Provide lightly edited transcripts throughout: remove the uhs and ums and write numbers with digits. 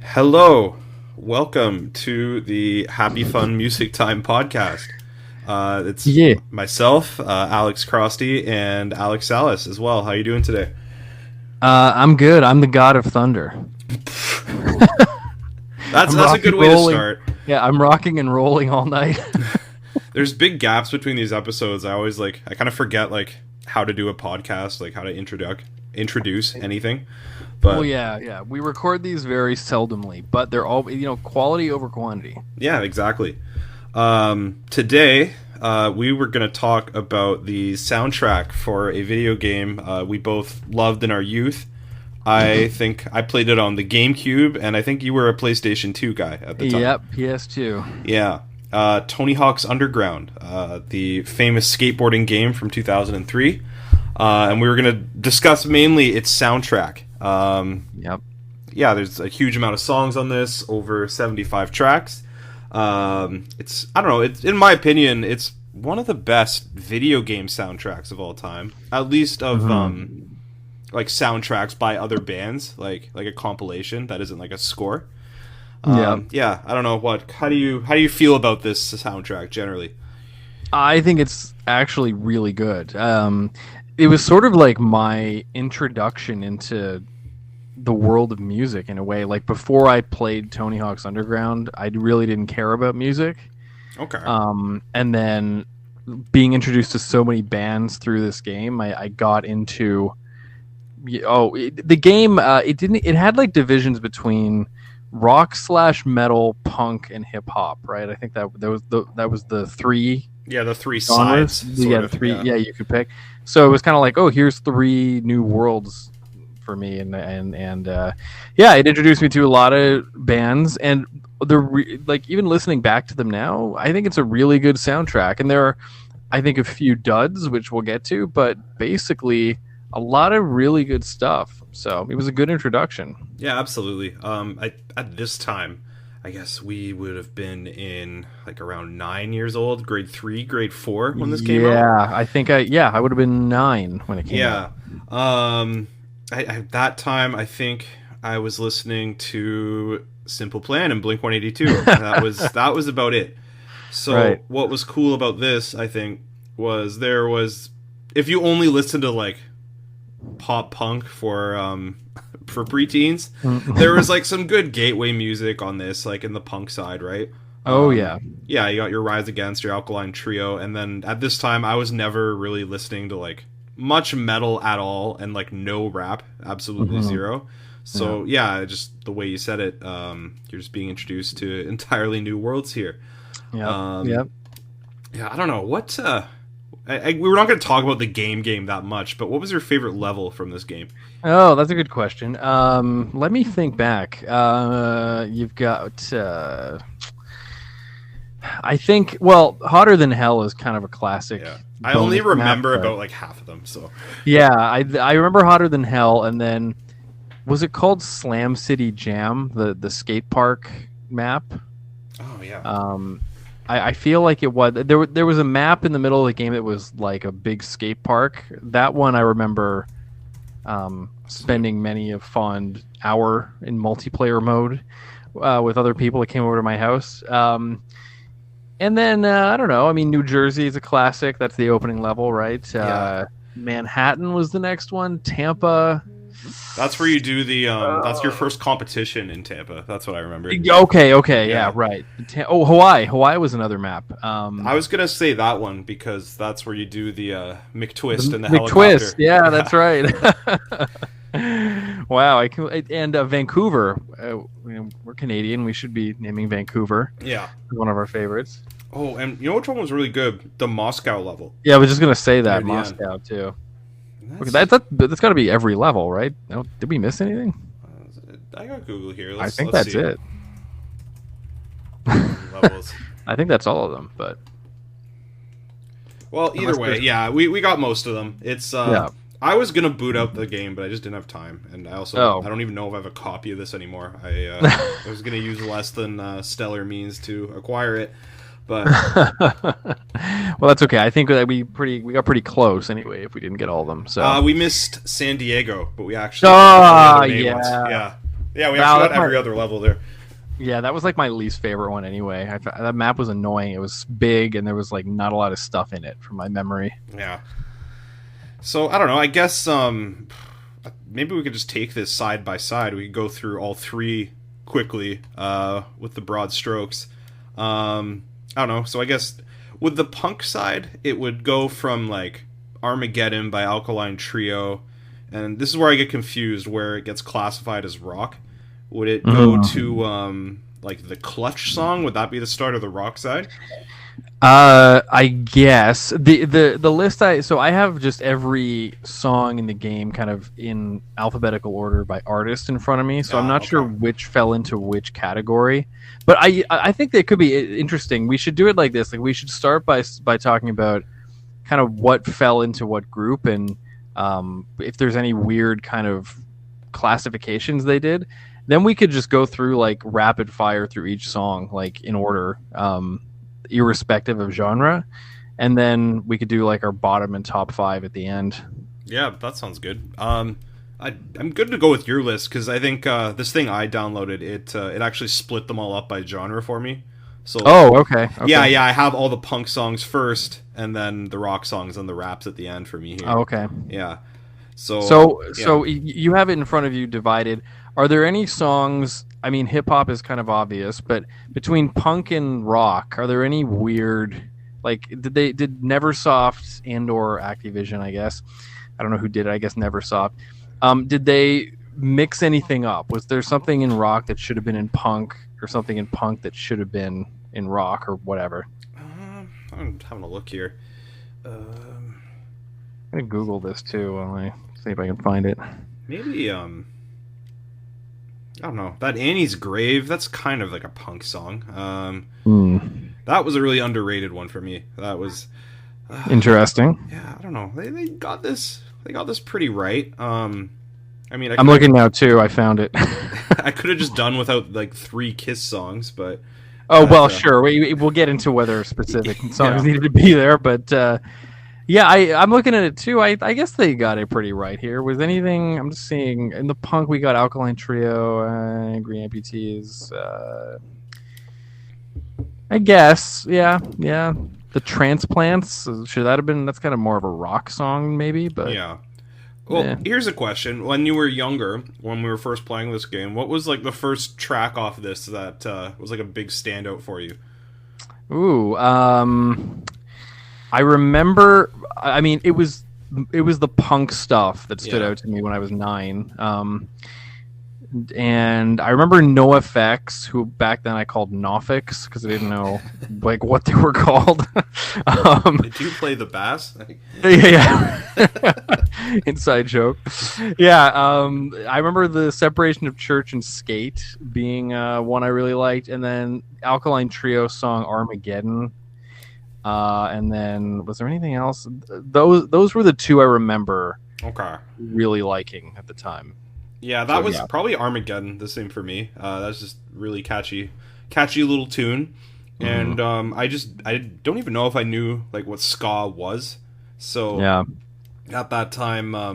Hello, welcome to the Happy Fun Music Time podcast. It's Yeah, myself, Alex Crosty, and Alex Salas as well. How you doing today? I'm good. I'm the god of thunder. That's I'm a good rocking, way to rolling. start. Yeah, I'm rocking and rolling all night. There's big gaps between these episodes. I kind of forget how to do a podcast, like how to introduce anything. But Well, yeah. We record these very seldomly, but they're all quality over quantity. yeah, exactly. Today, we were going to talk about the soundtrack for a video game we both loved in our youth. I think I played it on the GameCube, and I think you were a PlayStation 2 guy at the time. Yep, PS2. Yeah. Tony Hawk's Underground, the famous skateboarding game from 2003. And we were going to discuss mainly its soundtrack. Yep. Yeah, there's a huge amount of songs on this, over 75 tracks. I don't know, in my opinion, it's one of the best video game soundtracks of all time. At least of, soundtracks by other bands, like a compilation that isn't like a score. Yeah, I don't know, how do you feel about this soundtrack generally? I think it's actually really good. It was sort of like my introduction into the world of music in a way. Like before I played Tony Hawk's Underground, I really didn't care about music. Okay. And then being introduced to so many bands through this game, I got into. The game. It had like divisions between rock / metal, punk, and hip hop. Right. I think that was the three. Yeah, the three genres. sides. Yeah, the three. Yeah, you could pick. So it was kind of like, oh, here's three new worlds for me, and yeah, it introduced me to a lot of bands, and even listening back to them now, I think it's a really good soundtrack, and there are, I think, a few duds which we'll get to, but basically a lot of really good stuff. So it was a good introduction. Yeah, absolutely. At this time, I guess we would have been in like around 9 years old, grade 3, grade 4 when this came out. Yeah, I think I would have been 9 when it came out. Yeah. At that time, I think I was listening to Simple Plan and Blink-182. that was about it. So Right. What was cool about this, I think, was if you only listened to like pop punk for preteens, there was like some good gateway music on this, like in the punk side, right? Oh yeah. Yeah, you got your Rise Against, your Alkaline Trio, and then at this time I was never really listening to like much metal at all, and like no rap, absolutely zero. So yeah, just the way you said it, you're just being introduced to entirely new worlds here. Yeah. Yep. Yeah, I don't know what. We were not going to talk about the game that much, but what was your favorite level from this game? Oh, that's a good question. Let me think back. You've got, I think, Hotter Than Hell is kind of a classic. Yeah. I only bonus remember map, but- about like half of them. So Yeah, I remember Hotter Than Hell, and then was it called Slam City Jam, the skate park map? oh yeah, I feel like it was there was a map in the middle of the game that was like a big skate park. That one I remember spending many a fond hour in multiplayer mode with other people that came over to my house. And then I don't know. I mean, New Jersey is a classic. That's the opening level, right? Yeah. Manhattan was the next one. Tampa. that's where you do the. That's your first competition in Tampa. That's what I remember. Okay, Yeah. yeah, right. Hawaii. Hawaii was another map. I was gonna say that one because that's where you do the McTwist and the McTwist. helicopter. Yeah, that's right. Wow, and Vancouver. We're Canadian. We should be naming Vancouver. Yeah. One of our favorites. Oh, and you know which one was really good? The Moscow level. Yeah, I was just gonna say that Near the end. Moscow too. That's- Okay, that's got to be every level, right? No, did we miss anything? I got Google here. I think let's that's see. it. Levels. I think that's all of them. But Well, either Unless way, there's- yeah, we got most of them. It's Yeah. I was gonna boot up the game, but I just didn't have time, and I also Oh. I don't even know if I have a copy of this anymore. I I was gonna use less than stellar means to acquire it, but well, that's okay. I think that we got pretty close anyway. If we didn't get all of them, so we missed San Diego, but we actually Ah, got the other main yeah. ones. Yeah, Yeah, we Wow, actually that's got every my- other level there. Yeah, that was like my least favorite one anyway. That map was annoying. It was big and there was like not a lot of stuff in it from my memory. Yeah. So I don't know. I guess maybe we could just take this side by side. We could go through all three quickly with the broad strokes. I don't know. So I guess with the punk side, it would go from like Armageddon by Alkaline Trio, and this is where I get confused, where it gets classified as rock. Would it go to like the Clutch song? Would that be the start of the rock side? I guess the list I have just every song in the game kind of in alphabetical order by artist in front of me, so I'm not sure which fell into which category. But I think that could be interesting. We should do it like this. Like we should start by talking about kind of what fell into what group and if there's any weird kind of classifications they did. Then we could just go through like rapid fire through each song like in order. Irrespective of genre, and then we could do like our bottom and top 5 at the end. Yeah, that sounds good. I'm good to go with your list because I think this thing I downloaded it actually split them all up by genre for me. So okay. Yeah, I have all the punk songs first, and then the rock songs and the raps at the end for me here. Oh, okay. Yeah. So you have it in front of you divided. Are there any songs? I mean, hip hop is kind of obvious, but between punk and rock, are there any weird? Like, did Neversoft and or Activision? I guess I don't know who did it. I guess Neversoft. Did they mix anything up? Was there something in rock that should have been in punk, or something in punk that should have been in rock, or whatever? I'm having a look here. I'm gonna Google this too while I see if I can find it. Maybe I don't know. That Annie's Grave, that's kind of like a punk song. That was a really underrated one for me. That was interesting. Yeah, I don't know. They got this pretty right. I mean, I'm looking now too. I found it. I could have just done without like 3 Kiss songs, but sure. We'll get into whether specific songs needed to be there, but yeah, I'm looking at it too. I guess they got it pretty right here. Was anything? I'm just seeing in the punk we got Alkaline Trio, Angry Amputees. I guess, yeah. The Transplants, should that have been? That's kind of more of a rock song, maybe. But yeah. Well, here's a question: when you were younger, when we were first playing this game, what was like the first track off this that was like a big standout for you? Ooh, I remember. I mean, it was the punk stuff that stood out to me when I was 9. And I remember NoFX, who back then I called Nofix because I didn't know like what they were called. Did you play the bass? Yeah. Inside joke. Yeah, I remember the Separation of Church and Skate being one I really liked, and then Alkaline Trio song Armageddon. And then was there anything else? Those were the 2 I remember. Okay. Really liking at the time. Yeah, that was probably Armageddon. The same for me. That's just really catchy little tune. And I don't even know if I knew like what ska was. So yeah, at that time, I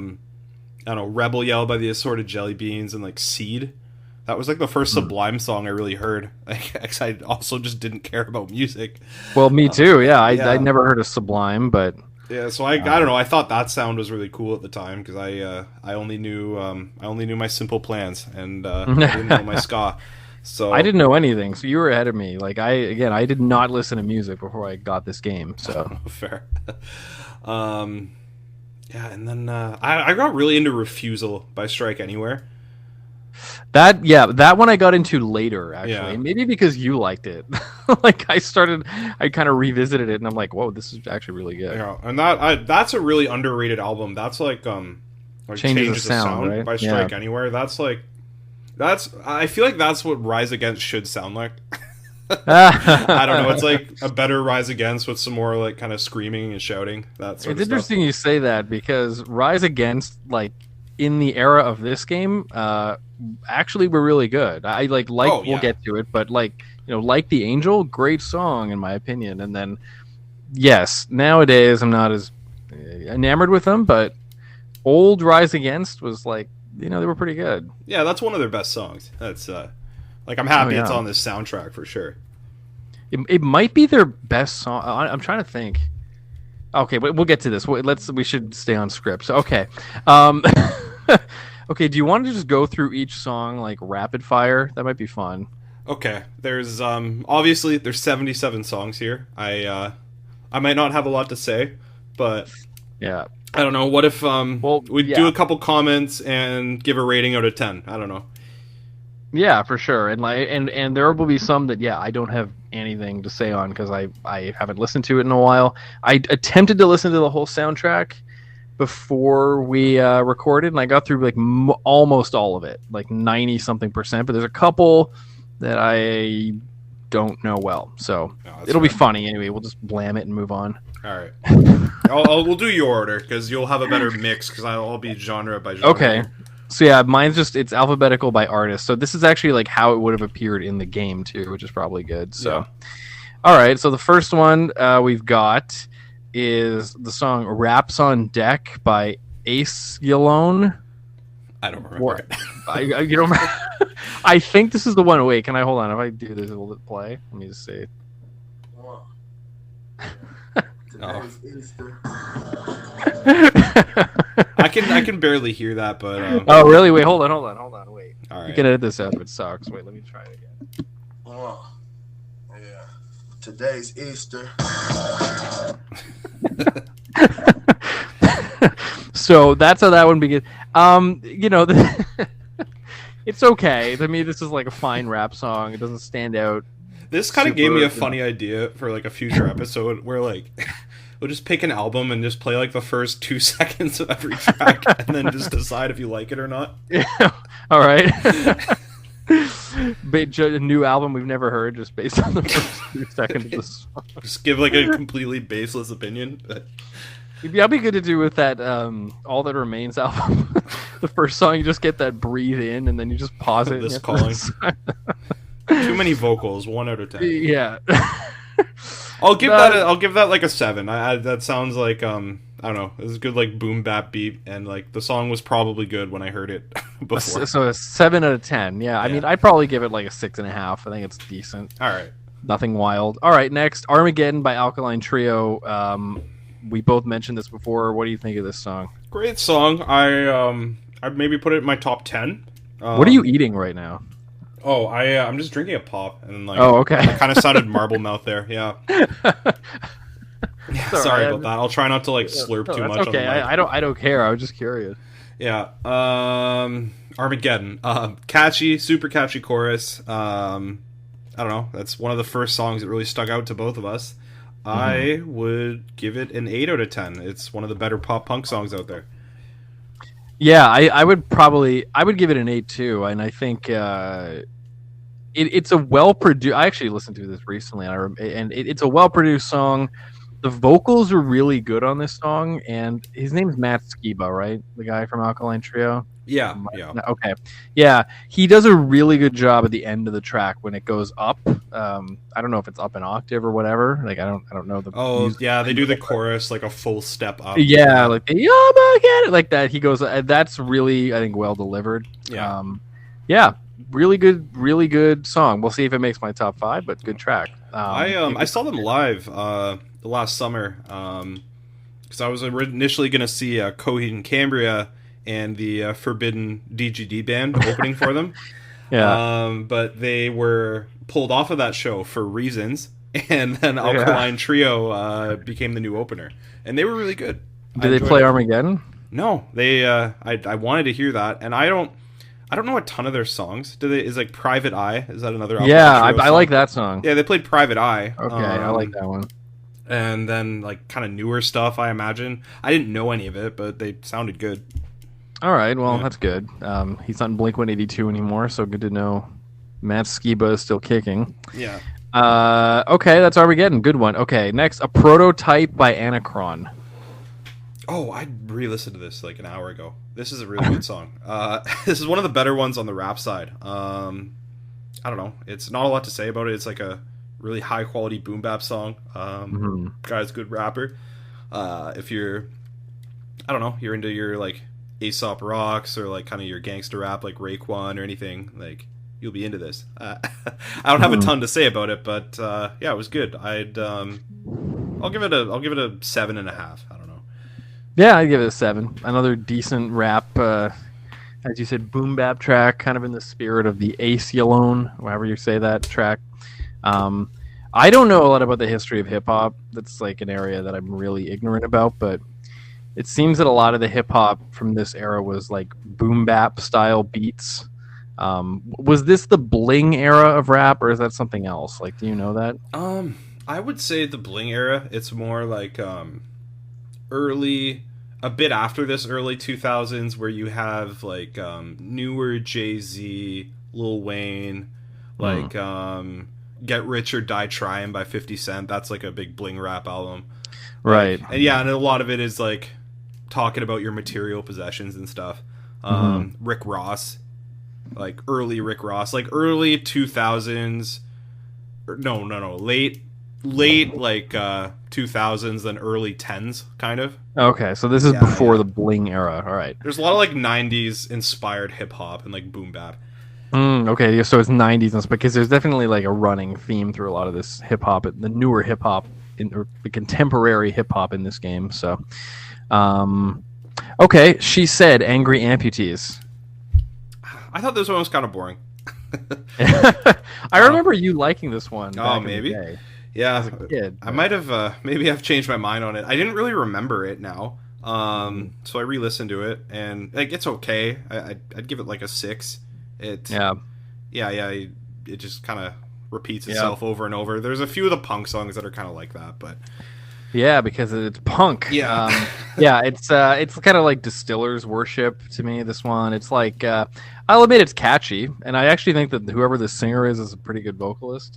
don't know, Rebel Yell by the Assorted Jelly Beans and like Seed. That was like the first Sublime song I really heard. I also just didn't care about music. Well, me too. Yeah, I'd never heard of Sublime, but yeah. So I don't know. I thought that sound was really cool at the time because I only knew my Simple Plans and I didn't know my ska. So I didn't know anything. So you were ahead of me. Like I did not listen to music before I got this game. So fair. Yeah, and then I got really into Refusal by Strike Anywhere. That one I got into later, actually. Yeah. Maybe because you liked it. Like I kind of revisited it, and I'm like, whoa, this is actually really good. Yeah, and that's a really underrated album. That's like Changes the Sound, right? by Strike Anywhere. I feel like that's what Rise Against should sound like. I don't know. It's like a better Rise Against with some more like kind of screaming and shouting. It's interesting you say that because Rise Against, like in the era of this game, actually were really good. We'll get to it, but like the Angel, great song in my opinion. And then yes, nowadays I'm not as enamored with them, but old Rise Against was like they were pretty good. Yeah, that's one of their best songs. That's like I'm happy it's yeah. on this soundtrack for sure. It might be their best song. I'm trying to think. Okay, but we'll get to this. We should stay on script. So, okay. Okay, do you want to just go through each song like rapid fire? That might be fun. Okay, there's obviously there's 77 songs here. I might not have a lot to say, but Yeah. I don't know. What if we do yeah. a couple comments and give a rating out of 10? I don't know. Yeah, for sure. And there will be some that I don't have anything to say on because I haven't listened to it in a while. I attempted to listen to the whole soundtrack before we recorded, and I got through like almost all of it, like 90 something percent. But there's a couple that I don't know well, so it'll be funny anyway. We'll just blam it and move on. All right. We'll do your order because you'll have a better mix because I'll be genre by genre. Okay. So yeah, mine's it's alphabetical by artist. So this is actually like how it would have appeared in the game too, which is probably good. So, All right. So the first one we've got is the song "Raps on Deck" by Ace Yalone. I don't remember it. You don't. I think this is the one. Wait, can I hold on? If I do this, will it play? Let me just see. I can barely hear that, but oh really? Wait, hold on. Wait. All right. You can edit this out if it sucks. Wait, let me try it again. Oh, yeah. Today's Easter. So that's how that one begins. It's okay. To me, this is like a fine rap song. It doesn't stand out. This kind of gave me a funny idea for like a future episode where like we'll just pick an album and just play like the first 2 seconds of every track and then just decide if you like it or not. Yeah. All right. A new album we've never heard just based on the first 2 seconds of the song. Just give like a completely baseless opinion. That'd be good to do with that All That Remains album. The first song, you just get that breathe in and then you just pause it. This calling. Too many vocals. 1 out of 10. Yeah. I'll give that like a 7. That sounds like I don't know. It was a good like boom bap beat, and like the song was probably good when I heard it before. So a 7 out of 10. Yeah, I mean, I'd probably give it like a 6.5. I think it's decent. All right. Nothing wild. All right, next, Armageddon by Alkaline Trio. We both mentioned this before. What do you think of this song? Great song. I'd maybe put it in my top 10. What are you eating right now? Oh, I'm just drinking a pop, and like. Oh, okay. I kind of sounded marble mouth there. Yeah. Sorry about that. I'll try not to like slurp too much. Okay, on the mic. I don't care. I was just curious. Yeah. Armageddon. Catchy, super catchy chorus. I don't know. That's one of the first songs that really stuck out to both of us. Mm-hmm. I would give it an 8 out of 10. It's one of the better pop punk songs out there. Yeah, I would give it an 8 too, and I think it's a well produced. I actually listened to this recently, and it's a well produced song. The vocals are really good on this song, and his name's Matt Skiba, right? The guy from Alkaline Trio. Yeah. Okay. Yeah, he does a really good job at the end of the track when it goes up. I don't know if it's up an octave or whatever. Like I don't know the. Oh yeah, they do the chorus like a full step up. Yeah, like like that. He goes. That's really, I think, well delivered. Yeah. Yeah. Really good song. We'll see if it makes my top 5, but good track. I saw them live the last summer because I was initially going to see Coheed and Cambria and the Forbidden DGD band opening for them. Yeah. But they were pulled off of that show for reasons, and then Alkaline Trio became the new opener, and they were really good. Did they play Armageddon? No, they. I wanted to hear that, and I don't know a ton of their songs. Is like Private Eye? Is that another? Yeah, I like that song. Yeah, they played Private Eye. Okay, I like that one. And then like kind of newer stuff. I imagine I didn't know any of it, but they sounded good. All right, well that's good. He's not in Blink-182 anymore, so good to know. Matt Skiba is still kicking. Yeah. Okay, that's Armageddon. Good one. Okay, next, A Prototype by Anachron. Oh, I re-listened to this like an hour ago. This is a really good song. This is one of the better ones on the rap side. I don't know. It's not a lot to say about it. It's like a really high quality boom bap song. Guy's a good rapper. If you're, I don't know, you're into your like Aesop Rocks or like kind of your gangster rap like Raekwon or anything, like you'll be into this. I don't have a ton to say about it, but yeah, it was good. I'll give it a 7.5. I don't know. Yeah, I'd give it a 7. Another decent rap, as you said, boom bap track, kind of in the spirit of the Ace Alone, however you say that track. I don't know a lot about the history of hip hop. That's like an area that I'm really ignorant about, but it seems that a lot of the hip hop from this era was like boom bap style beats. Was this the bling era of rap, or is that something else? Like, do you know that? I would say the bling era. It's more like early, a bit after this, early 2000s, where you have like newer Jay-Z, Lil Wayne, like Get Rich or Die Trying by 50 Cent. That's like a big bling rap album. Right. And yeah, and a lot of it is like talking about your material possessions and stuff. Rick Ross, like early Rick Ross, like early 2000s. Late like 2000s, then early 10s, kind of. Okay, so this is before the bling era. All right. There's a lot of like 90s inspired hip hop and like boom bap. Okay, so it's 90s, because there's definitely like a running theme through a lot of this hip hop, the newer hip hop, or the contemporary hip hop in this game. So, okay, She Said, Angry Amputees. I thought this one was kind of boring. I remember you liking this one. Oh, maybe. Yeah, as a kid. I might have. Maybe I've changed my mind on it. I didn't really remember it now. So I re-listened to it, and like it's okay. I'd give it like a 6. It just kind of repeats itself over and over. There's a few of the punk songs that are kind of like that, but yeah, because it's punk. Yeah, it's kind of like Distiller's Worship to me. This one, it's like I'll admit it's catchy, and I actually think that whoever the singer is a pretty good vocalist.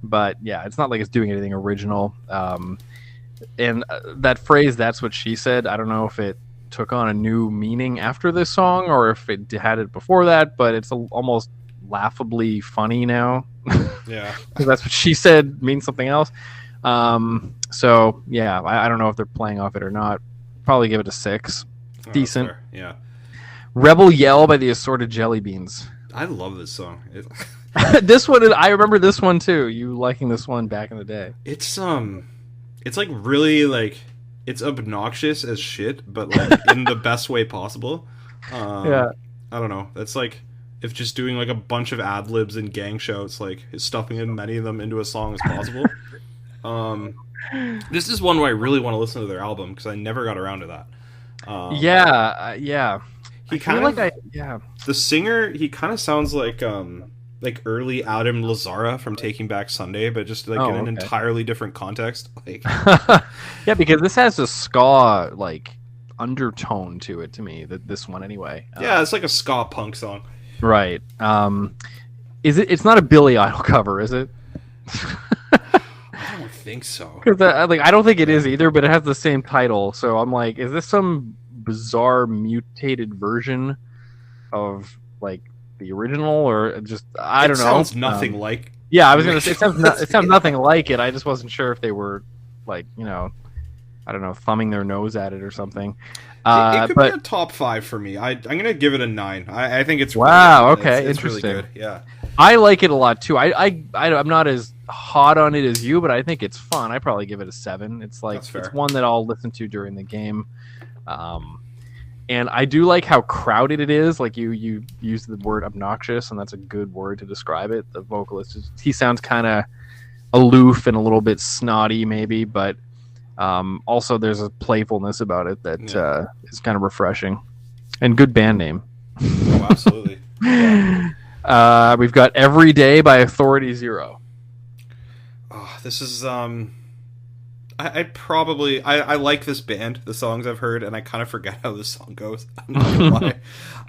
But yeah, it's not like it's doing anything original. And that phrase, "That's what she said," I don't know if it took on a new meaning after this song or if it had it before that, but it's almost laughably funny now. Yeah. Because that's what she said means something else. So yeah, I don't know if they're playing off it or not. Probably give it a 6. Decent. Yeah. Rebel Yell by the Assorted Jelly Beans. I love this song. This one, I remember this one too. You liking this one back in the day. It's like really like, it's obnoxious as shit, but like in the best way possible. Yeah. I don't know. That's like if just doing like a bunch of ad libs and gang shouts, like stuffing in many of them into a song as possible. This is one where I really want to listen to their album because I never got around to that. Yeah. He kind of yeah. The singer, he kind of sounds like early Adam Lazzara from Taking Back Sunday, but just like in an entirely different context. Like, yeah, because this has a ska like undertone to it to me. This one anyway. Yeah, it's like a ska punk song. Right. Is it? It's not a Billy Idol cover, is it? I don't think so. Because I don't think it is either, but it has the same title. So I'm like, is this some bizarre mutated version of like the original, or just I don't know? It sounds nothing like. Yeah, I was gonna say it sounds nothing like it. I just wasn't sure if they were like, I don't know, thumbing their nose at it or something. It could be a top 5 for me. I'm gonna give it a 9. I think it's wow. Really okay, it's interesting. Really good. Yeah, I like it a lot too. I'm not as hot on it as you, but I think it's fun. I probably give it a 7. It's like it's one that I'll listen to during the game. And I do like how crowded it is. Like you use the word obnoxious, and that's a good word to describe it. The vocalist he sounds kind of aloof and a little bit snotty, maybe, but also there's a playfulness about it that is kind of refreshing. And good band name. Oh, absolutely. Yeah. We've got Every Day by Authority Zero. Oh, this is I like this band, the songs I've heard, and I kind of forget how this song goes. I'm not gonna lie.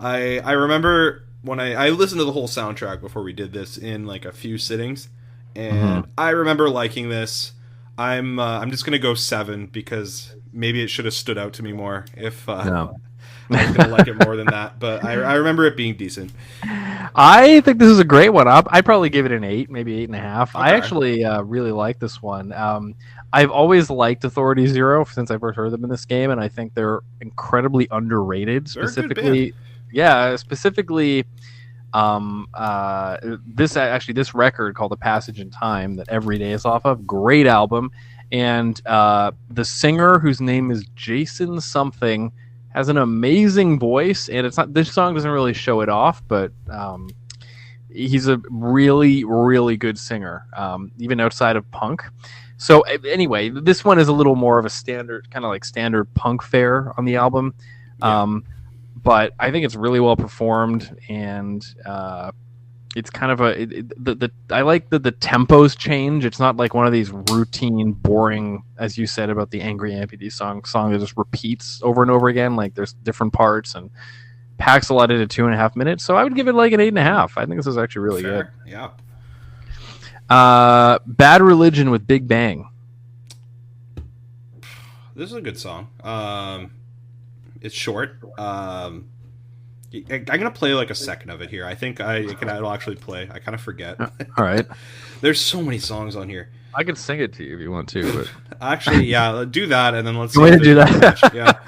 I remember when I listened to the whole soundtrack before we did this in like a few sittings, and I remember liking this. I'm just gonna go 7 because maybe it should have stood out to me more if I was gonna like it more than that. But I remember it being decent. I think this is a great one. I'd probably give it an 8, maybe 8.5. I Okay. actually really like this one. I've always liked Authority Zero since I first heard them in this game, and I think they're incredibly underrated. They're a good Specifically, yeah, specifically, this record called "A Passage in Time" that Every Day is off of. Great album, and the singer, whose name is Jason something, has an amazing voice, and it's not, this song doesn't really show it off, but he's a really, really good singer, even outside of punk. So anyway, this one is a little more of a standard, kind of like standard punk fare on the album. Yeah. But I think it's really well performed, and it's kind of I like the tempos change. It's not like one of these routine, boring, as you said about the Angry Amputee song that just repeats over and over again. Like there's different parts and packs a lot into 2.5 minutes. So I would give it like an 8.5. I think this is actually really Fair. Yeah. good. Bad Religion with Big Bang. This is a good song. It's short. I'm gonna play like a second of it here. I think I'll actually play. I kind of forget. All right. There's so many songs on here. I can sing it to you if you want to. But Actually, yeah, do that, and then let's. Way see to if do there's that. much. Yeah.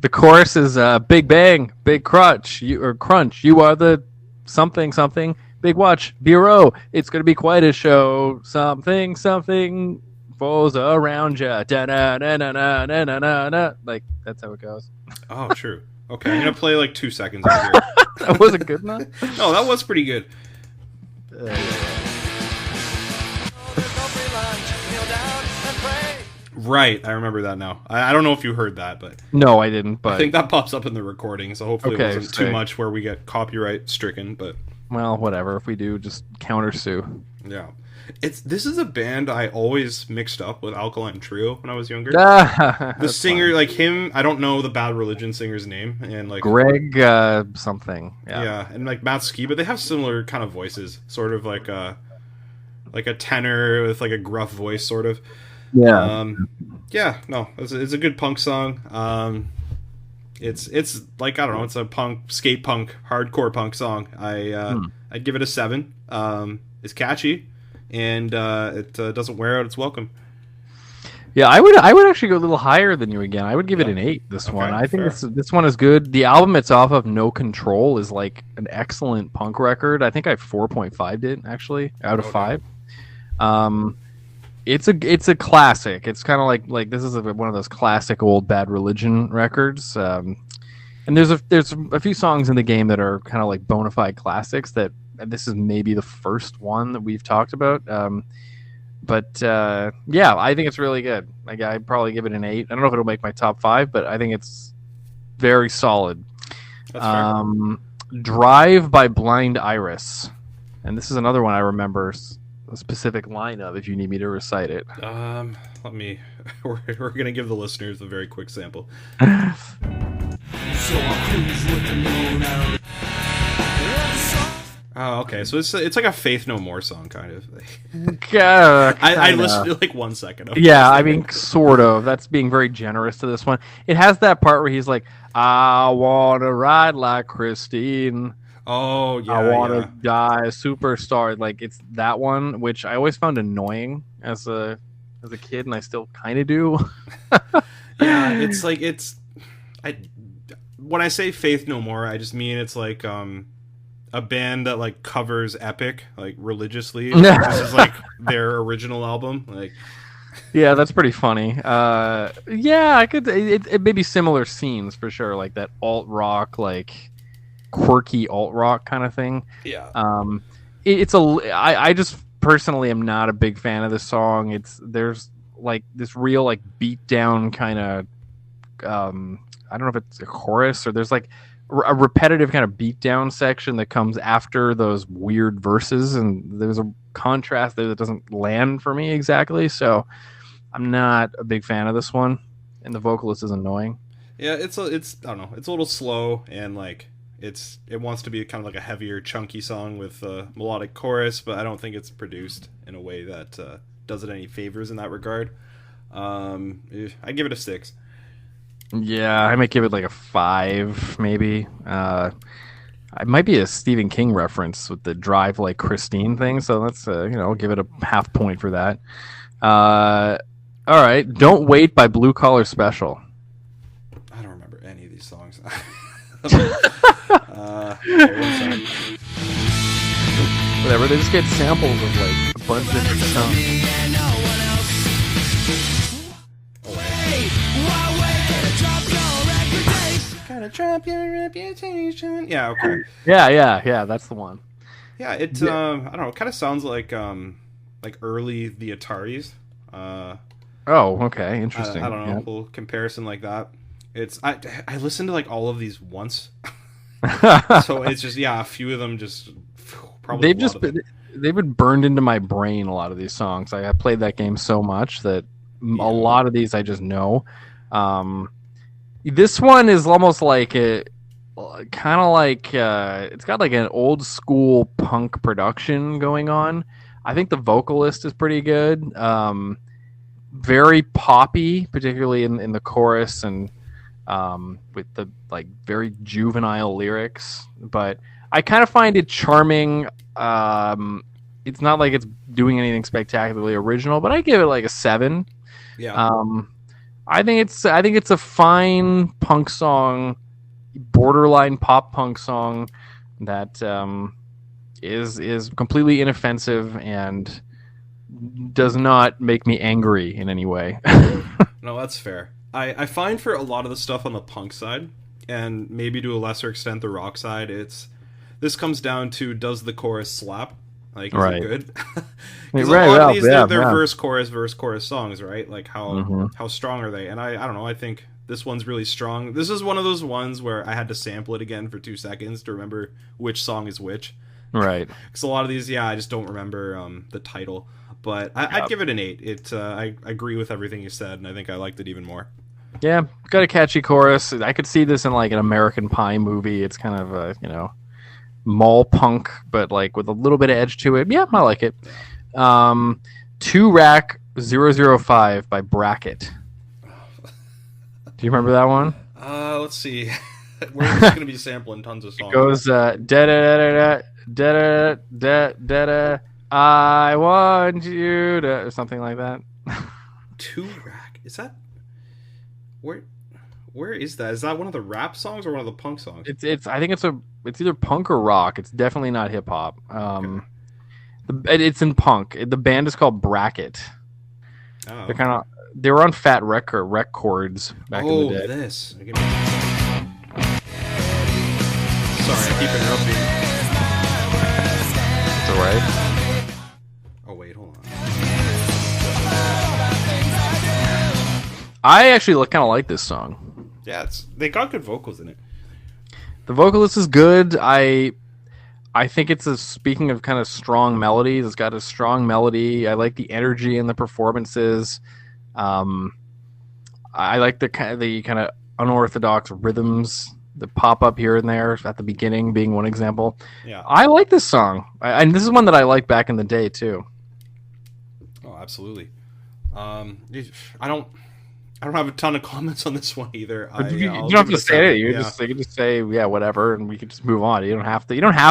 The chorus is Big Bang, Big Crunch, Crunch. You are the something something. Big Watch, Bureau. It's gonna be quite a show. Something something falls around ya. Da da da da da da da da. Like that's how it goes. Oh, true. Okay, I'm gonna play like 2 seconds of it here. That wasn't good enough. No, that was pretty good. Right, I remember that now. I don't know if you heard that, but No, I didn't. I But think that pops up in the recording, so hopefully Okay, it wasn't too sick. much where we get copyright stricken. But well, whatever. If we do, just countersue. yeah, this is a band I always mixed up with Alkaline Trio when I was younger. The The singer, like him, I don't know the Bad Religion singer's name, and like Greg something. yeah, and like Matt Ski, but they have similar kind of voices, sort of like a tenor with like a gruff voice, sort of. Yeah, no, it's a good punk song. It's like, I don't know, it's a punk, skate punk, hardcore punk song. I'd give it a 7. It's catchy, and it doesn't wear out its welcome. Yeah, I would actually go a little higher than you again. I would give it an 8. This Okay, one, I think fair. this one is good. The album it's off of, No Control, is like an excellent punk record. I think I 4.5'd it actually out of Okay. 5. It's a classic. It's kind of like this is one of those classic old Bad Religion records. And there's a few songs in the game that are kind of like bona fide classics. That this is maybe the first one that we've talked about. But yeah, I think it's really good. Like I'd probably give it an 8. I don't know if it'll make my top 5, but I think it's very solid. That's fair. Drive by Blind Iris, and this is another one I remember a specific line of. If you need me to recite it. Let me. We're gonna give the listeners a very quick sample. Oh, okay. So it's like a Faith No More song, kind of. I listened to like 1 second of it. Yeah, I mean, sort of. That's being very generous to this one. It has that part where he's like, "I wanna ride like Christine. Oh, yeah. I wanna yeah. die a superstar." Like it's that one, which I always found annoying as a kid, and I still kind of do. Yeah, it's like when I say Faith No More, I just mean it's like a band that like covers Epic like religiously. This is like their original album. Like, Yeah, that's pretty funny. Yeah, I could. It may be similar scenes for sure, like that alt rock, like quirky alt rock kind of thing. yeah, I just personally am not a big fan of this song. There's like this real like beat down kind of I don't know if it's a chorus or there's like a repetitive kind of beat down section that comes after those weird verses, and there's a contrast there that doesn't land for me exactly. So I'm not a big fan of this one, and the vocalist is annoying. yeah. It's I don't know. It's a little slow, and like it wants to be kind of like a heavier, chunky song with a melodic chorus, but I don't think it's produced in a way that does it any favors in that regard. I give it a 6. Yeah, I might give it like a 5, maybe. I It might be a Stephen King reference with the drive like Christine thing. So let's give it a half point for that. All right, Don't Wait by Blue Collar Special. I don't remember any of these songs. Okay, Whatever, they just get samples of like a bunch of different songs. Gotta drop your reputation. Yeah, okay. Yeah, that's the one. Yeah, I don't know, it kind of sounds like early the Ataris. Oh, okay, interesting. I don't know, a little comparison like that. I listened to like all of these once, so it's just a few of them just probably they've been burned into my brain. A lot of these songs, I played that game so much that a lot of these I just know. This one is almost like it's got like an old school punk production going on. I think the vocalist is pretty good. Very poppy, particularly in the chorus and with the like very juvenile lyrics. But I kind of find it charming. It's not like it's doing anything spectacularly original, but I give it like a 7. Yeah. I think it's a fine punk song, borderline pop punk song that is completely inoffensive and does not make me angry in any way. No, that's fair. I find for a lot of the stuff on the punk side, and maybe to a lesser extent the rock side, this comes down to, does the chorus slap? Like, is it good? Because a lot of these, they're verse chorus songs, right? Like, how strong are they? And I don't know, I think this one's really strong. This is one of those ones where I had to sample it again for 2 seconds to remember which song is which. Right. Because a lot of these, I just don't remember the title. But I'd give it an 8. I agree with everything you said, and I think I liked it even more. Yeah, got a catchy chorus. I could see this in like an American Pie movie. It's kind of mall punk, but like with a little bit of edge to it. Yeah, I like it. 2 Rack 005 by Bracket. Do you remember that one? Let's see. We're just gonna be sampling tons of songs. It goes da da da da da. I want you to, or something like that. 2 Rack, is that where is that? Is that one of the rap songs or one of the punk songs? I think it's either punk or rock. It's definitely not hip hop. Okay. It's in punk. The band is called Bracket. Oh. They were on Fat Records back in the day. Oh, this. Sorry, I keep interrupting. It's alright. Oh wait, hold on. I actually kind of like this song. Yeah, they got good vocals in it. The vocalist is good. I think speaking of kind of strong melodies, it's got a strong melody. I like the energy in the performances. I like the kind of unorthodox rhythms that pop up here and there at the beginning, being one example. Yeah, I like this song, and this is one that I liked back in the day too. Oh, absolutely. I don't have a ton of comments on this one either. You don't have to say it. You can just say whatever, and we can just move on. You don't have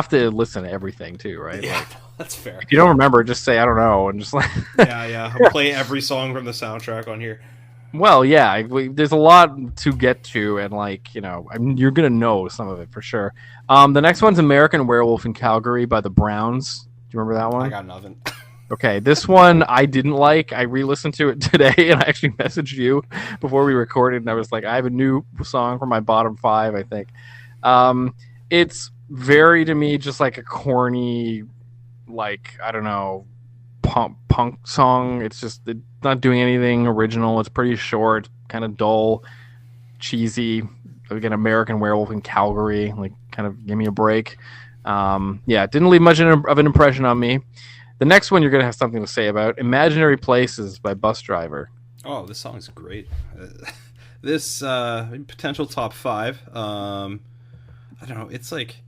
to listen to everything too, right? Yeah, like, that's fair. If you don't remember, just say I don't know, and just like I'll play every song from the soundtrack on here. Well, yeah, there's a lot to get to, and you're gonna know some of it for sure. The next one's American Werewolf in Calgary by the Browns. Do you remember that one? I got nothing. Okay, this one I didn't like. I re-listened to it today, and I actually messaged you before we recorded, and I was like, I have a new song for my bottom 5, I think. It's very, to me, just like a corny, like, I don't know, punk song. It's not doing anything original. It's pretty short, kind of dull, cheesy. Again, American Werewolf in Calgary, like, kind of give me a break. It didn't leave much of an impression on me. The next one you're going to have something to say about, Imaginary Places by Bus Driver. Oh, this song's great. This potential top 5. I don't know. It's like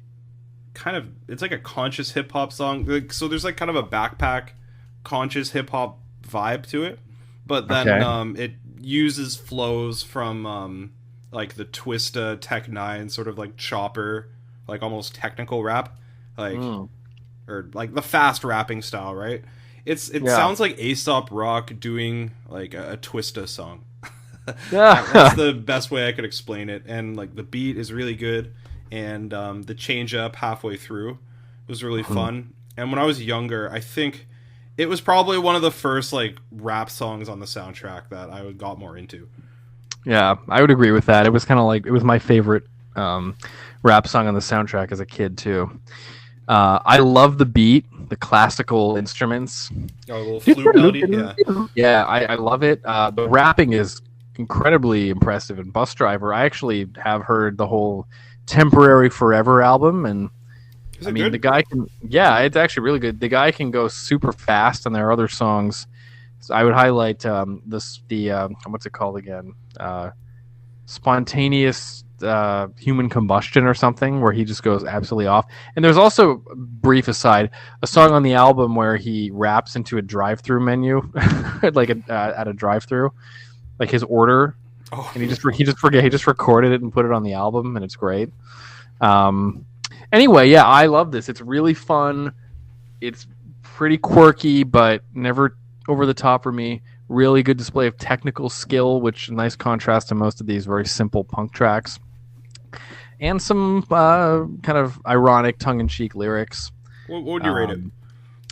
it's like a conscious hip hop song. So there's like kind of a backpack conscious hip hop vibe to it, but then it uses flows from like the Twista, Tech Nine, sort of like chopper like almost technical rap, like Mm. or like the fast rapping style, right? It Yeah. sounds like Aesop Rock doing like a Twista song. Yeah. That's the best way I could explain it. And like the beat is really good, and the change up halfway through was really fun. And when I was younger, I think it was probably one of the first like rap songs on the soundtrack that I got more into. Yeah, I would agree with that. It was kind of like it was my favorite rap song on the soundtrack as a kid too. I love the beat, the classical instruments. Oh, a little flute melody, yeah. Yeah, I love it. The rapping is incredibly impressive. And Bus Driver, I actually have heard the whole Temporary Forever album, and Is I it mean good? the guy can. Yeah, it's actually really good. The guy can go super fast, and there are other songs. So I would highlight what's it called again? Spontaneous Human Combustion or something, where he just goes absolutely off. And there's also, brief aside, a song on the album where he raps into a drive-through menu, like at a drive-through, like his order, Oh, and he just recorded it and put it on the album, and it's great. Anyway, yeah, I love this. It's really fun. It's pretty quirky, but never over the top for me. Really good display of technical skill, which nice contrast to most of these very simple punk tracks. And some kind of ironic, tongue-in-cheek lyrics. what would you rate it?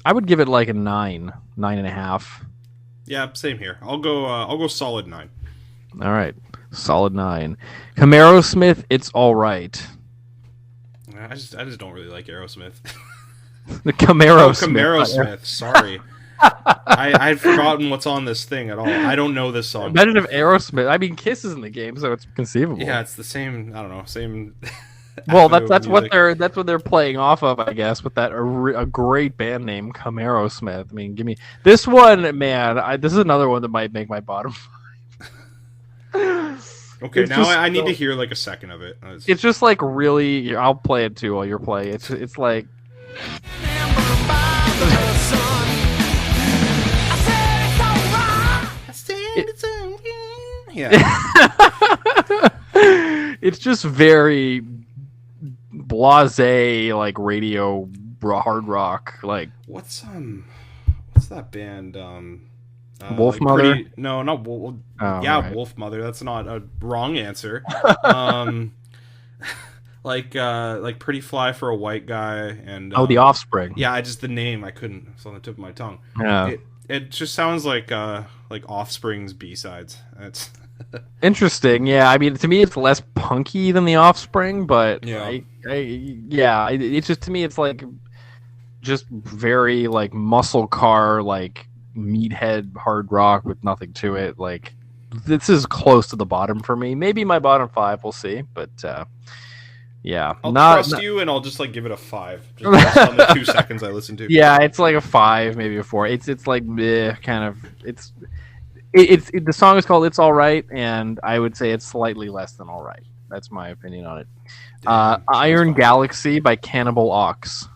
I would give it like a 9.5. Yeah, same here. I'll go solid 9. All right, solid 9. Camaro Smith, it's all right. I just don't really like Aerosmith. The Camaro Oh, Smith. Camaro Smith. Sorry, I had forgotten what's on this thing at all. I don't know this song. Imagine if Aerosmith. I mean, Kiss is in the game, so it's conceivable. Yeah, it's the same. I don't know, same. Well, avenue of that's what music. they're playing off of, I guess, with that a great band name, Camaro Smith. I mean, give me this one, man. This is another one that might make my bottom 5. Okay, It's now just I need so- to hear like a second of it. It's just like really. I'll play it too while you're playing. It's like. yeah. It's just very blasé, like radio hard rock, like What's that band? Wolf like Mother? Pretty, no, not Wolf. Oh, Yeah, right. Wolf Mother. That's not a wrong answer. Like Pretty Fly for a White Guy and The Offspring. yeah, I just the name I couldn't. It's on the tip of my tongue. Yeah. It just sounds like Offspring's B-sides. It's Interesting. Yeah, I mean, to me, it's less punky than the Offspring, but Yeah. it's just to me, it's like just very like muscle car, like meathead hard rock with nothing to it. Like this is close to the bottom for me. Maybe my bottom 5. We'll see, but yeah, I'll not. trust you, and I'll just like give it a 5, just based on the 2 seconds I listened to. Yeah, it's like a 5, maybe a 4. It's like meh, kind of. The song is called "It's All Right," and I would say it's slightly less than all right. That's my opinion on it. Damn, Iron sounds Galaxy by Cannibal Ox.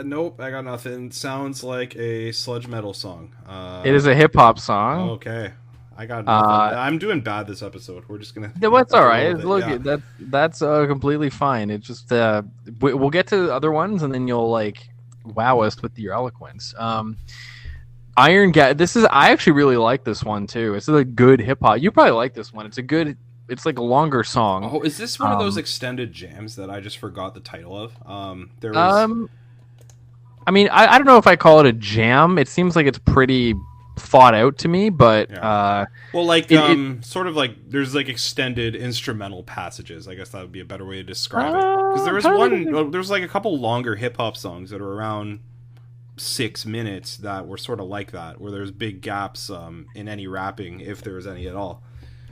Nope, I got nothing. Sounds like a sludge metal song. It is a hip hop song. Okay, I got nothing. I'm doing bad this episode. We're just gonna. Yeah, well, it's all right. roll with it, Look, yeah. that's completely fine. It just we'll get to other ones, and then you'll like wow us with your eloquence. I actually really like this one too. It's a good hip hop. You probably like this one. It's like a longer song. Oh, is this one of those extended jams that I just forgot the title of? There was. I mean, I don't know if I call it a jam. It seems like it's pretty thought out to me, but Yeah. Well, like it- sort of like there's like extended instrumental passages. I guess that would be a better way to describe it. Because there was there's like a couple longer hip hop songs that are around 6 minutes that were sort of like that, where there's big gaps in any rapping, if there was any at all.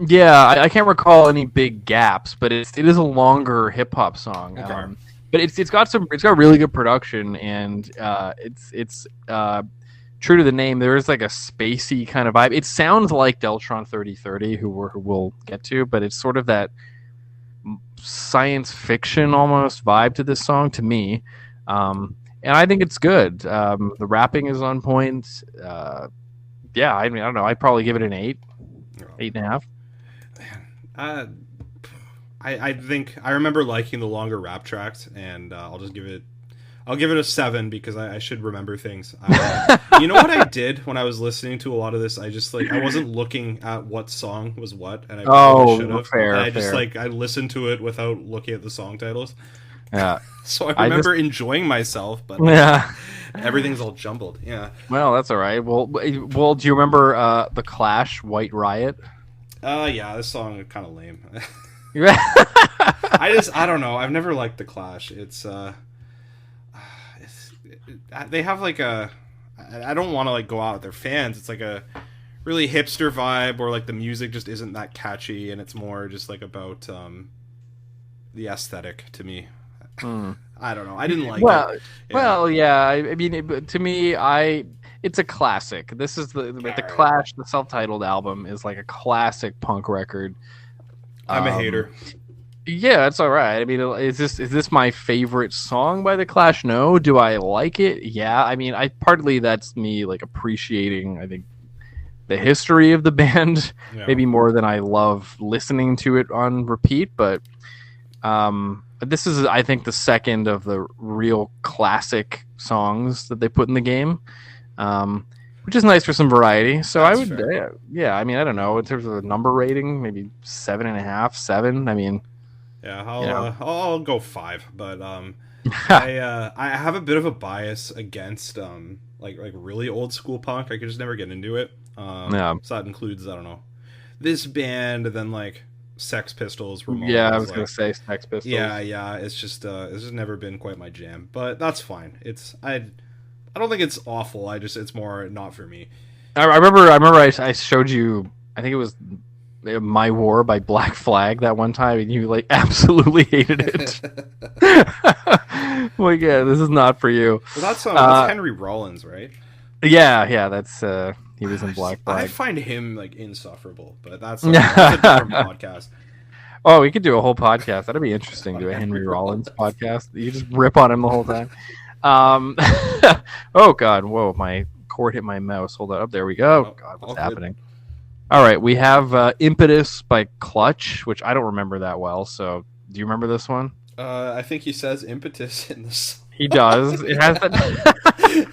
yeah, I can't recall any big gaps, but it is a longer hip hop song. Okay. But it's got really good production, and it's true to the name. There is like a spacey kind of vibe. It sounds like Deltron 3030, who we'll get to, but it's sort of that science fiction almost vibe to this song to me. And I think it's good. The rapping is on point. Yeah, I mean, I don't know. I'd probably give it an 8, 8.5. I think I remember liking the longer rap tracks, and I'll give it a 7 because I should remember things. You know what I did when I was listening to a lot of this? I just I wasn't looking at what song was what, and I probably should have. Fair. I just I listened to it without looking at the song titles. Yeah. So I remember enjoying myself, but yeah, everything's all jumbled. Yeah. Well, that's all right. Well, do you remember the Clash, White Riot? Yeah, this song is kind of lame. Yeah. I don't know. I've never liked the Clash. They have I don't want to go out with their fans. It's a really hipster vibe, or the music just isn't that catchy, and it's more just about the aesthetic to me. I don't know. I didn't like it. Yeah. Well, yeah. I mean, to me, it's a classic. This is the Clash, the self-titled album is a classic punk record. I'm a hater. Yeah, it's all right. I mean, is this my favorite song by the Clash? No. Do I like it? Yeah. I mean, partly that's me appreciating, I think, the history of the band, maybe more than I love listening to it on repeat. But this is, I think, the second of the real classic songs that they put in the game, which is nice for some variety. So That's I would, fair. yeah. I mean, I don't know in terms of the number rating, maybe 7.5, 7. I mean. Yeah, I'll go 5, but I have a bit of a bias against really old school punk. I could just never get into it. So that includes, I don't know, this band, and then Sex Pistols, Ramones. Yeah, I was gonna say Sex Pistols. Yeah. It's just never been quite my jam, but that's fine. I don't think it's awful. It's more not for me. I remember I showed you. I think it was My War by Black Flag that one time, and you absolutely hated it. Yeah, this is not for you. Well, that's Henry Rollins, right? Yeah, that's he was in Black Flag. I find him insufferable, but that's a different podcast. Oh, we could do a whole podcast. That'd be interesting. Do a Henry Rollins podcast. You just rip on him the whole time. Oh God! Whoa, my cord hit my mouse. Hold on. Up there we go. Oh, God, what's happening? Good. All right, we have Impetus by Clutch, which I don't remember that well. So, do you remember this one? I think he says impetus in this. He does. It has that.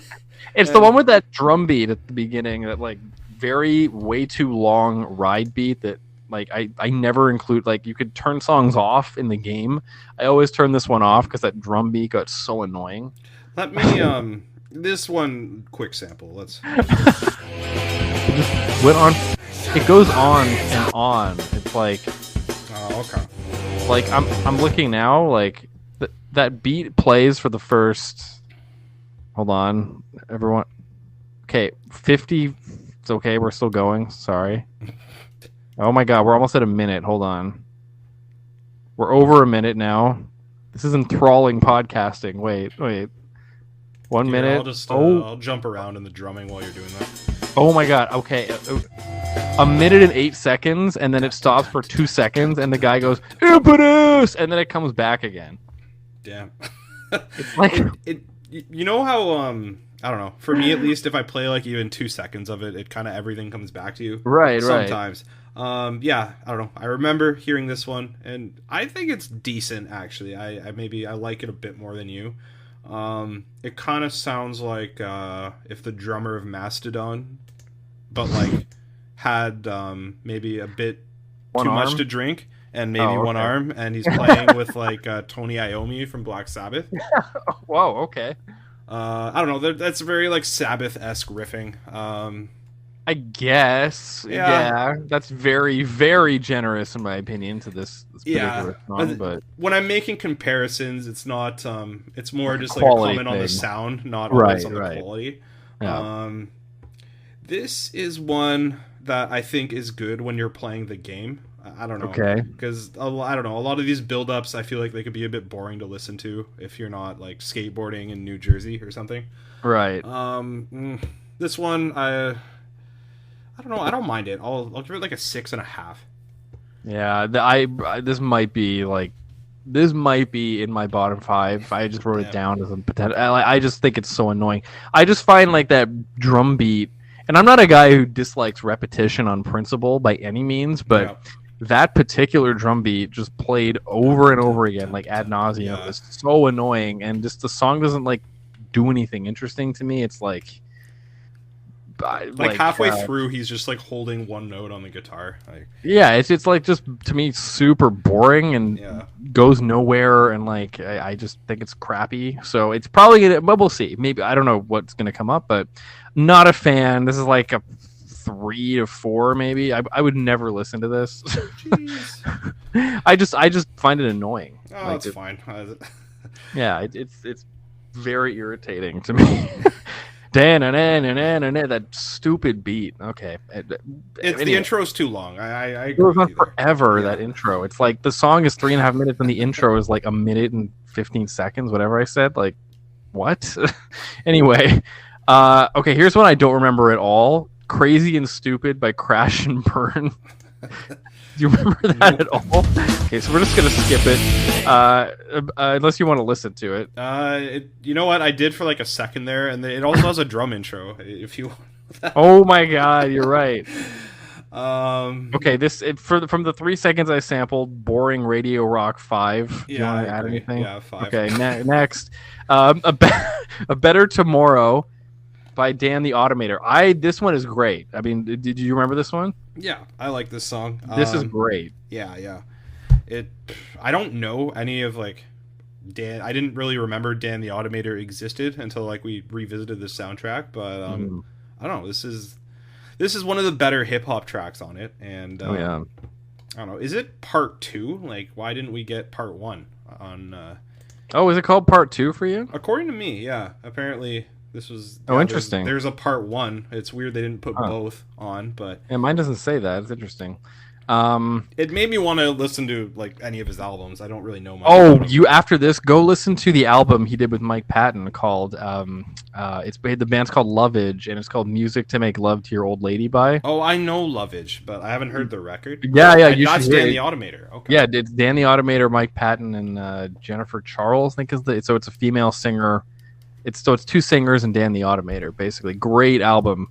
It's the one with that drum beat at the beginning, that very way too long ride beat that I never include. You could turn songs off in the game. I always turn this one off because that drum beat got so annoying. Let me this one quick sample. Let's. It just went on. It goes on and on. It's oh, okay. I'm looking now. That beat plays for the first. Hold on, everyone. Okay, 50. It's okay. We're still going. Sorry. Oh my God, we're almost at a minute. Hold on. We're over a minute now. This is enthralling podcasting. Wait. 1 minute. I'll just I'll jump around in the drumming while you're doing that. Oh my God. Okay. 1 minute and 8 seconds, and then it stops for 2 seconds, and the guy goes, "Impetus!" and then it comes back again. Damn. It's you know how I don't know. For me, at least, if I play even 2 seconds of it, it kind of everything comes back to you. Right. Sometimes. Yeah. I don't know. I remember hearing this one, and I think it's decent actually. I like it a bit more than you. It kind of sounds like if the drummer of Mastodon, but had maybe a bit one too arm? much to drink and maybe one arm, and he's playing with Tony Iommi from Black Sabbath. Whoa, okay. I don't know. That's very Sabbath-esque riffing. I guess. Yeah. That's very, very generous in my opinion to this particular song. But when I'm making comparisons, it's not. It's more just a quality comment on the thing. sound, not always on the Right. quality. Yeah. This is one that I think is good when you're playing the game. I don't know. Okay. Because I don't know. A lot of these build-ups, I feel like they could be a bit boring to listen to if you're not skateboarding in New Jersey or something. Right. This one, I don't know. I don't mind it. I'll give it a 6.5. Yeah. This might be in my bottom 5. I just wrote it down as a potential. I just think it's so annoying. I just find that drum beat, and I'm not a guy who dislikes repetition on principle by any means, but that particular drum beat just played over and over again, like ad nauseum. Yeah. It was so annoying, and just the song doesn't like do anything interesting to me. It's like halfway through, he's just like holding one note on the guitar. Like, yeah, it's like just to me super boring and yeah, goes nowhere, and like I just think it's crappy. So it's probably gonna, but we'll see. Maybe I don't know what's gonna come up, but not a fan. This is like a 3 to 4, maybe. I would never listen to this. jeez. I just find it annoying. Oh, Like, that's fine. yeah, it's very irritating to me. That stupid beat. Okay, The intro's too long. I it goes on agree with you there. forever. Yeah. That intro. It's like the song is 3.5 minutes, and the intro is like 1 minute and 15 seconds. Whatever I said. Like, what? Anyway, okay. Here's one I don't remember at all. "Crazy and Stupid" by Crash and Burn. Do you remember that at all? Okay, so we're just gonna skip it, unless you want to listen to it. You know what? I did for like a second there, and it also has a drum intro. If you, Oh my god, you're right. um, Okay, from the 3 seconds I sampled, "Boring Radio Rock 5." Do you yeah, want I to add agree. anything? Yeah, 5. Okay, next, a Better Tomorrow by Dan the Automator. This one is great. I mean, did you remember this one? Yeah, I like this song. This is great. Yeah. I don't know any of like Dan. I didn't really remember Dan the Automator existed until like we revisited the soundtrack. But I don't know. This is one of the better hip hop tracks on it. And Oh yeah. I don't know. Is it part 2? Like, why didn't we get part 1 on? Oh, is it called Part 2 for you? According to me, yeah. Apparently, this was. Oh, yeah, interesting. There's a part 1. It's weird they didn't put both on, but Yeah, mine doesn't say that. It's interesting. it made me want to listen to like any of his albums. I don't really know much. Oh, about him. you after this, go listen to the album he did with Mike Patton called the band's called Lovage, and it's called "Music to Make Love to Your Old Lady" by. Oh, I know Lovage, but I haven't heard the record. Yeah, And you that's should hear Dan it. the Automator. Okay. Yeah, it's Dan the Automator, Mike Patton, and Jennifer Charles, I think is so it's a female singer. It's 2 singers and Dan the Automator, basically. Great album.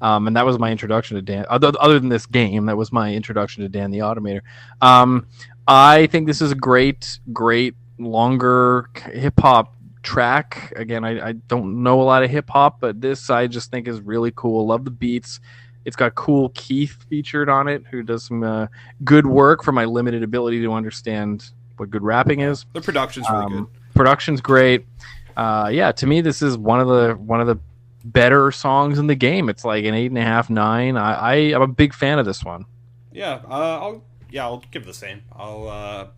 And that was my introduction to Dan. Other than this game, that was my introduction to Dan the Automator. I think this is a great, longer hip hop track. Again, I don't know a lot of hip hop, but this I just think is really cool. Love the beats. It's got Cool Keith featured on it, who does some good work for my limited ability to understand what good rapping is. The production's really good. Production's great. Yeah, to me, this is one of the better songs in the game. It's like an 8.5, 9. I'm a big fan of this one. Yeah. I'll give the same. I'll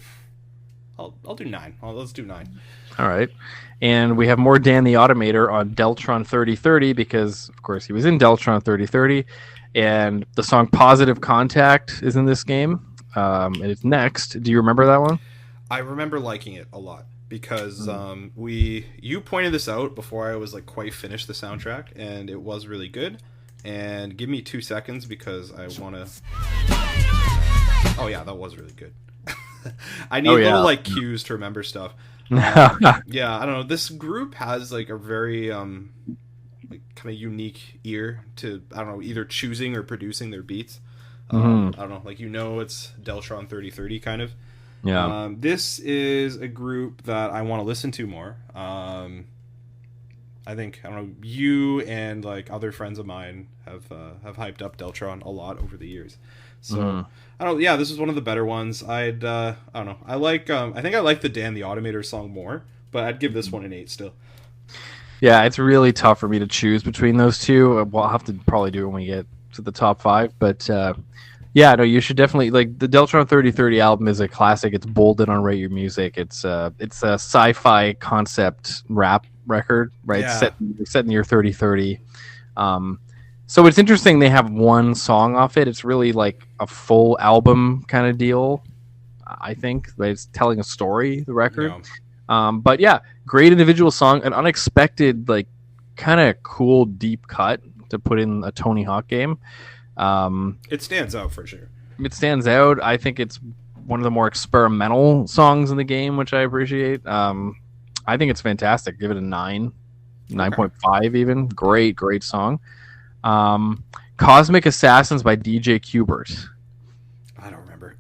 do 9. Let's do 9. All right. And we have more Dan the Automator on Deltron 3030 because, of course, he was in Deltron 3030. And the song Positive Contact is in this game. And it's next. Do you remember that one? I remember liking it a lot because you pointed this out before I was like quite finished the soundtrack, and it was really good. And give me 2 seconds because I want to. Oh yeah, that was really good. I need little like cues to remember stuff. Yeah, I don't know. This group has like a very like kind of unique ear to, I don't know, either choosing or producing their beats. I don't know, like, it's Deltron 3030 kind of. Yeah. This is a group that I want to listen to more. I think, I don't know, you and like other friends of mine have hyped up Deltron a lot over the years. So I don't. Yeah, this is one of the better ones. I don't know. I like. I think I like the Dan the Automator song more, but I'd give this one an 8 still. Yeah, it's really tough for me to choose between those two. Well, I'll have to probably do it when we get to the top 5. But yeah, no, you should definitely like the Deltron 3030 album is a classic. It's bolded on Rate Your Music. It's a sci-fi concept rap record, right? Yeah. Set in the year 3030. So it's interesting they have one song off it. It's really like a full album kind of deal, I think. But it's telling a story, the record. Yeah. But yeah, great individual song, an unexpected, like, kind of cool deep cut to put in a Tony Hawk game. It stands out for sure. It stands out. I think it's one of the more experimental songs in the game, which I appreciate. I think it's fantastic. Give it a 9, 9.5 even. Great song. Cosmic Assassins by DJ Qbert. I don't remember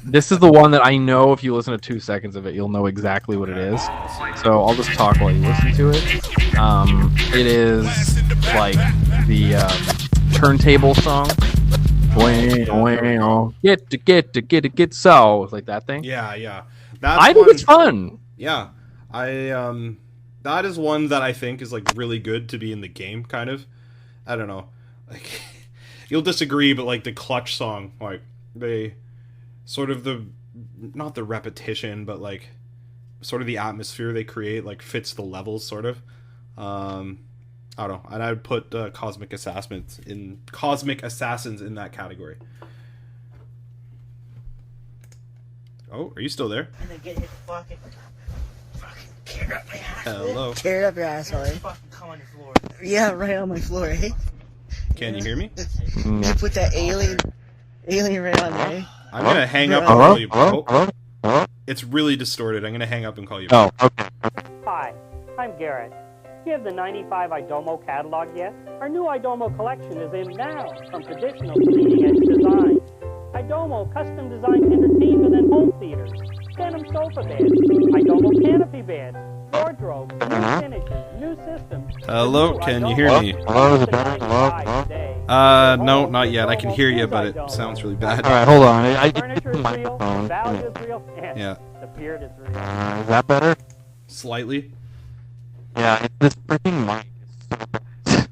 This is the one that I know if you listen to 2 seconds of it, you'll know exactly what it is. So I'll just talk while you listen to it. It is like the turntable song. Get so. It's like that thing. Yeah. I think it's fun. Yeah, that is one that I think is like really good to be in the game. Kind of, I don't know. Like, you'll disagree, but like the clutch song, like they sort of not the repetition, but like sort of the atmosphere they create, like fits the levels sort of. I don't know, and I would put Cosmic Assassins in that category. Oh, are you still there? And then get his fucking carrot up my ass. Hello. Carrot up your asshole. Fucking come on your floor. Yeah, right on my floor, eh? Can you hear me? You put that alien right on there. I'm gonna hang up and call you. Oh, it's really distorted. I'm gonna hang up and call you. Oh, okay. Hi, I'm Garrett. Do you have the 95 iDomo catalog yet? Our new iDomo collection is in now, from traditional to leading-edge design. iDomo custom designed entertainment and home theaters, denim sofa beds, iDomo canopy beds, wardrobes, new finishes, new systems. Hello, can you hear me? No, not yet. I can hear you, but it sounds really bad. All right, hold on. I Furniture is real, value is real, and Yeah, the beard is real. Is that better? slightly. Yeah, this freaking mic is so bad.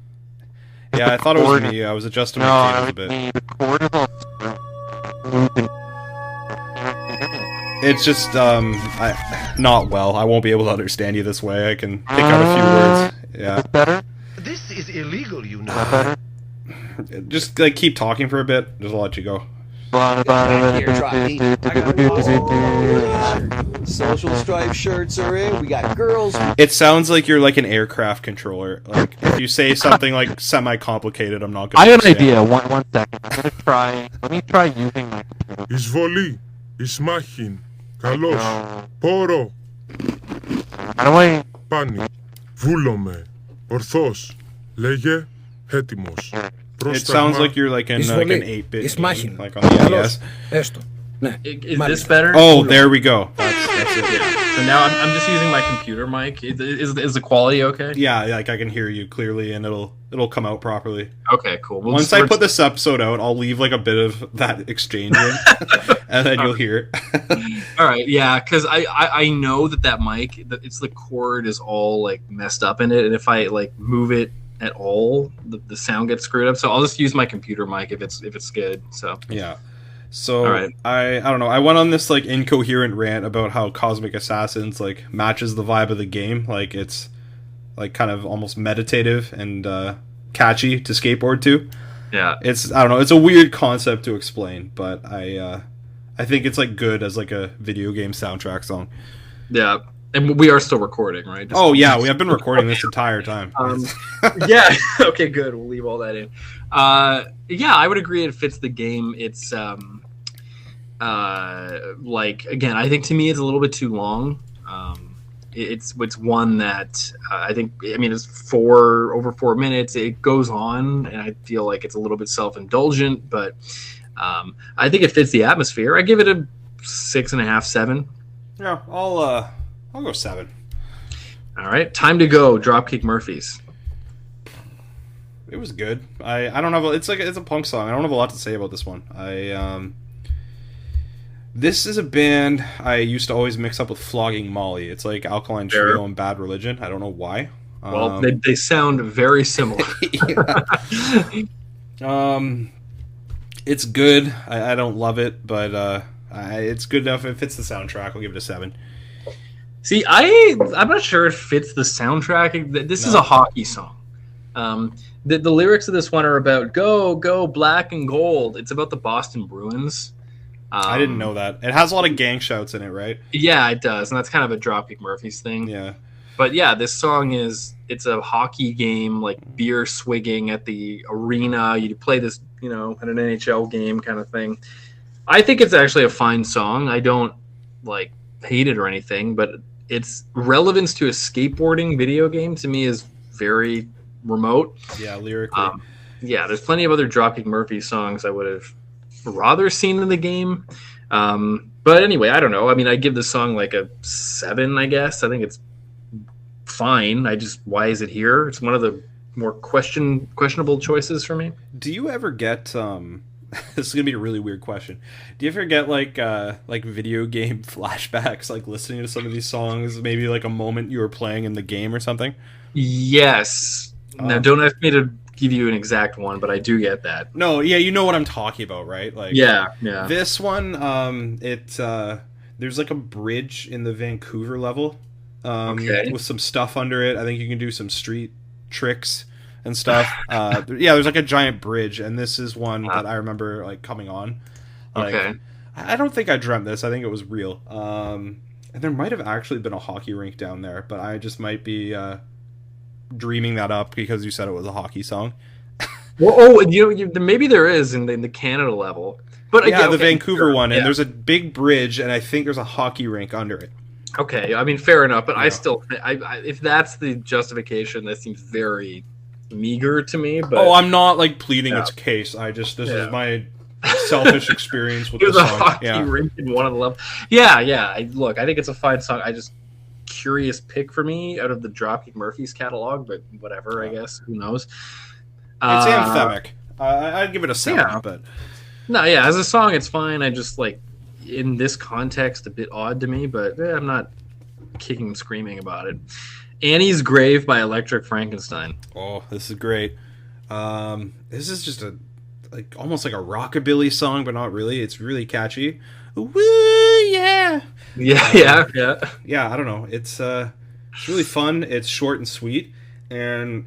Yeah, I thought it was me. I was adjusting my cables a bit. The cord is all It's just not well. I won't be able to understand you this way. I can pick out a few words. Yeah, better. This is illegal, you know. Better. just like keep talking for a bit. Just I'll let you go. Social Stripe shirts are in. We got girls. It sounds like you're like an aircraft controller. Like if you say something like semi-complicated, I'm not gonna. I have an understand. idea. One second. I'm gonna try. Let me try using my computer. Εισβολή, εισμάχην, καλώς, πόρο, How do I? πάνι, βούλομαι, ορθός, λέγε, έτοιμος. It sounds like you're like in like an 8-bit Εισμάχην. game, like on the NES. Έστω. Ναι. Is this better? Oh, there we go. That's it. So now I'm just using my computer mic. Is the quality okay? Yeah, like I can hear you clearly, and it'll come out properly. Okay, cool. Once I put this episode out, I'll leave like a bit of that exchange in, and then you'll hear it. All right, yeah, because I know that mic, it's the cord is all like messed up in it, and if I like move it at all, the sound gets screwed up. So I'll just use my computer mic if it's good. So Yeah. So all right. I don't know. I went on this like incoherent rant about how Cosmic Assassins like matches the vibe of the game. Like it's like kind of almost meditative and catchy to skateboard to. Yeah. It's I don't know. It's a weird concept to explain, but I think it's like good as like a video game soundtrack song. Yeah. And we are still recording, right? Oh yeah, we have been recording this entire time. Yeah. Okay, good. We'll leave all that in. Yeah, I would agree it fits the game. It's like again, I think to me it's a little bit too long. It's one that I think it's over 4 minutes. It goes on, and I feel like it's a little bit self-indulgent, but I think it fits the atmosphere. I give it a 6.5, 7. Yeah, I'll go 7. All right, time to go. Dropkick Murphys. It was good. I don't have it's a punk song. I don't have a lot to say about this one. This is a band I used to always mix up with Flogging Molly. It's like Alkaline Trio and Bad Religion. I don't know why. Well, they sound very similar. It's good. I don't love it, but it's good enough. It fits the soundtrack. I'll give it a 7. See, I'm not sure it fits the soundtrack. This is a hockey song. The lyrics of this one are about go black and gold. It's about the Boston Bruins. I didn't know that. It has a lot of gang shouts in it, right? Yeah, it does, and that's kind of a Dropkick Murphys thing. Yeah. But yeah, this song it's a hockey game, like beer swigging at the arena. You play this, at an NHL game kind of thing. I think it's actually a fine song. I don't like hate it or anything, but its relevance to a skateboarding video game to me is very remote. Yeah, lyrically. Yeah, there's plenty of other Dropkick Murphys songs I would have rather seen in the game. But anyway, I don't know. I mean, I give this song like a 7, I guess. I think it's fine. Why is it here? It's one of the more questionable choices for me. Do you ever get this is gonna be a really weird question. Do you ever get like video game flashbacks, like listening to some of these songs, maybe like a moment you were playing in the game or something? Yes. Now, don't ask me to give you an exact one, but I do get that. No, yeah, you know what I'm talking about, right? Like, yeah. This one, there's like a bridge in the Vancouver level, with some stuff under it. I think you can do some street tricks and stuff. There's like a giant bridge, and this is one that I remember like coming on. Like, I don't think I dreamt this. I think it was real. And there might have actually been a hockey rink down there, but I just might be dreaming that up because you said it was a hockey song. Well, maybe there is in the Canada level, but again, the Vancouver one, and there's a big bridge, and I think there's a hockey rink under it. Okay, I mean, fair enough, but I still, if that's the justification, that seems very meager to me. But I'm not like pleading its case. This is my selfish experience with the song. There's a hockey rink in one of the levels. Yeah. Look, I think it's a fine song. Curious pick for me out of the Dropkick Murphys catalog, but whatever, I guess. Who knows? It's anthemic. I'd give it a 7, but no, as a song, it's fine. I just like in this context a bit odd to me, but I'm not kicking and screaming about it. Annie's Grave by Electric Frankenstein. Oh, this is great. This is just almost like a rockabilly song, but not really. It's really catchy. Woo, yeah. Yeah. I don't know. It's really fun. It's short and sweet, and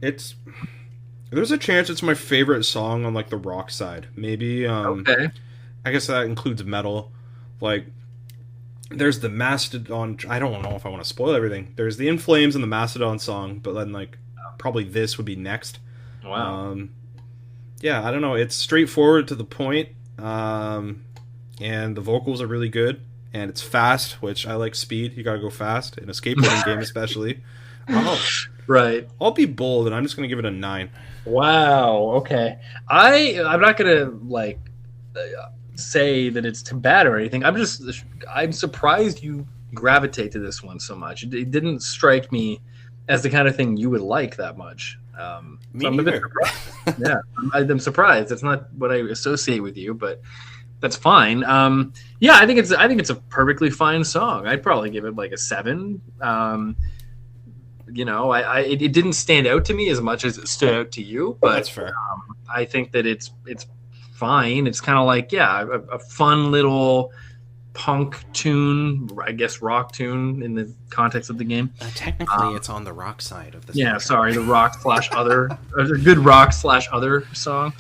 there's a chance it's my favorite song on like the rock side. Maybe. Okay. I guess that includes metal. Like, there's the Mastodon. I don't know if I want to spoil everything. There's the In Flames and the Mastodon song, but then like probably this would be next. Wow. I don't know. It's straightforward to the point, and the vocals are really good, and it's fast, which I like speed. You gotta go fast in a skateboarding game, especially. Right. I'll be bold, and I'm just gonna give it a 9. Wow. Okay. I'm not gonna like say that it's too bad or anything. I'm surprised you gravitate to this one so much. It didn't strike me as the kind of thing you would like that much. Me neither. I'm surprised. That's not what I associate with you, but that's fine. I think it's a perfectly fine song. I'd probably give it like a 7. It didn't stand out to me as much as it stood out to you, but that's fair. I think that it's fine. It's kind of like a fun little punk tune, I guess rock tune in the context of the game. Technically, it's on the rock side of the song. Sorry, the rock / other, a good rock / other song.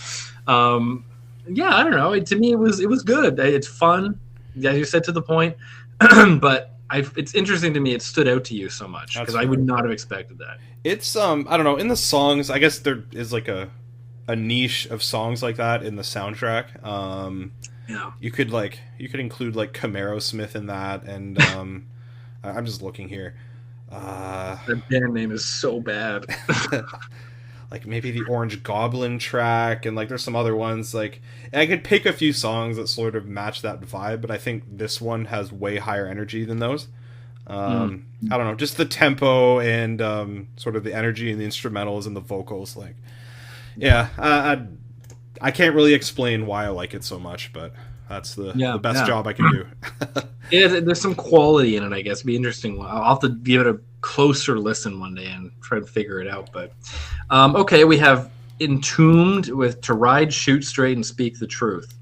I don't know. To me, it was good. It's fun, as you said, to the point. But it's interesting to me. It stood out to you so much because I would not have expected that. It's I don't know. In the songs, I guess there is like a niche of songs like that in the soundtrack. You could include like Camaro Smith in that, and I'm just looking here. The band name is so bad. Like maybe the Orange Goblin track, and like there's some other ones. Like I could pick a few songs that sort of match that vibe, but I think this one has way higher energy than those. I don't know, just the tempo and sort of the energy and the instrumentals and the vocals. Like, I can't really explain why I like it so much, but that's the best job I can do. There's some quality in it, I guess. It'd be interesting. I'll have to give it a closer listen one day and try to figure it out. But okay, we have Entombed with To Ride, Shoot Straight, and Speak the Truth.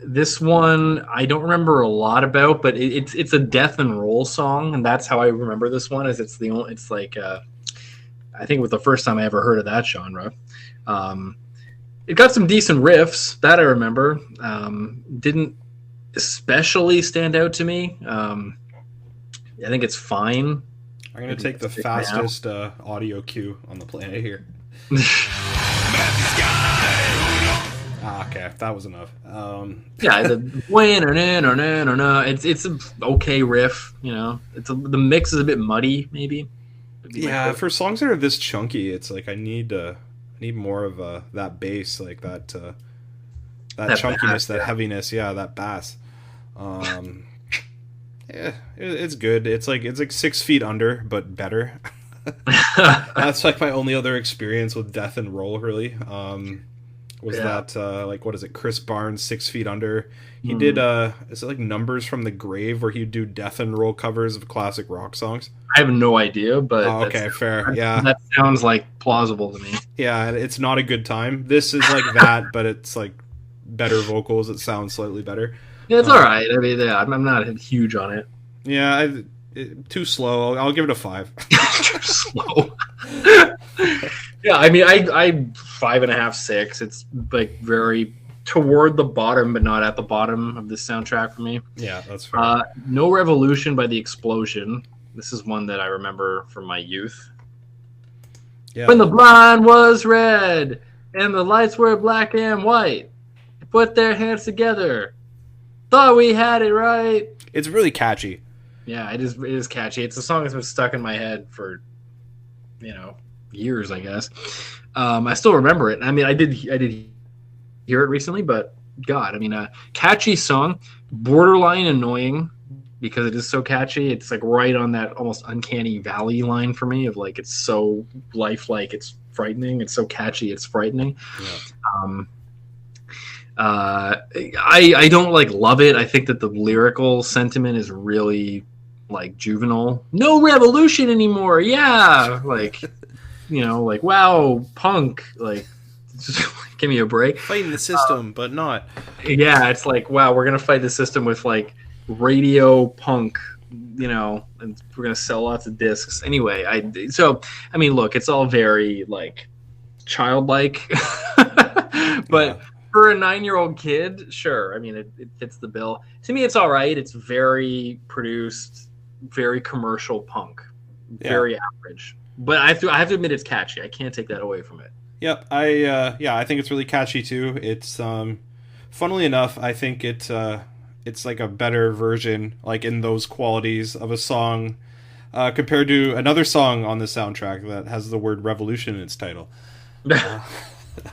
This one I don't remember a lot about, but it's a death and roll song, and that's how I remember this one. I think it was the first time I ever heard of that genre. It got some decent riffs that I remember. Didn't especially stand out to me. I think it's fine. I'm going to take the fastest audio cue on the planet here. Okay, that was enough. It's an okay riff. The mix is a bit muddy, maybe. For songs that are this chunky, it's like I need more of that bass, like that. that chunkiness, bass, that heaviness, that bass. It's good. It's like 6 feet under, but better. That's like my only other experience with death and roll, really. That like, what is it, Chris Barnes, 6 feet under. He did is it like Numbers from the Grave, where he'd do death and roll covers of classic rock songs? I have no idea, but okay, fair. Yeah, that sounds like plausible to me. Yeah, it's not a good time. This is like that, but it's like better vocals. It sounds slightly better. Yeah, it's all right. I mean, I'm not huge on it. Yeah, too slow. I'll give it a 5. Too slow. Yeah, I mean, I 5.5, 6. It's like very toward the bottom, but not at the bottom of this soundtrack for me. Yeah, that's fair. No Revolution by The Explosion. This is one that I remember from my youth. Yeah. When the blind was red and the lights were black and white, they put their hands together. Thought we had it right. It's really catchy. Yeah, it is catchy. It's a song that's been stuck in my head for, years, I guess. I still remember it. I mean, I did hear it recently, but God, I mean, a catchy song, borderline annoying because it is so catchy. It's like right on that almost uncanny valley line for me of like, it's so lifelike, it's frightening. It's so catchy, it's frightening. Yeah. I don't like love it. I think that the lyrical sentiment is really like juvenile. No revolution anymore. Yeah. Like, like, wow, punk. Like, just give me a break. Fighting the system, but not. Yeah. It's like, wow, we're going to fight the system with like radio punk, and we're going to sell lots of discs. Anyway, I mean, look, it's all very like childlike, but for a 9-year-old kid, sure. I mean, it fits the bill. To me, it's all right. It's very produced, very commercial punk, very average. But I have to admit, it's catchy. I can't take that away from it. Yep, I think it's really catchy too. It's funnily enough, I think it's like a better version, like in those qualities of a song, compared to another song on the soundtrack that has the word revolution in its title. That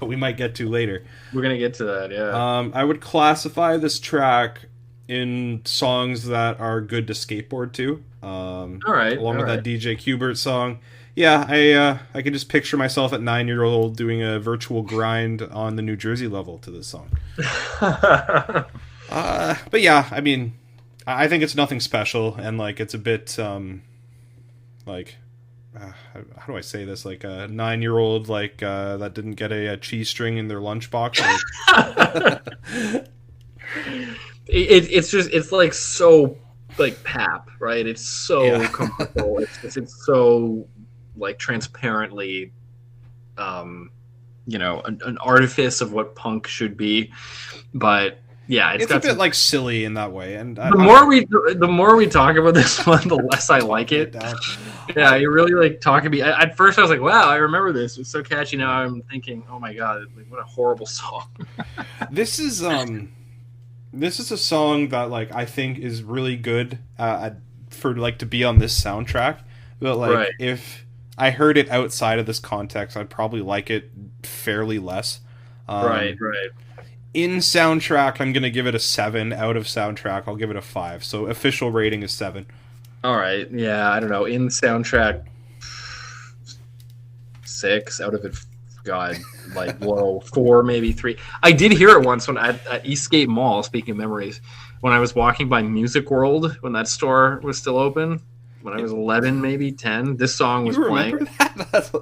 we might get to later. We're gonna get to that, yeah. I would classify this track in songs that are good to skateboard to. All right. Along with that DJ Qbert song. Yeah, I can just picture myself at 9-year-old doing a virtual grind on the New Jersey level to this song. But yeah, I mean, I think it's nothing special, and like it's a bit like. How do I say this? Like a 9-year-old, like that didn't get a cheese string in their lunchbox. It's like so like pap, right? It's so comfortable. It's so like transparently, an artifice of what punk should be, but. Yeah, it's got a bit like silly in that way, and the more we talk about this one, the less I like it. Yeah, you really like talking to me. At first, I was like, "Wow, I remember this. It's so catchy." Now I'm thinking, "Oh my god, like, what a horrible song." This is a song that like I think is really good for like to be on this soundtrack. But like if I heard it outside of this context, I'd probably like it fairly less. Right. In soundtrack, I'm going to give it a 7. Out of soundtrack, I'll give it a 5. So official rating is 7. All right. Yeah, I don't know. In soundtrack, 6. Out of it, God, like low 4, maybe 3. I did hear it once when at Eastgate Mall, speaking of memories, when I was walking by Music World, when that store was still open, when I was 11, maybe 10. This song was playing.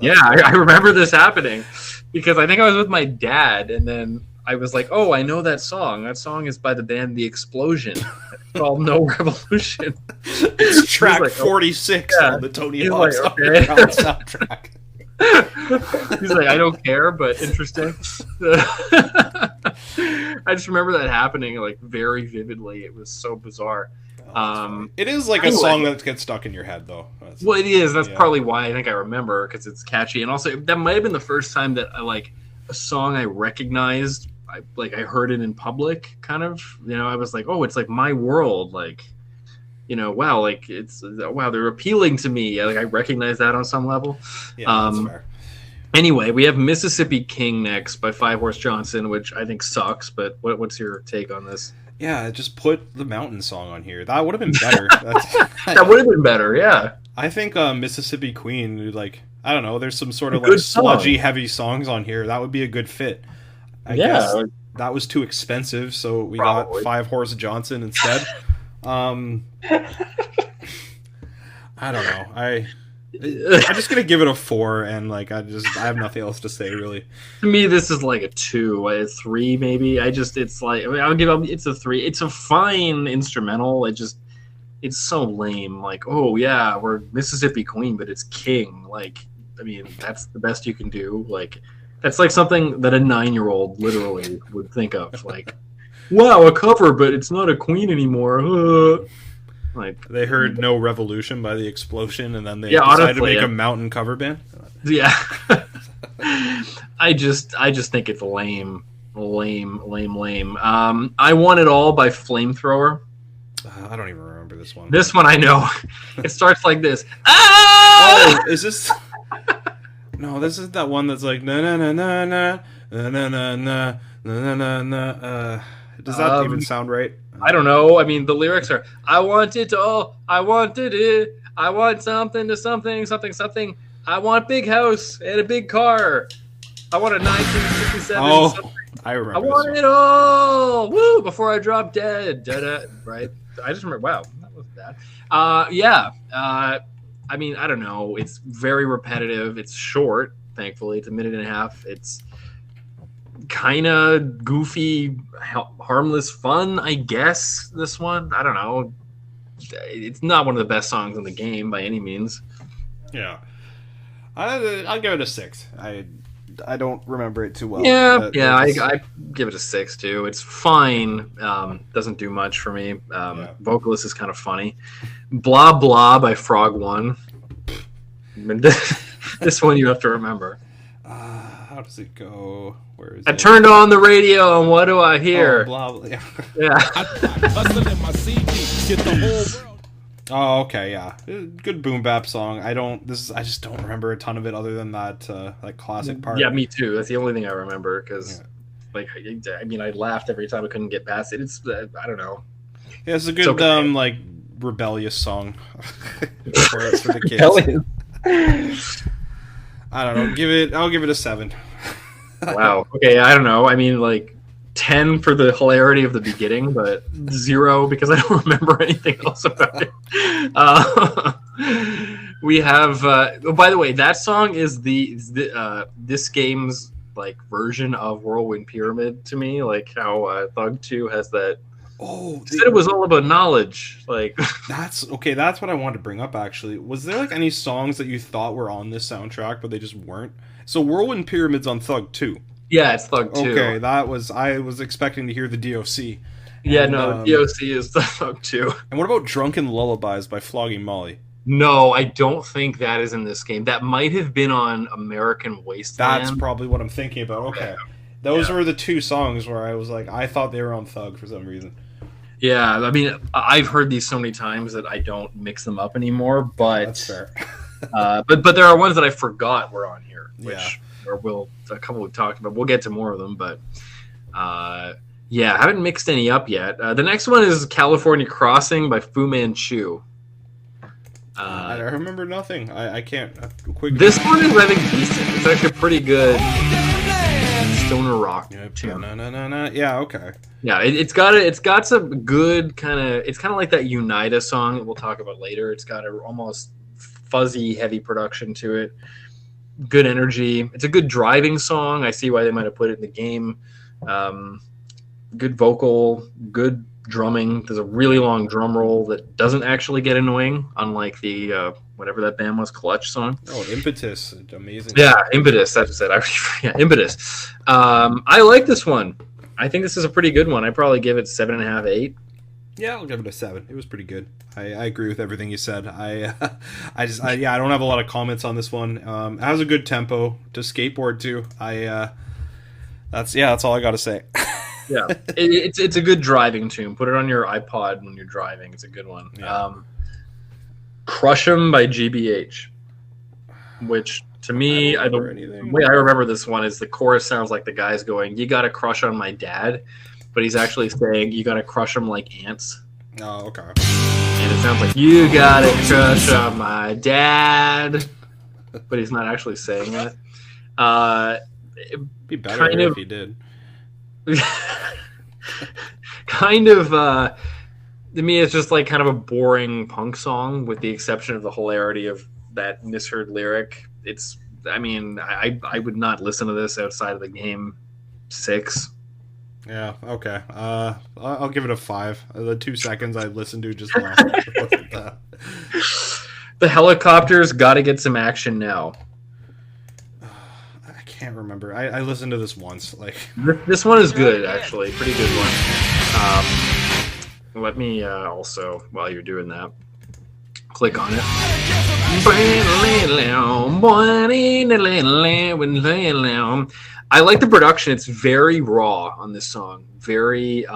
Yeah, I remember this happening because I think I was with my dad, and then I was like, "Oh, I know that song. That song is by the band The Explosion. It's called No Revolution." It's track like, 46 on the Tony Hawk soundtrack. He's like, "I don't care, but interesting." I just remember that happening like very vividly. It was so bizarre. It is like a song that gets stuck in your head, though. Well, it is. That's partly why I think I remember, because it's catchy, and also that might have been the first time that I like a song I recognized. I heard it in public, kind of. I was like, oh, it's like my world. Like, wow, like wow, they're appealing to me. Like I recognize that on some level. Yeah, that's fair. Anyway, we have Mississippi King next by Five Horse Johnson, which I think sucks. But what's your take on this? Yeah, just put the Mountain Song on here. That would have been better. That would have been better. Yeah. I think Mississippi Queen, like, I don't know, there's some sort of Good like song. sludgy, heavy songs on here. That would be a good fit. I guess that was too expensive, so we Probably. got Five Horse Johnson instead. I don't know. I'm just gonna give it a 4, and like I have nothing else to say really. To me, this is like a 2, a 3 maybe. It's like, I mean, I'll give up. It's a 3. It's a fine instrumental. It's so lame. Like, oh yeah, we're Mississippi Queen, but it's King. Like, I mean, that's the best you can do. Like, that's like something that a 9-year-old literally would think of. Like, wow, a cover, but it's not a Queen anymore. Like, They heard No Revolution by The Explosion, and then they Yeah, decided to honestly, make yeah. a mountain cover band. yeah. I just think it's lame. I Want It All by Flamethrower. I don't even remember this one. This one I know. It starts like this. Ah! Oh, is this? No, this is that one that's like na na na na na na na na na na na na. Does that even sound right? I don't know. I mean, the lyrics are, I want it all. I wanted it. I want something to something, something, something. I want a big house and a big car. I want a 1967. Oh, something. I remember. I want it all. Woo! Before I drop dead. Da-da. Right? I just remember. Wow, that wasn't bad. Yeah. I mean, I don't know. It's very repetitive. It's short. Thankfully, it's a minute and a half. It's kind of goofy, harmless fun, I guess. This one, I don't know. It's not one of the best songs in the game by any means. Yeah, I'll give it a 6. I don't remember it too well. Yeah, I give it a 6 too. It's fine. Doesn't do much for me. Vocalist is kind of funny. Blah Blah by Frog One. This one you have to remember. How does it go? Where is I it? turned on the radio and what do I hear? Oh, blah, blah, yeah. Yeah. Oh, okay, yeah. Good boom bap song. I just don't remember a ton of it other than that like classic part. Yeah, me too. That's the only thing I remember because, like, I mean, I laughed every time I couldn't get past it. It's I don't know. Yeah, it's a good okay. like rebellious song for the kids. I don't know. I'll give it a 7. Wow. Okay, I don't know. I mean, like 10 for the hilarity of the beginning, but 0 because I don't remember anything else about it. We have. Oh, by the way, that song is this game's like version of Whirlwind Pyramid to me. Like how Thug 2 has that. Oh, Said it was all about knowledge. Like that's okay. That's what I wanted to bring up. Actually, was there like any songs that you thought were on this soundtrack but they just weren't? So Whirlwind Pyramid's on Thug 2. yeah, it's Thug 2. Okay, I was expecting to hear the DOC. Yeah, And, no, DOC is the Thug 2. And what about Drunken Lullabies by Flogging Molly? No, I don't think that is in this game. That might have been on American Wasteland. That's probably what I'm thinking about. Okay. Those were the 2 songs where I was like, I thought they were on Thug for some reason. Yeah, I mean, I've heard these so many times that I don't mix them up anymore. But That's fair. but there are ones that I forgot were on here, which Yeah. a couple we've talked about. We'll get to more of them, but yeah, I haven't mixed any up yet. The next one is California Crossing by Fu Manchu. I remember nothing. I can't. Quick. This one is, I think, decent. It's actually pretty good stoner rock tune. No. Yeah, okay. Yeah, it's got some good kind of. It's kind of like that Unida song that we'll talk about later. It's got a almost fuzzy, heavy production to it. Good energy. It's a good driving song. I see why they might have put it in the game. Good vocal, good drumming. There's a really long drum roll that doesn't actually get annoying, unlike the whatever that band was, Clutch song. Oh, Impetus, amazing. Yeah, Impetus. That's it. Yeah, Impetus. I like this one. I think this is a pretty good one. I probably give it 7.5, 8. Yeah, I'll give it a 7. It was pretty good. I agree with everything you said. I don't have a lot of comments on this one. It has a good tempo to skateboard to. That's all I got to say. Yeah, it's a good driving tune. Put it on your iPod when you're driving. It's a good one. Yeah. Crush 'Em by GBH, which To me, I don't the remember anything. way I remember this one is the chorus sounds like the guy's going, "You got a crush on my dad," but he's actually saying, "You got to crush them like ants." Oh, okay. And it sounds like, "You got a crush on my dad," but he's not actually saying it. It'd be better Kind if of- he did. kind of to me it's just like kind of a boring punk song with the exception of the hilarity of that misheard lyric. I would not listen to this outside of the game 6. Yeah, okay. I'll give it a 5. The 2 seconds I listened to just now. wasn't that. The helicopters got to get some action now. I can't remember. I listened to this once. Like, This one is good, actually. Pretty good one. Let me also, while you're doing that, click on it. I like the production. It's very raw on this song. Very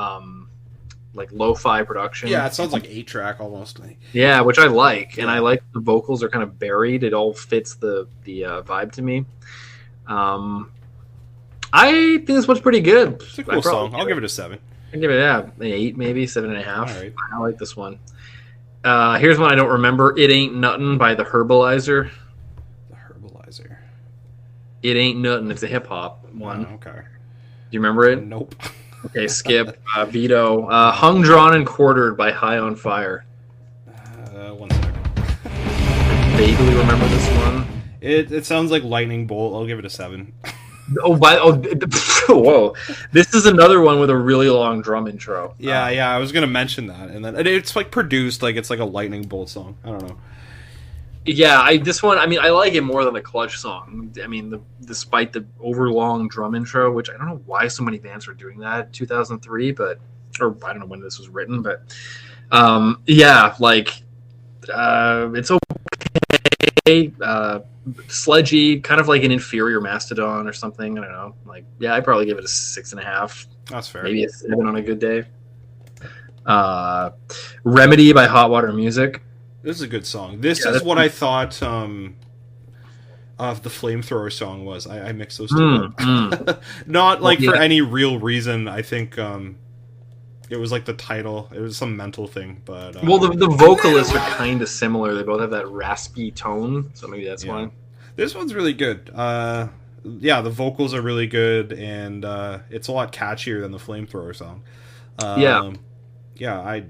like lo-fi production. yeah, it sounds like 8-track almost. Like, Yeah, which I like, and I like the vocals are kind of buried. It all fits the vibe to me. I think this one's pretty good. it's a cool song. I'll give it a 7. I give it an 8, maybe 7.5. All right. I like this one. Here's one I don't remember. "It Ain't Nuttin" by the Herbalizer. The Herbalizer. It Ain't Nuttin. It's a hip hop one. Oh, okay. Do you remember it? Nope. Okay, skip. Vito. "Hung, Drawn, and Quartered" by High on Fire. 1 second. Vaguely remember this one. It sounds like Lightning Bolt. I'll give it a 7. Whoa! This is another one with a really long drum intro. Yeah, I was gonna mention that, and then it's like produced like it's like a Lightning Bolt song. I don't know. Yeah, this one. I mean, I like it more than the Clutch song. I mean, despite the overlong drum intro, which I don't know why so many bands were doing that in 2003, or I don't know when this was written, but yeah, like it's okay. Sledgy, kind of like an inferior Mastodon or something. I don't know. Like, yeah, I'd probably give it a 6.5. That's fair. Maybe a 7 on a good day. Remedy by Hot Water Music. This is a good song. This is what I thought of the Flamethrower song was. I mixed those two up. Not like for any real reason. I think it was like the title. It was some mental thing, but Well, the vocalists are kind of similar. They both have that raspy tone, so maybe that's why. This one's really good. Yeah, the vocals are really good, and it's a lot catchier than the Flamethrower song. Yeah, I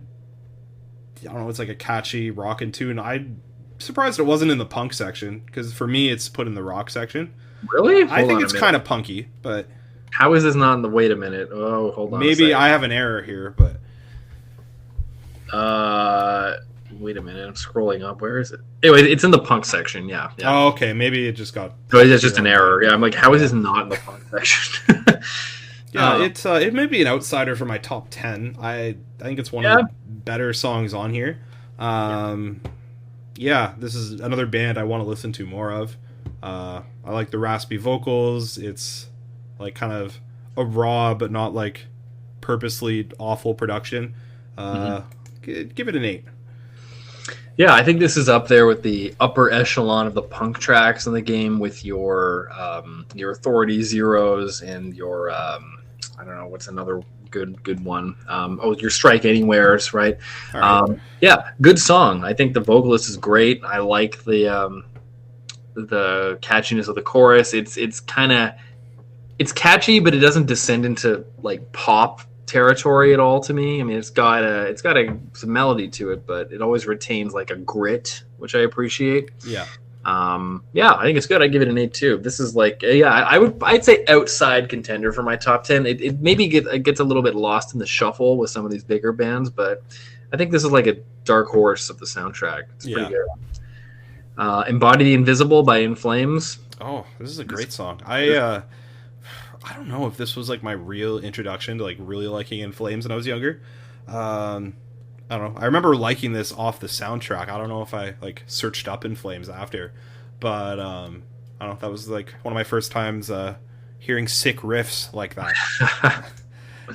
don't know. It's like a catchy rockin' tune. I'm surprised it wasn't in the punk section because for me, it's put in the rock section. Really? I think it's kind of punky, but how is this not in the? Wait a minute. Oh, hold on. Maybe I have an error here, but wait a minute. I'm scrolling up. Where is it? Anyway, it's in the punk section. Yeah. Oh, okay. Maybe it just got. So it's just an error. Yeah. I'm like, how is this not in the punk section? Yeah, it may be an outsider for my top 10. I think it's one of the better songs on here. Yeah, this is another band I want to listen to more of. I like the raspy vocals. It's like kind of a raw but not like purposely awful production. Give it an 8. Yeah, I think this is up there with the upper echelon of the punk tracks in the game, with your Authority Zeros and your I don't know what's another good one. Your Strike Anywheres, right? Right. Yeah, good song. I think the vocalist is great. I like the catchiness of the chorus. It's catchy, but it doesn't descend into like pop territory at all to me. I mean, it's got some melody to it, but it always retains like a grit, which I appreciate. Yeah. Yeah, I think it's good. I give it an 8 too. This is like, I'd say outside contender for my top 10. It maybe gets a little bit lost in the shuffle with some of these bigger bands, but I think this is like a dark horse of the soundtrack. It's pretty good. Embody the Invisible by In Flames. Oh, this is a great song. I don't know if this was like my real introduction to like really liking In Flames when I was younger. I don't know. I remember liking this off the soundtrack. I don't know if I like searched up In Flames after, but I don't know. That was like one of my first times hearing sick riffs like that.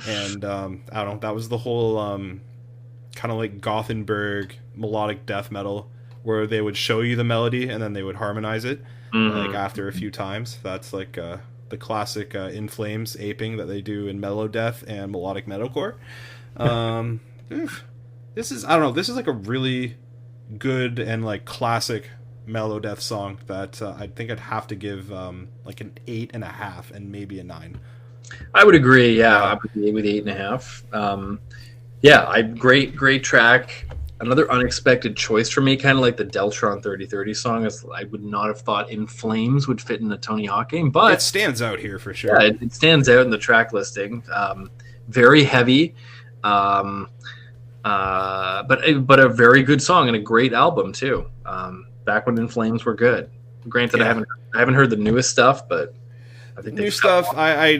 And I don't know. That was the whole kind of like Gothenburg melodic death metal where they would show you the melody and then they would harmonize it. like after a few times. That's like the classic In Flames aping that they do in Melodeath and melodic metalcore. This is, I don't know, this is like a really good and like classic Melodeath song that I think I'd have to give like an 8.5 and maybe a 9. I would agree. Yeah, I would be with 8.5. Great track. Another unexpected choice for me, kind of like the Deltron 3030 song. Is I would not have thought In Flames would fit in the Tony Hawk game, but it stands out here for sure. Yeah, it stands out in the track listing. Very heavy, but a very good song and a great album too. Back when In Flames were good. Granted, I haven't heard the newest stuff, but I think new stuff. I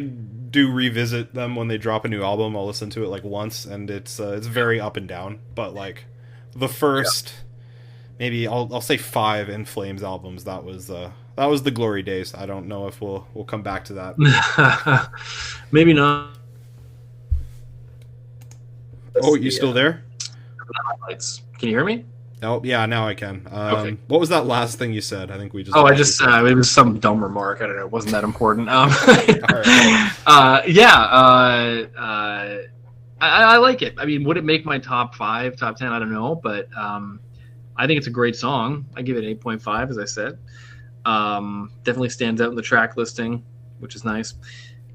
do revisit them when they drop a new album. I'll listen to it like once, and it's very up and down. But like the first, maybe I'll say 5 In Flames albums. That was the glory days. I don't know if we'll come back to that. Maybe not. Oh, you still there? Can you hear me? Oh, yeah, now I can. Okay. What was that last thing you said? I think we just... it was some dumb remark. I don't know. It wasn't that important. All right. I like it. I mean, would it make my top 5, top 10? I don't know, but I think it's a great song. I give it 8.5, as I said. Definitely stands out in the track listing, which is nice.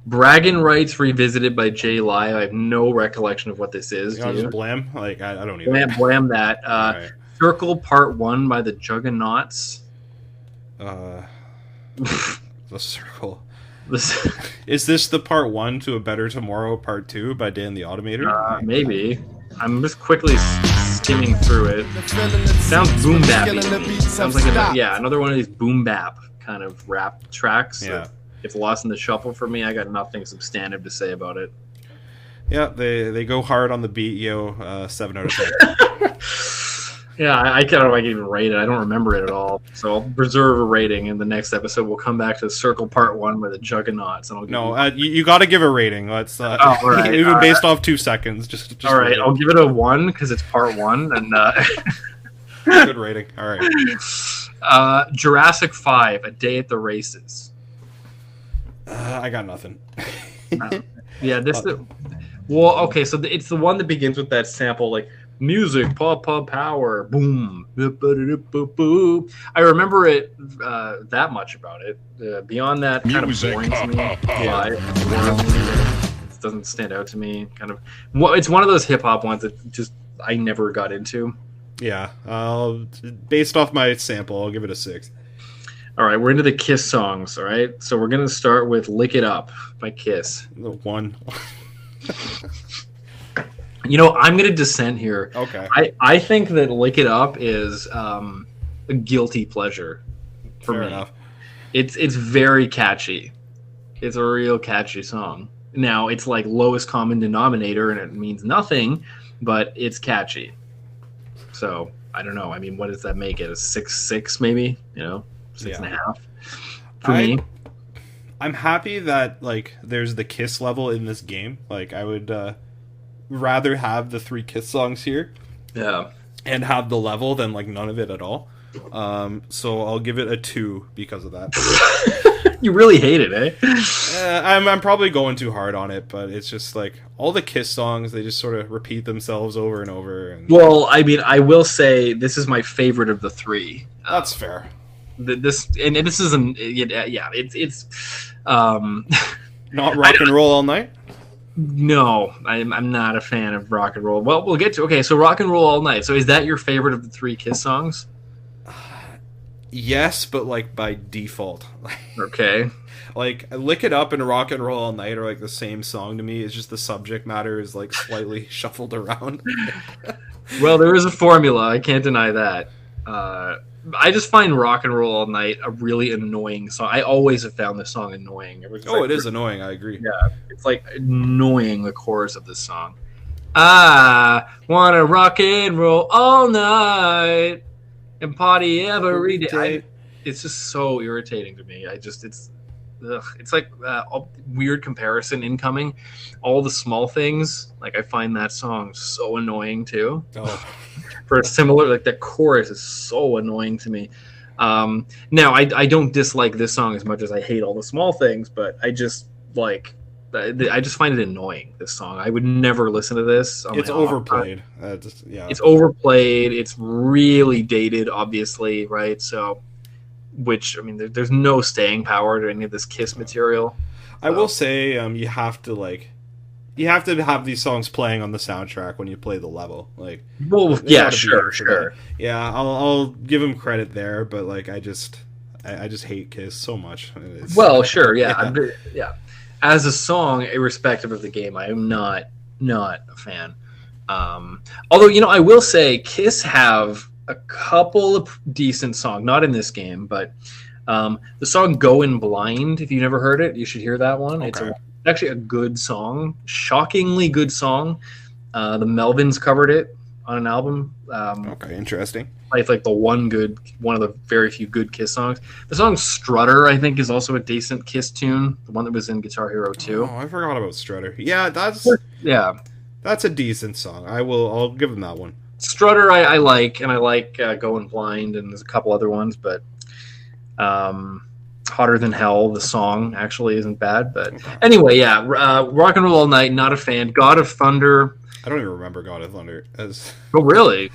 Braggin' Rights Revisited by Jay Lai. I have no recollection of what this is. You just blam? Like, I don't even... Blam that. Right. Circle Part 1 by the Juggernauts. The Circle. Is this the Part 1 to A Better Tomorrow Part 2 by Dan the Automator? Maybe. I'm just quickly skimming through it. Sounds boom bappy. Sounds like another one of these boom bap kind of rap tracks. Yeah. It's lost in the shuffle for me. I got nothing substantive to say about it. Yeah, they go hard on the beat, 7 out of 10. Yeah, I don't know if I can even rate it. I don't remember it at all. So I'll reserve a rating. In the next episode, we'll come back to Circle Part 1 with the Juggernauts. And I'll give you got to give a rating. Let's even based off 2 seconds. Just all right, I'll give it a 1 because it's Part 1. And good rating. All right. Jurassic 5: A Day at the Races. I got nothing. Yeah, well, okay, so it's the one that begins with that sample, like music, pop, power, boom, boop. I remember it that much about it. Beyond that, kind of boring to me. It doesn't stand out to me. Kind of, it's one of those hip hop ones that just I never got into. Yeah, based off my sample, I'll give it a 6. All right, we're into the Kiss songs. All right, so we're gonna start with "Lick It Up" by Kiss. 1. You know, I'm gonna dissent here. Okay. I think that "Lick It Up" is a guilty pleasure for me. Fair enough. It's very catchy. It's a real catchy song. Now it's like lowest common denominator, and it means nothing, but it's catchy. So I don't know. I mean, what does that make it? A 6.6 maybe? 6.5 for me. I'm happy that like there's the Kiss level in this game. Like I would rather have the 3 Kiss songs here, and have the level than like none of it at all. So I'll give it a 2 because of that. You really hate it, eh? I'm probably going too hard on it, but it's just like all the Kiss songs, they just sort of repeat themselves over and over. And... Well, I mean, I will say this is my favorite of the 3. That's fair. This isn't. It's not Rock and Roll All Night. No, I'm not a fan of Rock and Roll. Well, we'll get to. Okay, so Rock and Roll All Night. So is that your favorite of the 3 Kiss songs? Yes, but like by default. Okay. Like Lick It Up and Rock and Roll All Night are like the same song to me. It's just the subject matter is like slightly shuffled around. Well, there is a formula. I can't deny that. I just find Rock and Roll All Night a really annoying song. I always have found this song annoying. It is annoying. I agree. Yeah, it's like annoying, the chorus of this song. I wanna rock and roll all night and party every day. It's just so irritating to me. It's like a weird comparison incoming. All the small things, like I find that song so annoying too. Oh. For a similar, like that chorus is so annoying to me. Now, I don't dislike this song as much as I hate all the small things, but I just find it annoying, this song. I would never listen to this. It's overplayed. Yeah. It's overplayed. It's really dated, obviously, right? So, which, I mean, there's no staying power to any of this Kiss material. I will say, you have to have these songs playing on the soundtrack when you play the level. Like, well, yeah, sure. Yeah, I'll give him credit there, but like, I just hate Kiss so much. Well, sure, yeah. Yeah. As a song, irrespective of the game, I am not a fan. Although, I will say Kiss have a couple of decent songs, not in this game, but the song "Goin' Blind." If you've never heard it, you should hear that one. Okay. It's actually a good song, shockingly good song. The Melvins covered it on an album. Okay, interesting. It's like one of the very few good Kiss songs. The song "Strutter," I think, is also a decent Kiss tune. The one that was in Guitar Hero 2. Oh, I forgot about Strutter. Yeah, that's a decent song. I'll give him that one. Strutter, I like, and I like "Goin' Blind," and there's a couple other ones, but "Hotter Than Hell," the song, actually isn't bad. But anyway, yeah, "Rock and Roll All Night," not a fan. "God of Thunder." I don't even remember "God of Thunder" as. Oh, really?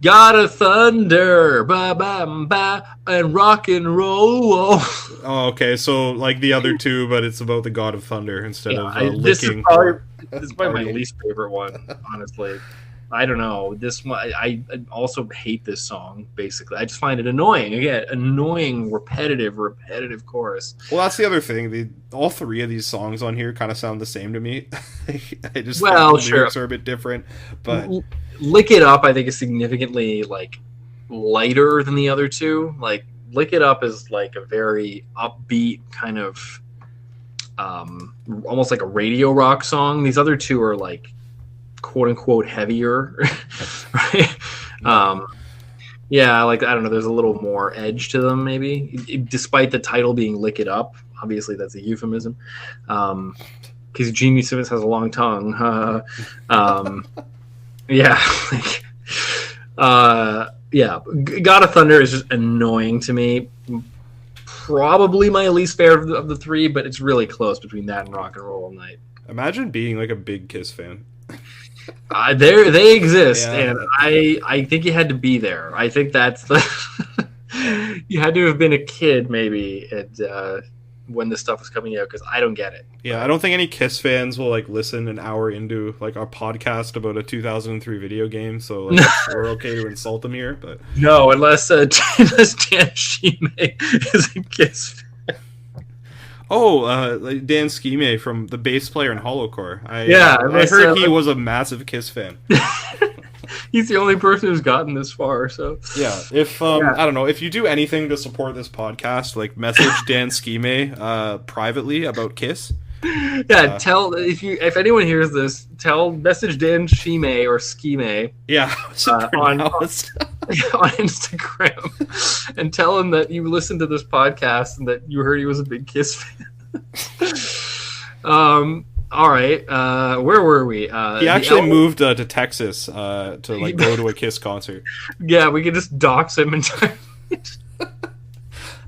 "God of Thunder," ba ba ba, and "Rock and Roll." Oh, okay. So like the other two, but it's about the God of Thunder instead of licking. This is probably my least favorite one, honestly. I don't know. This one, I also hate this song. Basically, I just find it annoying. Again, annoying, repetitive chorus. Well, that's the other thing. All three of these songs on here kind of sound the same to me. I just think the lyrics are a bit different. But "Lick It Up," I think, is significantly lighter than the other two. Like, "Lick It Up" is like a very upbeat kind of, almost like a radio rock song. These other two are like, quote unquote, heavier. Right? Yeah, like, I don't know, there's a little more edge to them, maybe, despite the title being "Lick It Up." Obviously that's a euphemism, because Gene Simmons has a long tongue. Yeah. Yeah, "God of Thunder" is just annoying to me. Probably my least favorite of the three, but it's really close between that and "Rock and Roll All Night." Imagine being like a big Kiss fan. They exist, yeah. And I think you had to be there. I think that's the you had to have been a kid maybe when this stuff was coming out, because I don't get it. Yeah, I don't think any Kiss fans will listen an hour into our podcast about a 2003 video game, so we're okay to insult them here. But no, unless Dan Scheme is a Kiss fan. Oh, Dan Scheme from the bass player in Holocore. I heard he was a massive Kiss fan. He's the only person who's gotten this far. So yeah, if I don't know, if you do anything to support this podcast, message Dan Scheme privately about Kiss. Yeah, if anyone hears this, message Dan Scheme or Scheme. Yeah, on Instagram, and tell him that you listened to this podcast and that you heard he was a big Kiss fan. All right, where were we? He actually moved to Texas to go to a Kiss concert. Yeah, we could just dox him entirely.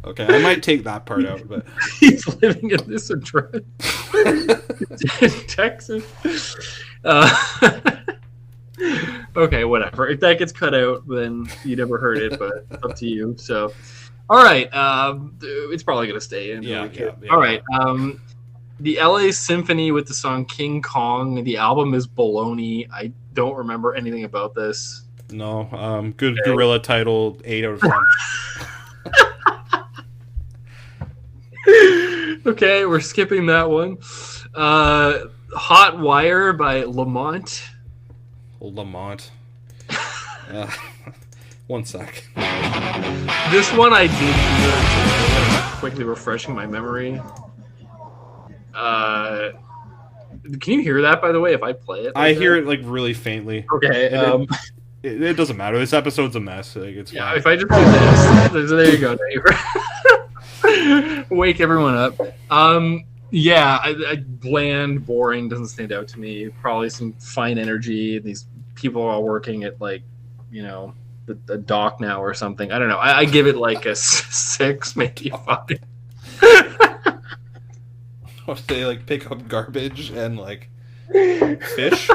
Okay, I might take that part out, but he's living at this address in Texas. Okay, whatever. If that gets cut out, then you never heard it, but it's up to you. So, all right, it's probably gonna stay in. Yeah. All right. The LA Symphony with the song "King Kong." The album is baloney. I don't remember anything about this. No. Good Gorilla title. 8 out of 10. Okay, we're skipping that one. "Hot Wire" by Lamont. Lamont. One sec. This one I did hear, quickly refreshing my memory. Can you hear that, by the way, if I play it? I hear it really faintly. Okay. It doesn't matter. This episode's a mess. It's fine. If I just do this, there you go. Wake everyone up. Bland, boring, doesn't stand out to me. Probably some fine energy. These people are all working at the dock now or something. I don't know. I give it like a 6, maybe 5. What, they like pick up garbage and like fish?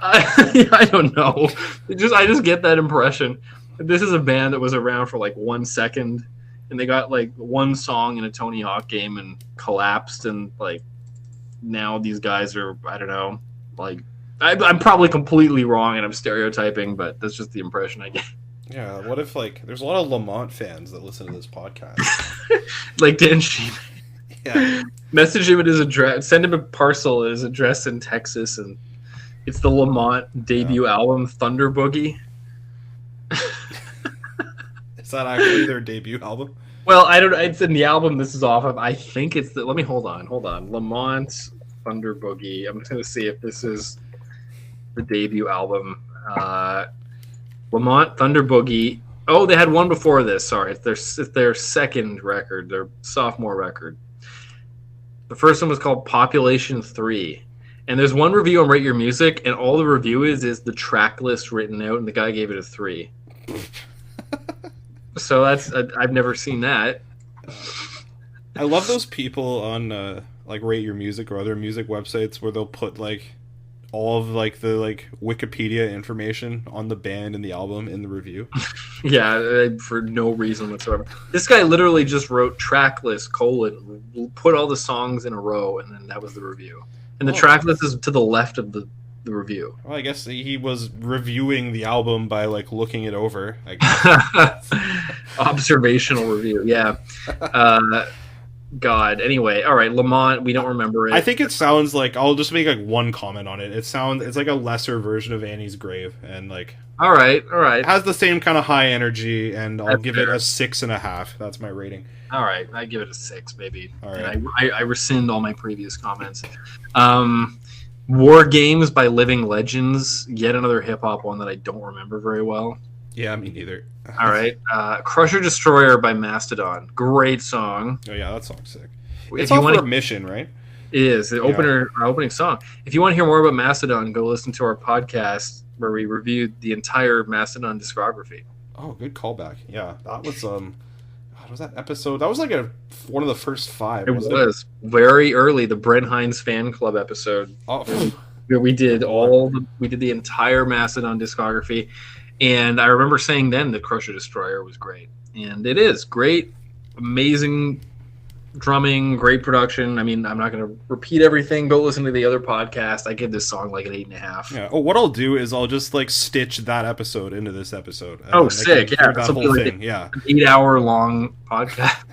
I don't know. I just get that impression. This is a band that was around for like 1 second, and they got like one song in a Tony Hawk game and collapsed, and like now these guys are, I don't know, like I'm probably completely wrong and I'm stereotyping, but that's just the impression I get. Yeah, what if like there's a lot of Lamont fans that listen to this podcast? Like Dan Sheep. Yeah. Message him at his address. Send him a parcel at his address in Texas, and it's the Lamont debut album, Thunder Boogie. Is that actually their debut album? Well, I don't know. It's in the album this is off of. I think it's the. Let me hold on. Lamont Thunder Boogie. I'm just gonna see if this is the debut album. Lamont Thunder Boogie. Oh, they had one before this. Sorry, it's their second record, their sophomore record. The first one was called Population 3. And there's one review on Rate Your Music, and all the review is the track list written out, and the guy gave it a 3. So that's I've never seen that. I love those people on like Rate Your Music or other music websites where they'll put like all of like the like Wikipedia information on the band and the album in the review. Yeah, for no reason whatsoever. This guy literally just wrote track list : put all the songs in a row, and then that was the review. And the track list is to the left of the review. Well, I guess he was reviewing the album by like looking it over, I guess. Observational review, yeah. God. Anyway, all right, Lamont. We don't remember it. I think it sounds like, I'll just make like one comment on it. It's like a lesser version of Annie's Grave, and like. All right. It has the same kind of high energy, and I'll give it a 6.5. That's my rating. All right, I give it a 6, maybe. All right. And I rescind all my previous comments. War Games by Living Legends. Yet another hip hop one that I don't remember very well. Yeah, me neither. All right. Crusher Destroyer by Mastodon. Great song. Oh yeah, that song's sick. If It's you all want for a mission, right? It is the opening song. If you want to hear more about Mastodon, go listen to our podcast where we reviewed the entire Mastodon discography. Oh, good callback. Yeah, that was was that episode? That was like one of the first 5. It was very early, the Brent Hines fan club episode. Oh, where we did the entire Mastodon discography. And I remember saying then that Crusher Destroyer was great. And it is great, amazing drumming, great production. I mean, I'm not going to repeat everything. Go listen to the other podcast. I give this song like an 8.5. Yeah. Oh, what I'll do is I'll just like stitch that episode into this episode. Oh, sick! Yeah, that whole thing. Yeah, an 8-hour long podcast.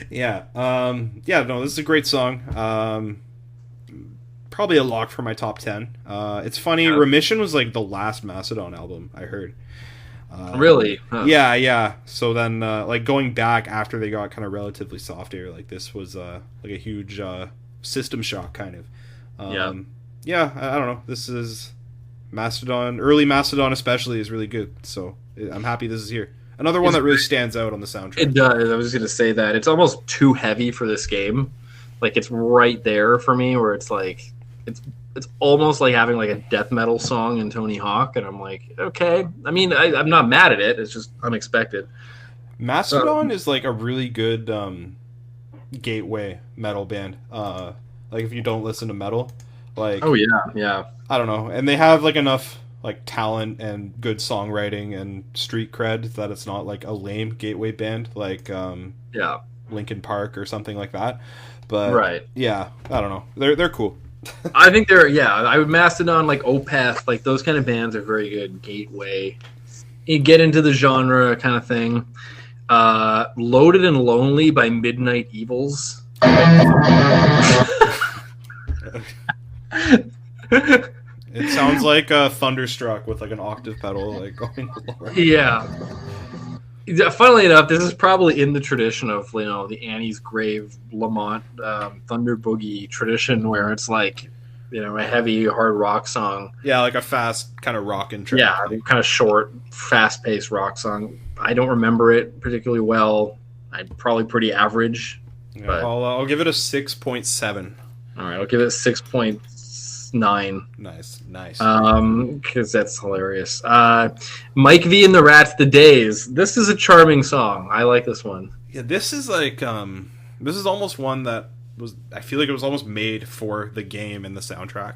Yeah. Yeah. No, this is a great song. Probably a lock for my top 10. It's funny. Yeah. Remission was like the last Mastodon album I heard. Really? Huh. Yeah. So then, like going back after they got kind of relatively softer, like this was like a huge system shock kind of. Yeah. I don't know. This is Mastodon. Early Mastodon, especially, is really good. So I'm happy this is here. Another one that really stands out on the soundtrack. It does. I was just gonna say that it's almost too heavy for this game. Like it's right there for me, where it's like it's almost like having like a death metal song in Tony Hawk, and I'm like, okay. I mean, I'm not mad at it. It's just unexpected. Mastodon is like a really good gateway metal band. Like if you don't listen to metal, like oh yeah. I don't know, and they have like enough like talent and good songwriting and street cred that it's not like a lame gateway band like Linkin Park or something like that. But right, yeah, I don't know. They're cool. I think I would Mastodon, like Opeth, like those kind of bands are very good gateway. You get into the genre kind of thing. Loaded and Lonely by Midnight Evils. It sounds like Thunderstruck with like an octave pedal like going lower. Yeah. Funnily enough, this is probably in the tradition of, you know, the Annie's Grave, Lamont, Thunder Boogie tradition, where it's like, you know, a heavy hard rock song. Yeah, like a fast kind of rockin' track. Yeah, kind of short, fast-paced rock song. I don't remember it particularly well. I'm probably pretty average. Yeah, but... I'll give it a 6.7. All right, I'll give it 6.6. It's 9. Nice. Because that's hilarious. Mike V and the Rats, The Days. This is a charming song. I like this one. Yeah, this is like this is almost one that I feel like it was almost made for the game and the soundtrack.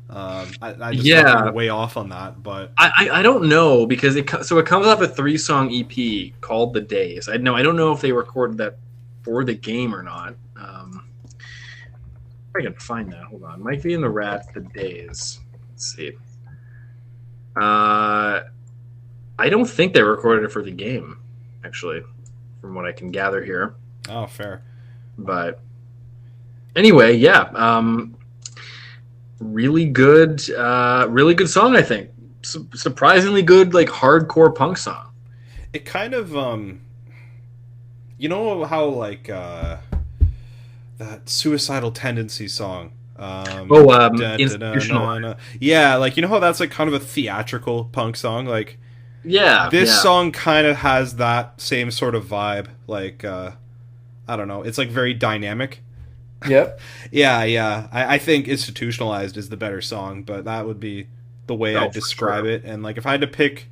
I just might be way off on that, but I don't know, because it comes off a 3-song EP called The Days. I don't know if they recorded that for the game or not. I can find that. Hold on. Mike V and the Rats, The Days. Let's see. I don't think they recorded it for the game, actually, from what I can gather here. Oh, fair. But anyway, yeah. Really good song, I think. Surprisingly good, like, hardcore punk song. It kind of you know how like that Suicidal Tendency song. Institutional. Yeah, like, you know how that's like kind of a theatrical punk song? Like, this song kind of has that same sort of vibe. Like, I don't know. It's like very dynamic. Yep. Yeah. I think Institutionalized is the better song, but that would be the way I'd describe it. And like, if I had to pick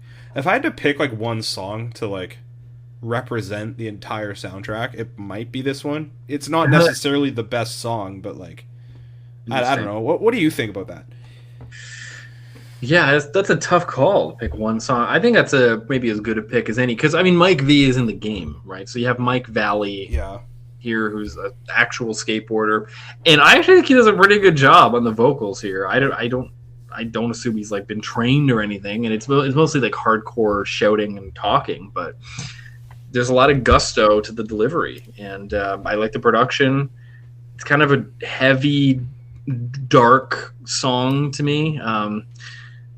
like one song to like represent the entire soundtrack, it might be this one. It's not necessarily the best song, but like, I don't know. What do you think about that? Yeah, that's a tough call to pick one song. I think that's maybe as good a pick as any, because I mean, Mike V is in the game, right? So you have Mike Valley here, who's an actual skateboarder, and I actually think he does a pretty good job on the vocals here. I don't assume he's like been trained or anything, and it's mostly like hardcore shouting and talking, but there's a lot of gusto to the delivery, and I like the production. It's kind of a heavy, dark song to me,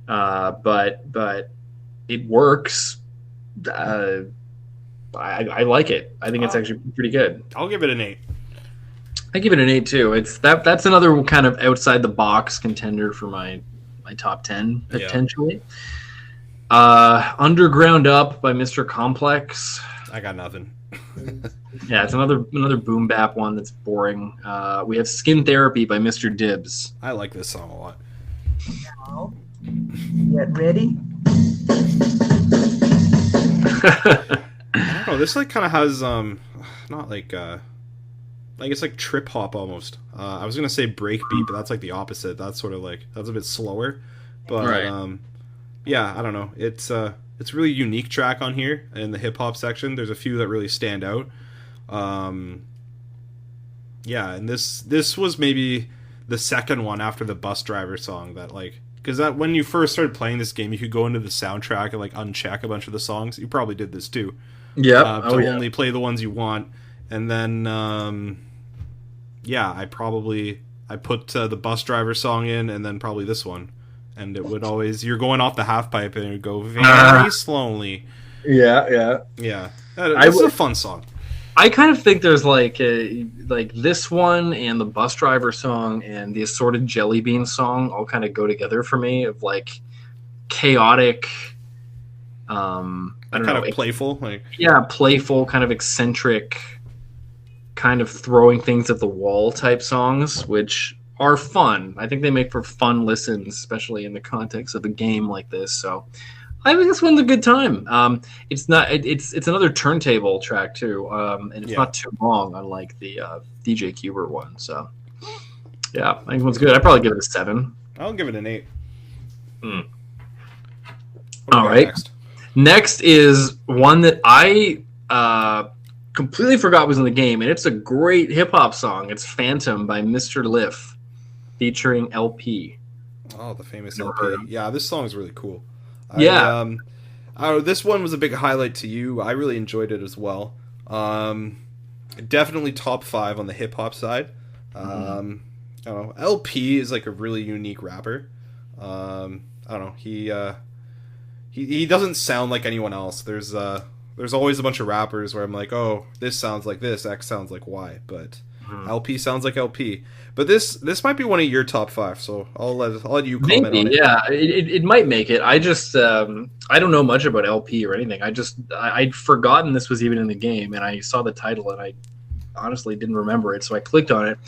but it works. I like it. I think it's actually pretty good. I'll give it an 8. I give it an 8 too. That's another kind of outside the box contender for my top 10 potentially. Underground Up by Mr. Complex. I got nothing. Yeah, it's another boom bap one that's boring. We have Skin Therapy by Mr. Dibbs. I like this song a lot. Now, get ready. I don't know. This like kind of has not like it's like trip hop almost. I was gonna say breakbeat, but that's like the opposite. That's sort of like that's a bit slower. But yeah, I don't know. It's a really unique track on here in the hip hop section. There's a few that really stand out. Yeah, and this was maybe the second one after the bus driver song that like, because that when you first started playing this game, you could go into the soundtrack and like uncheck a bunch of the songs. You probably did this too. Yeah. Only play the ones you want, and then I put the bus driver song in, and then probably this one. And it would always, you're going off the half pipe and it would go very slowly. Yeah. This is a fun song. I kind of think there's like this one and the bus driver song and the Assorted Jelly Bean song all kind of go together for me, of like chaotic, playful, like playful, kind of eccentric, kind of throwing things at the wall type songs, which are fun. I think they make for fun listens, especially in the context of a game like this. So I think this one's a good time. It's another turntable track too, and it's not too long, unlike the DJ Qbert one. So yeah, I think this one's good. I'd probably give it a 7. I'll give it an 8. All right. Next is one that I completely forgot was in the game, and it's a great hip hop song. It's Phantom by Mr. Liff, featuring LP. Oh, the famous LP. Yeah, this song is really cool. Yeah. This one was a big highlight to you. I really enjoyed it as well. Definitely top 5 on the hip hop side. I don't know. LP is like a really unique rapper. I don't know. He doesn't sound like anyone else. There's always a bunch of rappers where I'm like, oh, this sounds like this, X sounds like Y, but LP sounds like LP. But this might be one of your top 5, so I'll let you comment on it. Yeah, it might make it. I just I don't know much about LP or anything. I'd forgotten this was even in the game, and I saw the title and I honestly didn't remember it, so I clicked on it.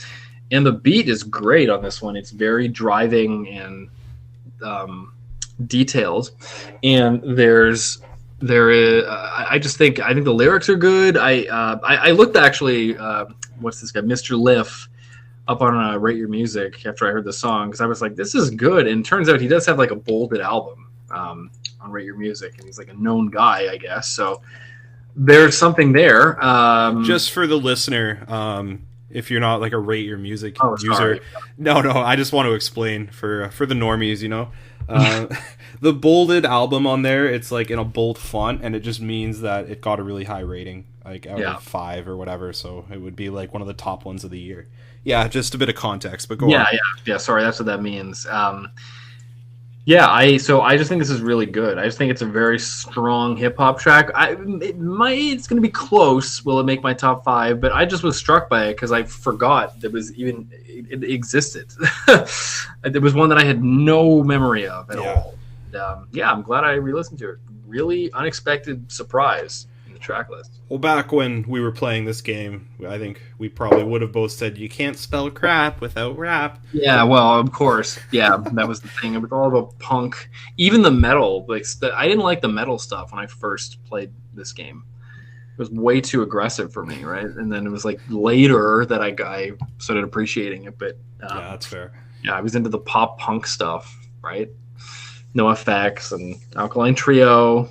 And the beat is great on this one. It's very driving and detailed. And I think the lyrics are good. I looked actually, what's this guy, Mr. Liff, up on Rate Your Music after I heard the song, because I was like, this is good. And it turns out he does have like a bolded album on Rate Your Music, and he's like a known guy, I guess. So there's something there. Just for the listener, if you're not like a Rate Your Music user, sorry. no, I just want to explain for the normies, the bolded album on there, it's like in a bold font, and it just means that it got a really high rating, like out of 5 or whatever. So it would be like one of the top ones of the year. Yeah, just a bit of context, but go on. Yeah. Sorry, that's what that means. I just think this is really good. I just think it's a very strong hip hop track. It's going to be close. Will it make my top 5? But I just was struck by it because I forgot it existed. There was one that I had no memory of at all. And, I'm glad I re-listened to it. Really unexpected surprise in the track list. Well, back when we were playing this game, I think we probably would have both said you can't spell crap without rap. Yeah, well, of course. Yeah, that was the thing. It was all about punk. Even the metal. I didn't like the metal stuff when I first played this game. It was way too aggressive for me, right? And then it was like later that I started appreciating it. But yeah, that's fair. Yeah, I was into the pop punk stuff, right? NoFX and Alkaline Trio.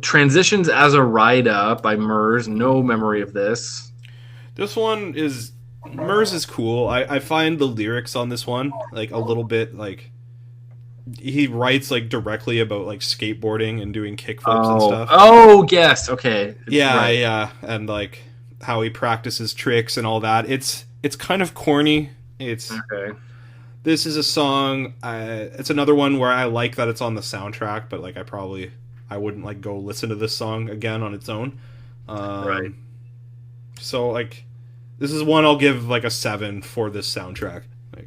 Transitions as a Ride by Murs. No memory of this. This one is... Murs is cool. I find the lyrics on this one, like, a little bit, like... He writes, like, directly about, like, skateboarding and doing kickflips and stuff. Oh, yes. Okay. Yeah. And, like, how he practices tricks and all that. It's kind of corny. Okay. This is a song. It's another one where I like that it's on the soundtrack, but like I wouldn't like go listen to this song again on its own. Right. So like, this is one I'll give like a 7 for this soundtrack. Like,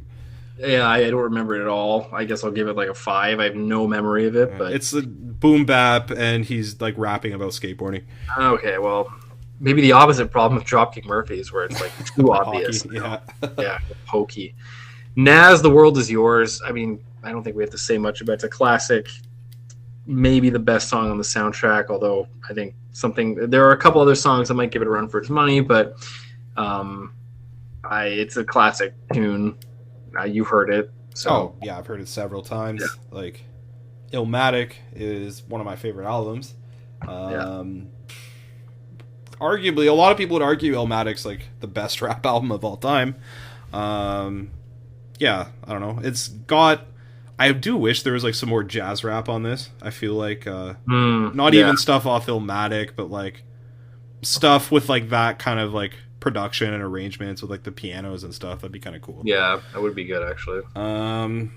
yeah, I don't remember it at all. I guess I'll give it like a 5. I have no memory of it, but it's the boom bap, and he's like rapping about skateboarding. Okay, well, maybe the opposite problem with Dropkick Murphys, where it's like too obvious. Hockey, hokey. Nas, The World Is Yours. I mean, I don't think we have to say much about it. It's a classic. Maybe the best song on the soundtrack, although I think there are a couple other songs that might give it a run for its money, but it's a classic tune. You've heard it. So. Yeah, I've heard it several times. Yeah. Like, Illmatic is one of my favorite albums. Arguably, a lot of people would argue Illmatic's like the best rap album of all time. Yeah, I don't know. It's got... I do wish there was like some more jazz rap on this. I feel like even stuff off Illmatic, but like stuff with like that kind of like production and arrangements with like the pianos and stuff. That'd be kind of cool. Yeah, that would be good actually. I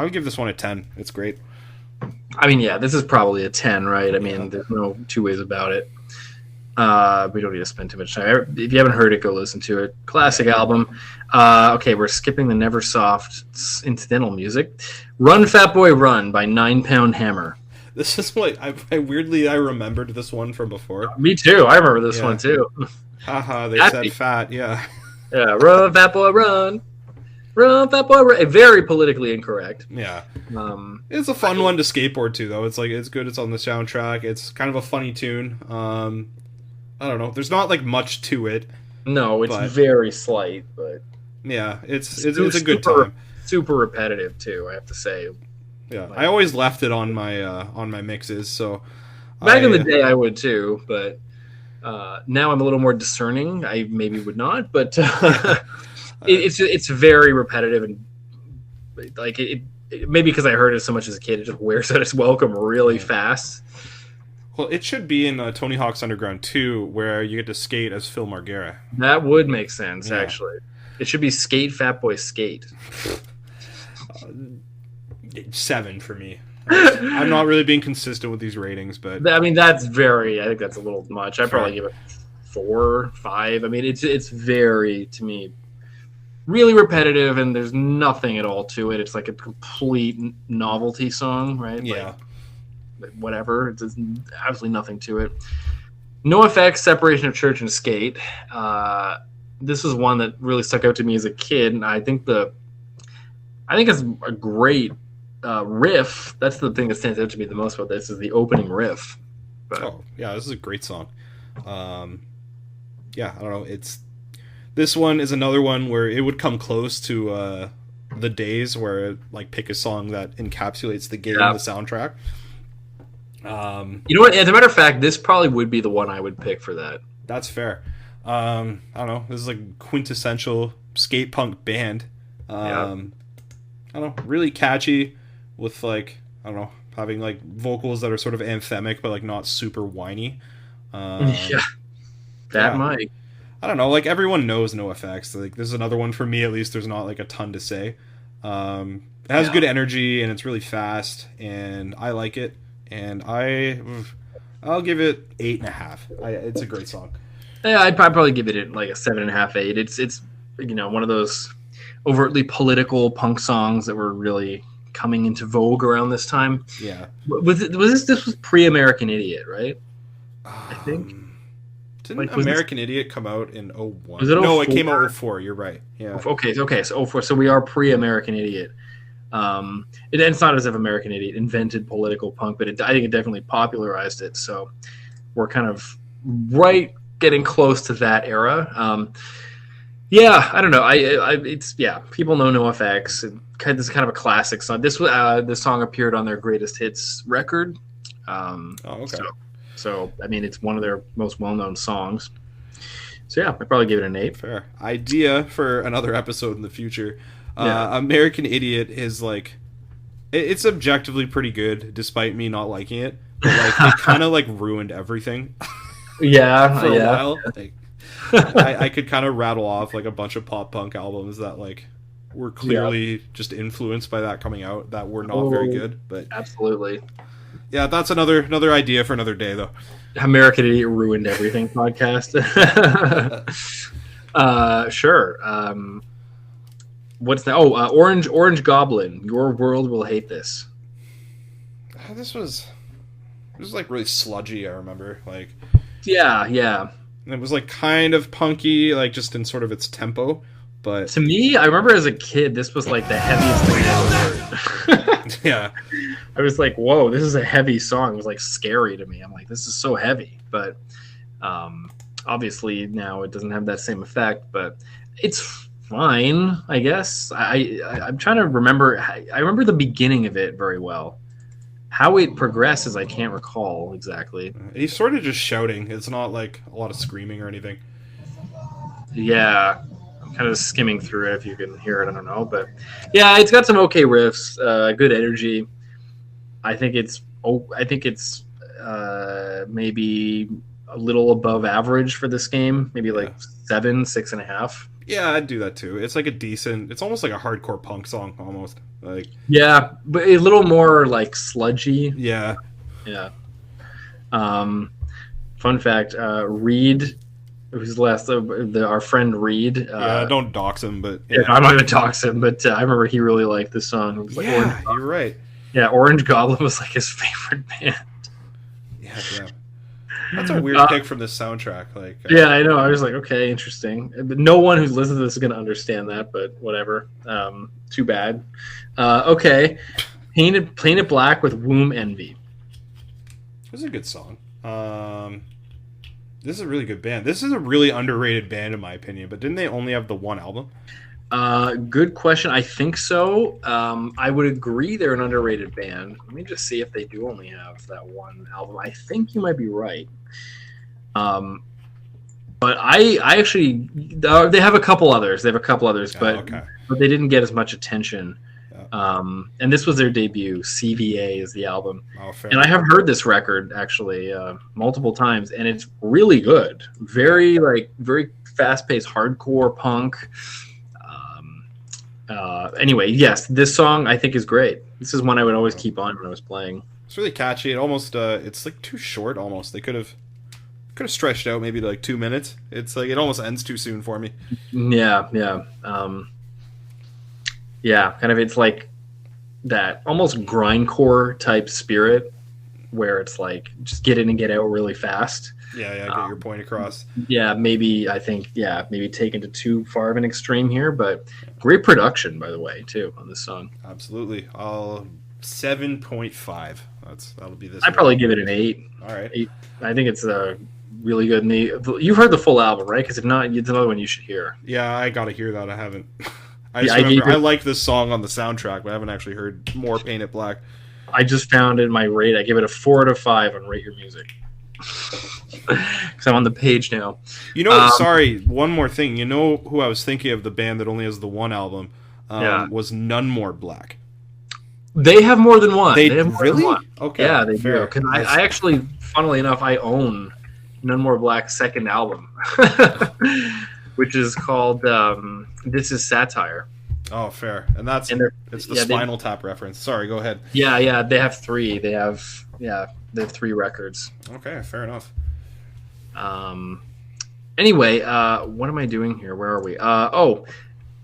would give this one a 10. It's great. I mean, yeah, this is probably a 10, right? I mean, there's no two ways about it. We don't need to spend too much time. If you haven't heard it, go listen to it. Classic album. Okay, we're skipping the Neversoft incidental music. Run, Fat Boy, Run by 9 Pound Hammer. This is what I remembered this one from before. Me too. I remember this one too. Haha, they said fat, yeah. Yeah, run, Fat Boy, run. Run, Fat Boy, run. Very politically incorrect. Yeah. It's a fun one to skateboard to, though. It's like, it's good. It's on the soundtrack. It's kind of a funny tune. I don't know. There's not like much to it. No, it's very slight, but yeah, it's a good time. Super repetitive too, I have to say. Yeah, I always left it on my mixes. So back in the day, I would too, but now I'm a little more discerning. I maybe would not, but it's very repetitive and like it maybe because I heard it so much as a kid, it just wears out its welcome really fast. Well, it should be in Tony Hawk's Underground 2, where you get to skate as Phil Margera. That would make sense, actually. It should be Skate, Fat Boy, Skate. 7 for me. I'm not really being consistent with these ratings, but I mean, I think that's a little much. I'd probably give it 4, 5. I mean, it's very, to me, really repetitive, and there's nothing at all to it. It's like a complete novelty song, right? Yeah. Whatever, there's absolutely nothing to it. NoFX, Separation of Church and Skate. This is one that really stuck out to me as a kid, and I think it's a great riff. That's the thing that stands out to me the most about this is the opening riff. But, Oh yeah, this is a great song. Yeah, I don't know. This one is another one where it would come close to the days where like pick a song that encapsulates the game, the soundtrack. you know what? As a matter of fact, this probably would be the one I would pick for that. That's fair. I don't know. This is like quintessential skate punk band. I don't know, really catchy with like, I don't know, having like vocals that are sort of anthemic but like not super whiny. Yeah. That might. I don't know, like everyone knows NoFX. Like this is another one for me at least. There's not like a ton to say. It has good energy and it's really fast and I like it. And I'll give it 8.5. It's a great song. Yeah, I'd probably give it like a 7.5, 8. It's one of those overtly political punk songs that were really coming into vogue around this time. Yeah. Was this pre-American Idiot, right? I think. Didn't Like, was American Idiot come out in 01? Was it No, it 04? came out in 04. You're right. Yeah. Okay, so 04. So we are pre-American Idiot. It's not as if American Idiot invented political punk, but I think it definitely popularized it. So we're kind of getting close to that era. Yeah, I don't know. People know NoFX. This is kind of a classic song. This song appeared on their greatest hits record. Okay. So I mean, it's one of their most well-known songs. So yeah, I'd probably give it an 8. Fair. Idea for another episode in the future. Yeah. American Idiot is like, it's objectively pretty good, despite me not liking it. But like, it kind of like ruined everything. Yeah, for a while. Like, I could kind of rattle off like a bunch of pop punk albums that like were clearly just influenced by that coming out that were not very good. But absolutely. Yeah, that's another idea for another day though. American Idiot ruined everything podcast. Sure. What's that? Orange Goblin. Your world will hate this. This was like really sludgy. I remember like. Yeah. And it was like kind of punky, like just in sort of its tempo. But to me, I remember as a kid, this was like the heaviest thing I ever heard. Yeah. I was like, whoa, this is a heavy song. It was like scary to me. I'm like, this is so heavy. But obviously now it doesn't have that same effect, but it's fine, I guess. I'm trying to remember. I remember the beginning of it very well. How it progresses, I can't recall exactly. He's sort of just shouting. It's not like a lot of screaming or anything. Yeah. Kind of skimming through it if you can hear it. I don't know, but yeah, it's got some okay riffs, good energy. I think it's maybe a little above average for this game, maybe like 7, 6.5. Yeah, I'd do that too. It's like a decent. It's almost like a hardcore punk song, almost like. Yeah, but a little more like sludgy. Yeah. Fun fact: Reed. Who's the last? Our friend Reed. Don't dox him, but yeah, I'm not gonna dox him. But I remember he really liked this song. It was like you're right. Yeah, Orange Goblin was like his favorite band. Yeah. That's a weird pick from this soundtrack. Like, yeah, I know. I was like, okay, interesting. But no one who's listening to this is gonna understand that. But whatever. Too bad. Okay, Painted Black with Womb Envy. This is a good song. This is a really good band. This is a really underrated band in my opinion, but didn't they only have the one album? Good question. I think so. I would agree they're an underrated band. Let me just see if they do only have that one album. I think you might be right. But I actually they have a couple others. But they didn't get as much attention. And this was their debut. CVA is the album. And I have heard this record actually multiple times, and it's really good. Very fast-paced hardcore punk. Anyway, yes, this song I think is great. This is one I would always keep on when I was playing. It's really catchy. It almost it's like too short. Almost they could have stretched out maybe to like 2 minutes. It's like it almost ends too soon for me. Yeah. Yeah, kind of. It's like that almost grindcore type spirit. where it's like just get in and get out really fast. Yeah, get your point across. Yeah, maybe maybe taken to too far of an extreme here, but great production, by the way, too, on this song. Absolutely. I'll 7.5. That'll be this. I'd probably give it an 8. All right. 8. I think it's really good. And you've heard the full album, right? Because if not, it's another one you should hear. Yeah, I gotta hear that. I haven't. I like this song on the soundtrack, but I haven't actually heard more Paint It Black. I just found in my rate. I give it a 4 out of 5 on Rate Your Music. Because I'm on the page now. You know, sorry, one more thing. You know who I was thinking of, the band that only has the one album, was None More Black. They have more than one. They have more really? than one. Okay. Yeah, they fair. do. Because I actually, funnily enough, I own None More Black's second album, which is called This Is Satire. Oh, fair. And it's the Spinal Tap reference. Sorry, go ahead. Yeah, they have 3. They have 3 records. Okay, fair enough. Anyway, what am I doing here? Where are we?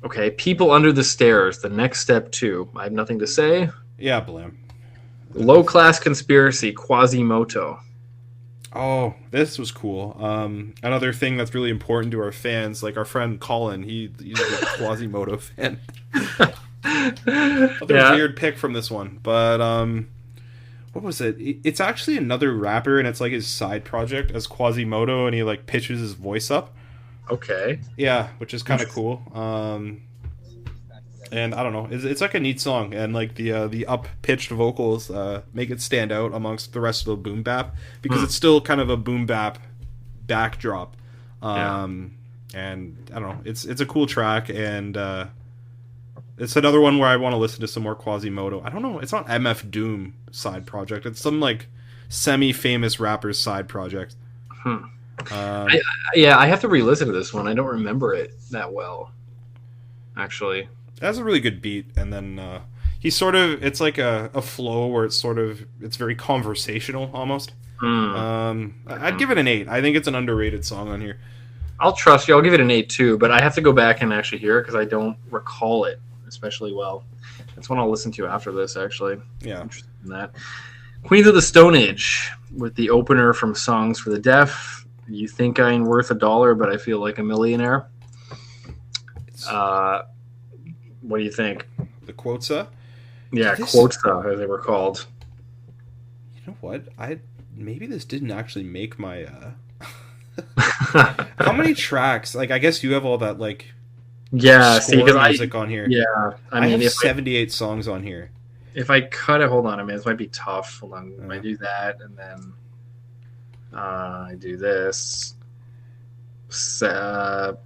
Okay. People Under the Stairs, The Next Step 2. I have nothing to say. Yeah, Blam. Low Class Conspiracy, Quasimoto. Oh, this was cool. Another thing that's really important to our fans, like our friend Colin, he's a Quasimoto fan. Another weird pick from this one, but what was it? It's actually another rapper, and it's like his side project as Quasimoto, and he like pitches his voice up. Okay. Yeah, which is kind of cool. And I don't know, it's like a neat song, and like the up pitched vocals make it stand out amongst the rest of the boom bap because it's still kind of a boom bap backdrop. And I don't know, it's a cool track, and it's another one where I want to listen to some more Quasimoto. I don't know, it's not MF Doom side project, it's some like semi-famous rapper's side project. I have to re-listen to this one. I don't remember it that well, actually. It has a really good beat, and then it's like a flow where it's very conversational almost. I'd give it an 8. I think it's an underrated song on here. I'll trust you. I'll give it an 8 too, but I have to go back and actually hear it because I don't recall it especially well. That's one I'll listen to after this, actually. Yeah. Interested in that. Queens of the Stone Age with the opener from Songs for the Deaf. You think I ain't worth $1, but I feel like a millionaire. What do you think? The Quotza? Yeah, Quotza, as they were called. You know what? Maybe this didn't actually make my... How many tracks? Like, I guess you have all that, like... Yeah, see, because music on here. Yeah, I have 78 songs on here. If I cut it, hold on a minute, this might be tough. Hold on, I do that, and then I do this. Where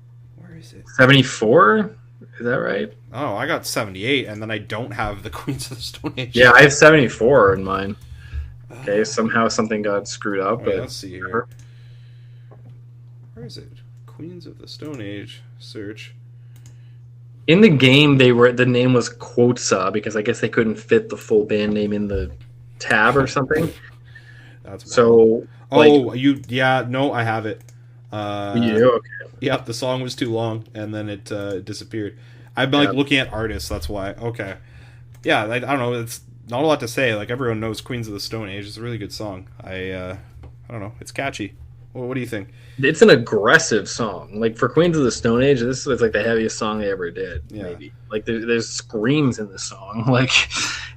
is it? 74? Is that right? Oh, I got 78, and then I don't have the Queens of the Stone Age. Yeah, I have 74 in mine. Okay, somehow something got screwed up. Right, but let's see here. Where is it? Queens of the Stone Age. Search. In the game, the name was Quotza because I guess they couldn't fit the full band name in the tab or something. That's so. I have it. Okay. Yep, the song was too long, and then it disappeared. I've been looking at artists. That's why. Okay. Yeah, I don't know. It's not a lot to say. Like everyone knows Queens of the Stone Age. It's a really good song. I don't know. It's catchy. Well, what do you think? It's an aggressive song. Like for Queens of the Stone Age, this is like the heaviest song they ever did. Yeah. Maybe like there's screams in the song, like,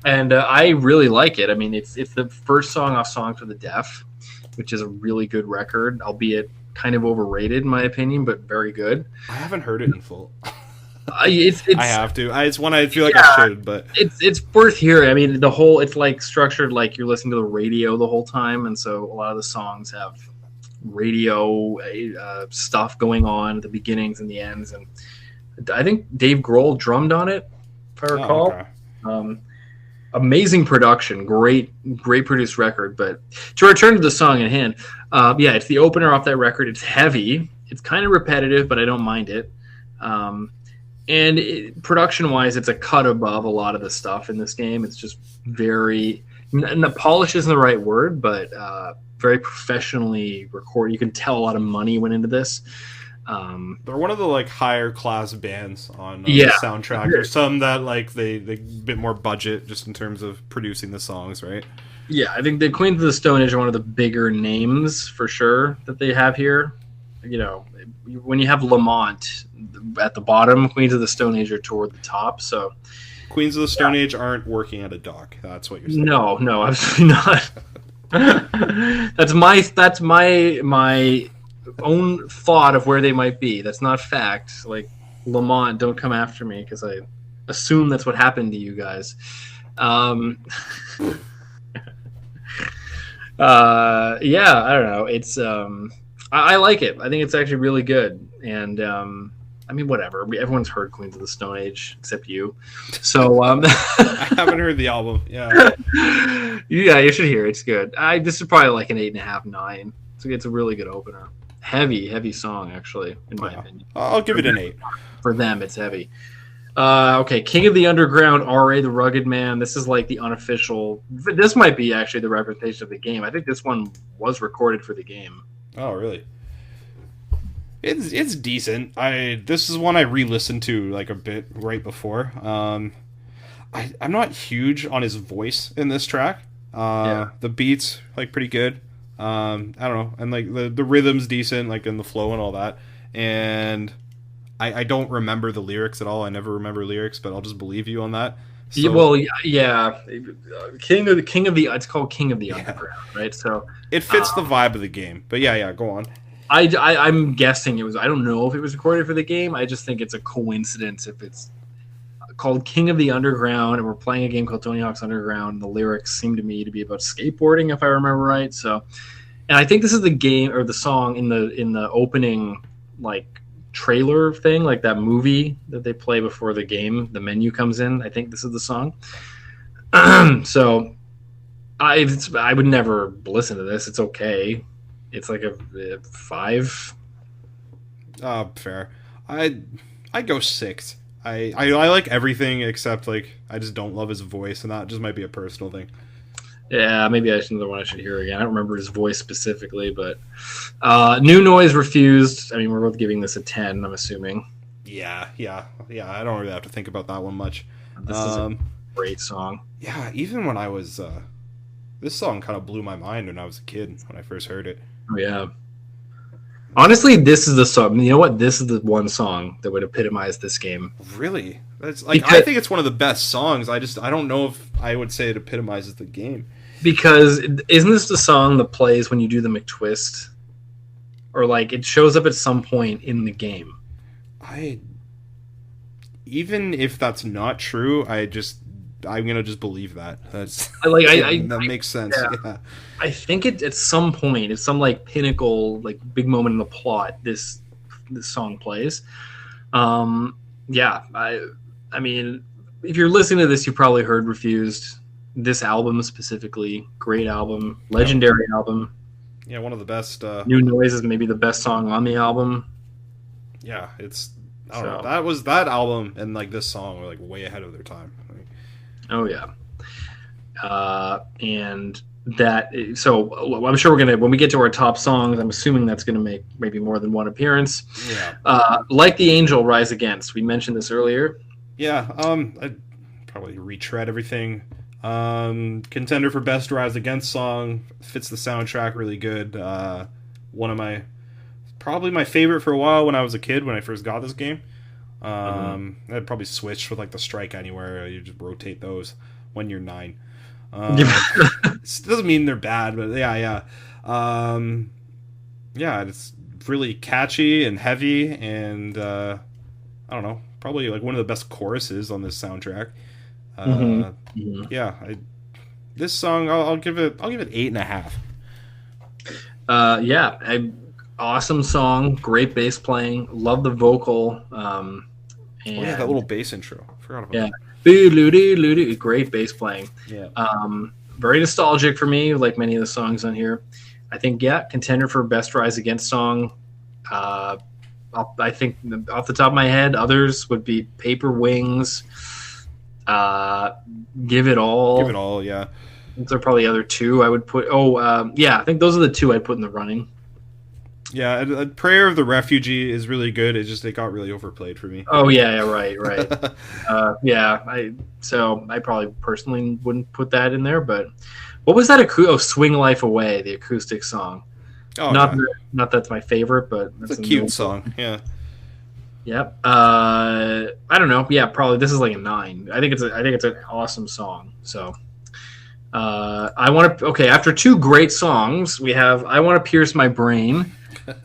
and I really like it. I mean, it's the first song off Songs for the Deaf, which is a really good record, albeit kind of overrated in my opinion, but very good. I haven't heard it in full. I have to. It's one I feel like I should, but it's worth hearing. I mean, it's like structured like you're listening to the radio the whole time, and so a lot of the songs have radio stuff going on at the beginnings and the ends, and I think Dave Grohl drummed on it, if I recall. Okay. Amazing production, great produced record. But to return to the song in hand, it's the opener off that record. It's heavy, it's kind of repetitive, but I don't mind it. And production-wise, it's a cut above a lot of the stuff in this game. It's just very, and the polish isn't the right word, but very professionally recorded. You can tell a lot of money went into this. They're one of the like higher class bands on the soundtrack. There's some that like they bit more budget just in terms of producing the songs, right? Yeah, I think the Queens of the Stone Age are one of the bigger names for sure that they have here. You know, when you have Lamont at the bottom, Queens of the Stone Age are toward the top. So Queens of the Stone Age aren't working at a dock. That's what you're saying. no, absolutely not. That's my own thought of where they might be. That's not fact. Like Lamont, don't come after me because I assume that's what happened to you guys. Yeah, I don't know. It's I like it. I think it's actually really good. And I mean, whatever. Everyone's heard Queens of the Stone Age except you. So I haven't heard the album. Yeah. Yeah, you should hear it. It's good. This is probably like an 8.5, 9. So it's a really good opener. Heavy song, actually, in my opinion. I'll give it an 8. For them, it's heavy. Okay, King of the Underground, R.A. the Rugged Man. This is like the unofficial. This might be actually the representation of the game. I think this one was recorded for the game. Oh, really? It's decent. This is one I re-listened to like a bit right before. I'm not huge on his voice in this track. The beats like pretty good. I don't know, and like the rhythm's decent, like in the flow and all that. And I don't remember the lyrics at all. I never remember lyrics, but I'll just believe you on that. So, well, yeah, King of the it's called King of the Underground, right? So it fits the vibe of the game. But yeah, go on. I'm guessing it was. I don't know if it was recorded for the game. I just think it's a coincidence if it's called King of the Underground and we're playing a game called Tony Hawk's Underground. The lyrics seem to me to be about skateboarding, if I remember right. So, and I think this is the game or the song in the opening like trailer thing, like that movie that they play before the game. The menu comes in. I think this is the song. So, I would never listen to this. It's okay. It's like a 5. Fair. I go 6. I like everything except like I just don't love his voice, and that just might be a personal thing. Yeah, maybe that's another one I should hear again. I don't remember his voice specifically, but New Noise Refused. I mean, we're both giving this a 10, I'm assuming. Yeah. I don't really have to think about that one much. This is a great song. Yeah, even when I was this song kind of blew my mind when I was a kid when I first heard it. Oh, yeah. Honestly, this is the song. You know what? This is the one song that would epitomize this game. Really? That's like I think it's one of the best songs. I don't know if I would say it epitomizes the game. Because isn't this the song that plays when you do the McTwist? Or like it shows up at some point in the game. Even if that's not true, I'm gonna just believe that. That makes sense. Yeah. I think at some point, at some like pinnacle, like big moment in the plot, this song plays. Yeah, I mean, if you're listening to this, you probably heard Refused. This album specifically, great album, legendary album. Yeah, one of the best. New Noise is maybe the best song on the album. Yeah, I don't know. That album and like this song were like way ahead of their time. Oh yeah, and that. So I'm sure we're gonna when we get to our top songs. I'm assuming that's gonna make maybe more than one appearance. Yeah. Like the Angel, Rise Against. We mentioned this earlier. Yeah. I'd probably retread everything. Contender for best Rise Against song, fits the soundtrack really good. Probably my favorite for a while when I was a kid when I first got this game. I'd probably switch with like the Strike Anywhere. You just rotate those when you're 9. It doesn't mean they're bad, but yeah. It's really catchy and heavy, and I don't know, probably like one of the best choruses on this soundtrack. Yeah, this song I'll give it 8.5. Awesome song, great bass playing, love the vocal. That little bass intro. I forgot about that. Yeah, great bass playing. Yeah. Very nostalgic for me, like many of the songs on here. I think contender for best Rise Against song. I think off the top of my head, others would be Paper Wings. Give It All. Give It All, yeah. Those are probably the other two I would put. I think those are the two I'd put in the running. Yeah, Prayer of the Refugee is really good. It got really overplayed for me. Oh yeah, right. Yeah, I probably personally wouldn't put that in there, but what was that? Swing Life Away, the acoustic song. Oh, not that's my favorite, but it's a cute song. Yeah. Yep. I don't know. Yeah, probably this is like a 9. I think it's an awesome song. So, after 2 great songs, we have "I Want to Pierce My Brain"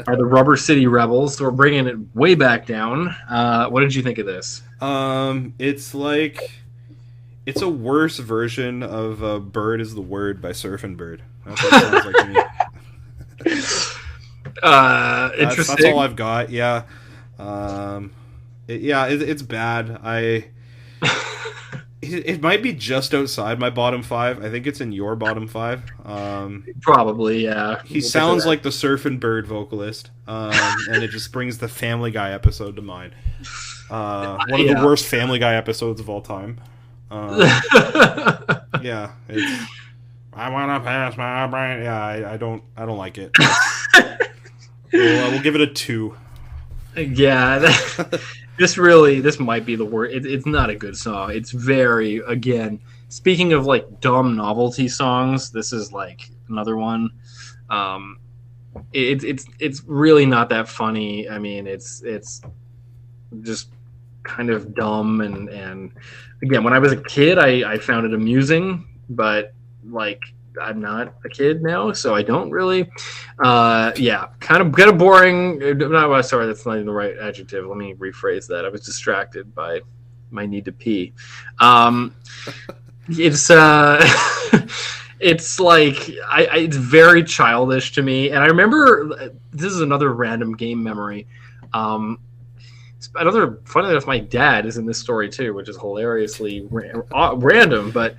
by the Rubber City Rebels. So we're bringing it way back down. What did you think of this? It's a worse version of "Bird Is the Word" by Surfin' Bird. That's what it sounds like to me. Interesting. That's all I've got. Yeah. It's bad. It might be just outside my bottom 5. I think it's in your bottom 5. Probably, yeah. He sounds like the Surfin' Bird vocalist, and it just brings the Family Guy episode to mind. One of the worst Family Guy episodes of all time. Yeah, it's. I wanna pass my brain. Yeah, I don't like it. We'll give it a 2. Yeah, this might be the worst. It's not a good song. It's very, again, speaking of like dumb novelty songs, this is like another one. It's really not that funny. I mean, it's just kind of dumb and again, when I was a kid, I found it amusing, but like I'm not a kid now, so I don't really. Kind of boring. No, sorry, that's not even the right adjective. Let me rephrase that. I was distracted by my need to pee. It's it's like it's very childish to me, and I remember this is another random game memory. Another funny enough, my dad is in this story too, which is hilariously random, but.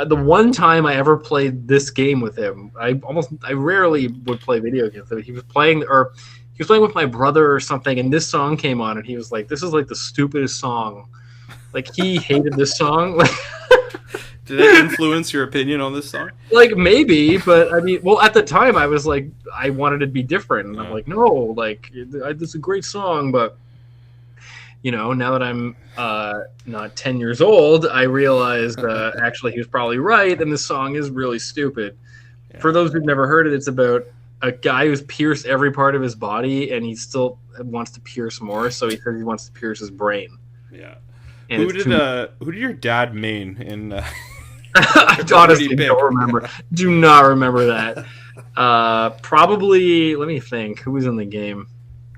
The one time I ever played this game with him, I rarely would play video games. He was playing with my brother or something, and this song came on, and he was like, "This is like the stupidest song." Like he hated this song. Did it influence your opinion on this song? Like maybe, but I mean, well, at the time I was like, I wanted it to be different, and I'm like, no, like it's a great song, but. You know, now that I'm not 10 years old, I realized actually he was probably right, and this song is really stupid. Yeah. For those who've never heard it, it's about a guy who's pierced every part of his body, and he still wants to pierce more, so he says he wants to pierce his brain. Yeah. And who did your dad main in? I honestly don't remember. Do not remember that. Probably, let me think. Who was in the game?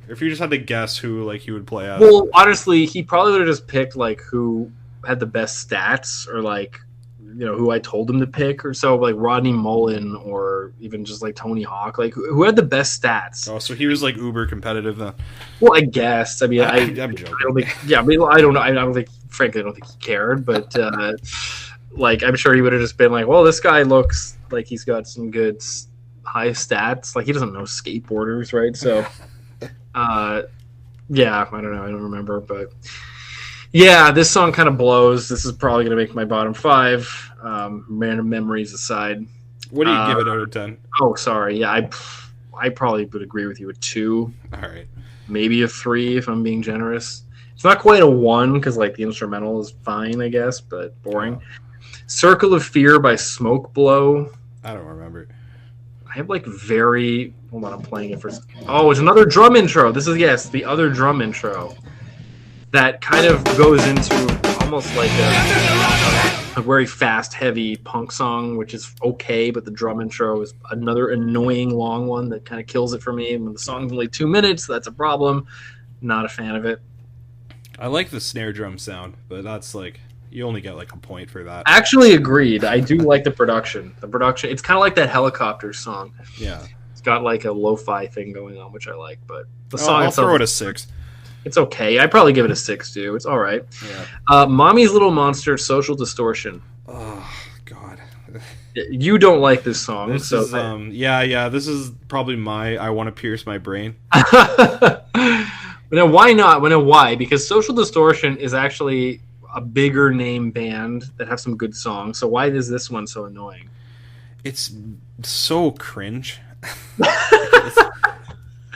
If you just had to guess who like he would play as. Well, honestly, he probably would have just picked like who had the best stats, or like who I told him to pick, or so, like Rodney Mullen, or even just like Tony Hawk, like who had the best stats. Oh, so he was like uber competitive then. Well, I guess. I mean, I'm joking. I don't think. Yeah, I mean, I don't know. I don't think. Frankly, I don't think he cared, but like I'm sure he would have just been like, well, this guy looks like he's got some good high stats. Like he doesn't know skateboarders, right? So. Yeah, I don't know. I don't remember, but yeah, this song kind of blows. This is probably going to make my bottom 5. Random memories aside. What do you give it out of 10? Oh, sorry. Yeah, I probably would agree with you with 2. All right. Maybe a 3 if I'm being generous. It's not quite a 1 because like the instrumental is fine, I guess, but boring. Circle of Fear by Smoke Blow. I don't remember. I have like very. Hold on, I'm playing it first. Oh, it's another drum intro. This is the other drum intro that kind of goes into almost like a very fast, heavy punk song, which is okay, but the drum intro is another annoying long one that kind of kills it for me. And when the song's only 2 minutes, that's a problem. Not a fan of it. I like the snare drum sound, but that's like. You only get like a point for that. Actually, agreed. I do like the production. It's kind of like that Helicopter song. Yeah. It's got like a lo-fi thing going on, which I like. But the song I'll throw it a 6. It's okay. I'd probably give it a 6 too. It's all right. Yeah. Mommy's Little Monster, Social Distortion. Oh God. You don't like this song. This is This is probably my I Want to Pierce My Brain. Now, why not? Why? Because Social Distortion is actually a bigger name band that have some good songs. So why is this one so annoying? It's so cringe.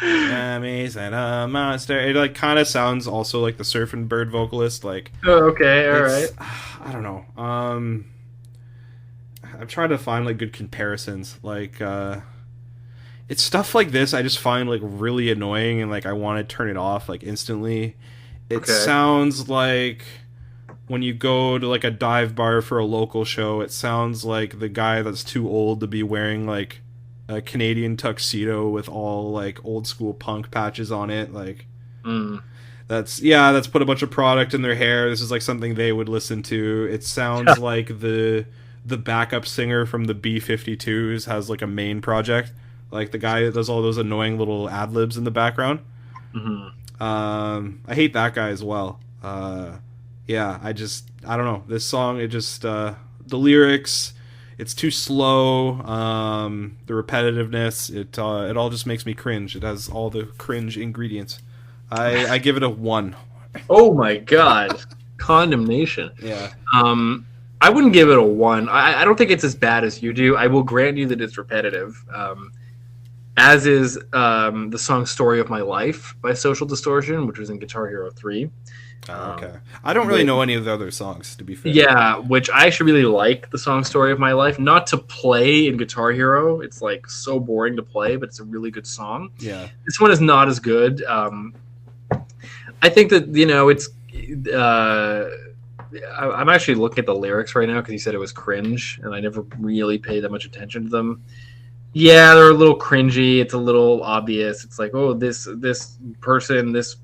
Emmy's and a monster. It like kind of sounds also like the Surfing Bird vocalist. Like, Oh, okay, all right. I don't know. I'm trying to find like good comparisons. Like, it's stuff like this I just find like really annoying, and like I want to turn it off like instantly. It Okay. sounds like when you go to like a dive bar for a local show, it sounds like the guy that's too old to be wearing like a Canadian tuxedo with all like old school punk patches on it. Like, that's put a bunch of product in their hair. This is like something they would listen to. It sounds like the backup singer from the B-52s has like a main project, like the guy that does all those annoying little ad libs in the background. I hate that guy as well. I don't know, this song, it just the lyrics, it's too slow. The repetitiveness, it all just makes me cringe. It has all the cringe ingredients. I give it a 1. Oh my god, condemnation. Yeah. I wouldn't give it a 1. I don't think it's as bad as you do. I will grant you that it's repetitive. As is the song "Story of My Life" by Social Distortion, which was in Guitar Hero 3. Okay. I don't really know any of the other songs, to be fair. Yeah, which I actually really like the song "Story of My Life." Not to play in Guitar Hero; it's like so boring to play, but it's a really good song. Yeah. This one is not as good. I think that it's. I'm actually looking at the lyrics right now because he said it was cringe, and I never really paid that much attention to them. Yeah, they're a little cringy. It's a little obvious. It's like, oh, this person, this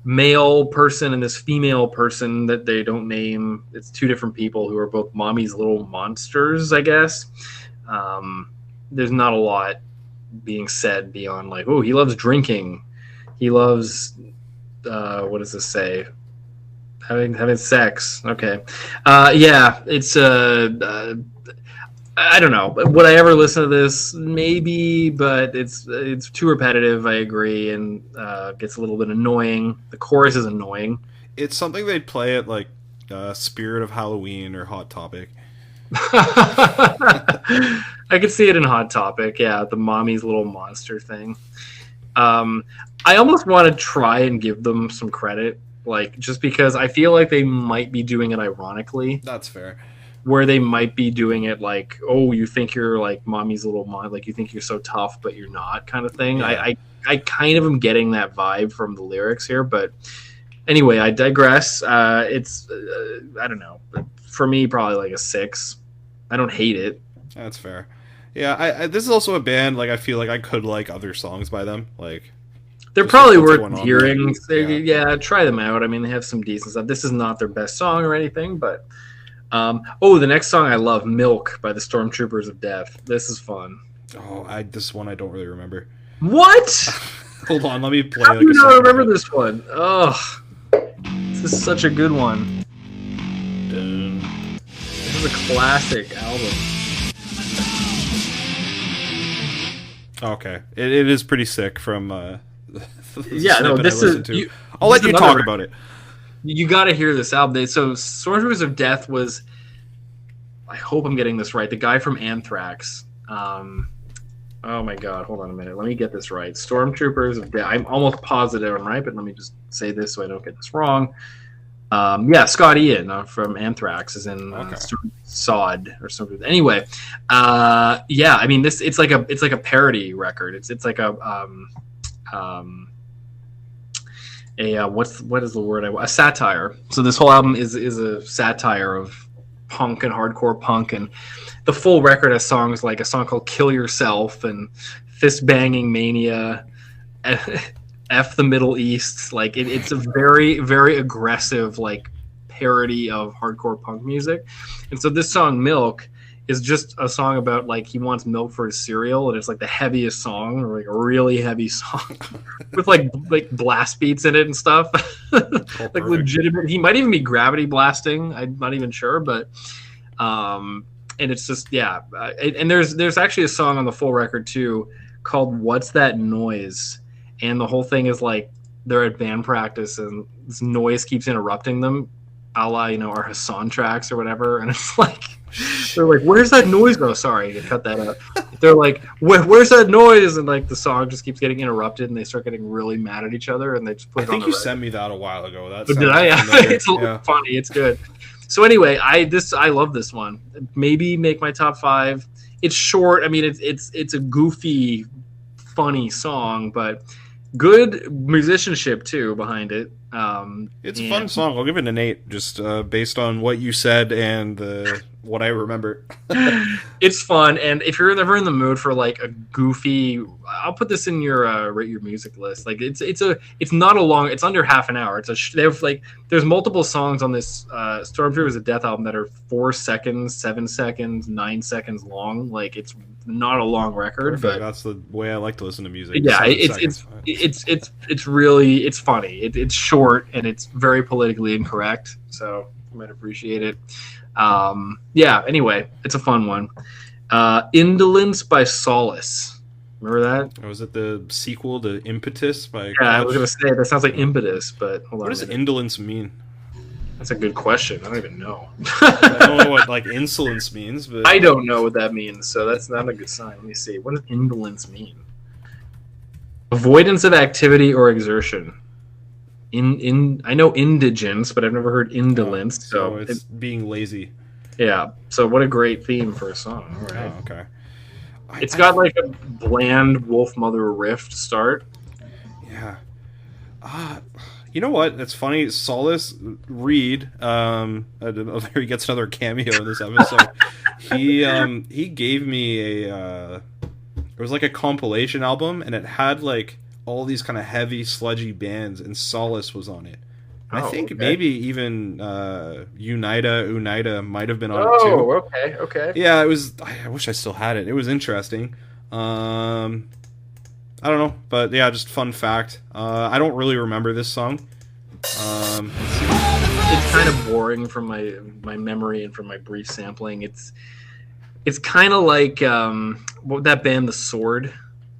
male person and this female person that they don't name. It's two different people who are both mommy's little monsters, I guess. There's not a lot being said beyond like, oh, he loves drinking. He loves, what does this say? Having sex. Okay. It's I don't know. Would I ever listen to this? Maybe, but it's too repetitive. I agree, and gets a little bit annoying. The chorus is annoying. It's something they'd play at like Spirit of Halloween or Hot Topic. I could see it in Hot Topic. Yeah, the mommy's little monster thing. I almost want to try and give them some credit, like just because I feel like they might be doing it ironically. That's fair. Where they might be doing it like, oh, you think you're like mommy's little mom, like you think you're so tough, but you're not, kind of thing. Yeah. I kind of am getting that vibe from the lyrics here, but anyway, I digress. It's I don't know, for me probably like a 6. I don't hate it. That's fair. Yeah, I this is also a band like I feel like I could like other songs by them. Like they're just probably like, worth hearing. Yeah, try them out. I mean, they have some decent stuff. This is not their best song or anything, but the next song I love, "Milk" by the Stormtroopers of Death. This is fun. Oh, this one I don't really remember. What? Hold on, let me play. How do you not remember this one? Oh, this is such a good one. This is a classic album. Okay, it is pretty sick from. Yeah, no, this is. I'll let you talk about it. You got to hear this album. So, Stormtroopers of Death was. I hope I'm getting this right. The guy from Anthrax. Oh my God! Hold on a minute. Let me get this right. Stormtroopers of Death. I'm almost positive I'm right, but let me just say this so I don't get this wrong. Scott Ian from Anthrax is in Sod or something. Anyway, I mean this. It's like a parody record. It's like a what is the word? A satire. So this whole album is a satire of punk and hardcore punk, and the full record has songs like a song called "Kill Yourself" and "Fist Banging Mania." F the Middle East, like it's a very, very aggressive like parody of hardcore punk music. And so this song "Milk" is just a song about like he wants milk for his cereal, and it's like the heaviest song, or like a really heavy song with like blast beats in it and stuff. Like legitimate. He might even be gravity blasting. I'm not even sure, but and it's just and there's actually a song on the full record too called "What's That Noise?" And the whole thing is like they're at band practice and this noise keeps interrupting them, a la, our Hassan tracks or whatever. And it's like, they're like, where's that noise go? Sorry to cut that out. they're like, "Where's that noise?" And like the song just keeps getting interrupted, and they start getting really mad at each other, and they just put I it on think the you record. sent me that a while ago. That Did I? familiar. It's funny. It's good. So anyway, I love this one. Maybe make my top 5. It's short. I mean, it's a goofy, funny song, but good musicianship too behind it. It's a fun song. I'll give it an 8, just based on what you said and what I remember. It's fun, and if you're ever in the mood for like a goofy, I'll put this in your rate your music list. Like it's not a long. It's under half an hour. They have like there's multiple songs on this Stormtroopers of Death album that are 4 seconds, 7 seconds, 9 seconds long. Like it's not a long record, Perfect. but That's the way I like to listen to music. yeah, 7 it's really it's funny. It's short and it's very politically incorrect, so you might appreciate it. Yeah. Anyway, it's a fun one. Indolence by Solace. Remember that? Was it the sequel to Impetus by? Yeah, I was gonna say that sounds like Impetus, but hold on. What does indolence mean? That's a good question. I don't even know. I don't know what like insolence means, but I don't know what that means, so that's not a good sign. Let me see. What does indolence mean? Avoidance of activity or exertion. I know indigence, but I've never heard indolence. So it's being lazy. Yeah. So what a great theme for a song. All right. Oh, okay. It's got like a bland Wolf Mother riff to start. Yeah. You know what? It's funny. Solace Reed, he gets another cameo in this episode. He gave me it was like a compilation album, and it had like all these kind of heavy, sludgy bands, and Solace was on it. I think maybe even Unida might have been on it too. Okay. Yeah, it was. I wish I still had it. It was interesting. I don't know, but yeah, just fun fact. I don't really remember this song. It's kind of boring from my memory and from my brief sampling. It's kind of like that band, The Sword.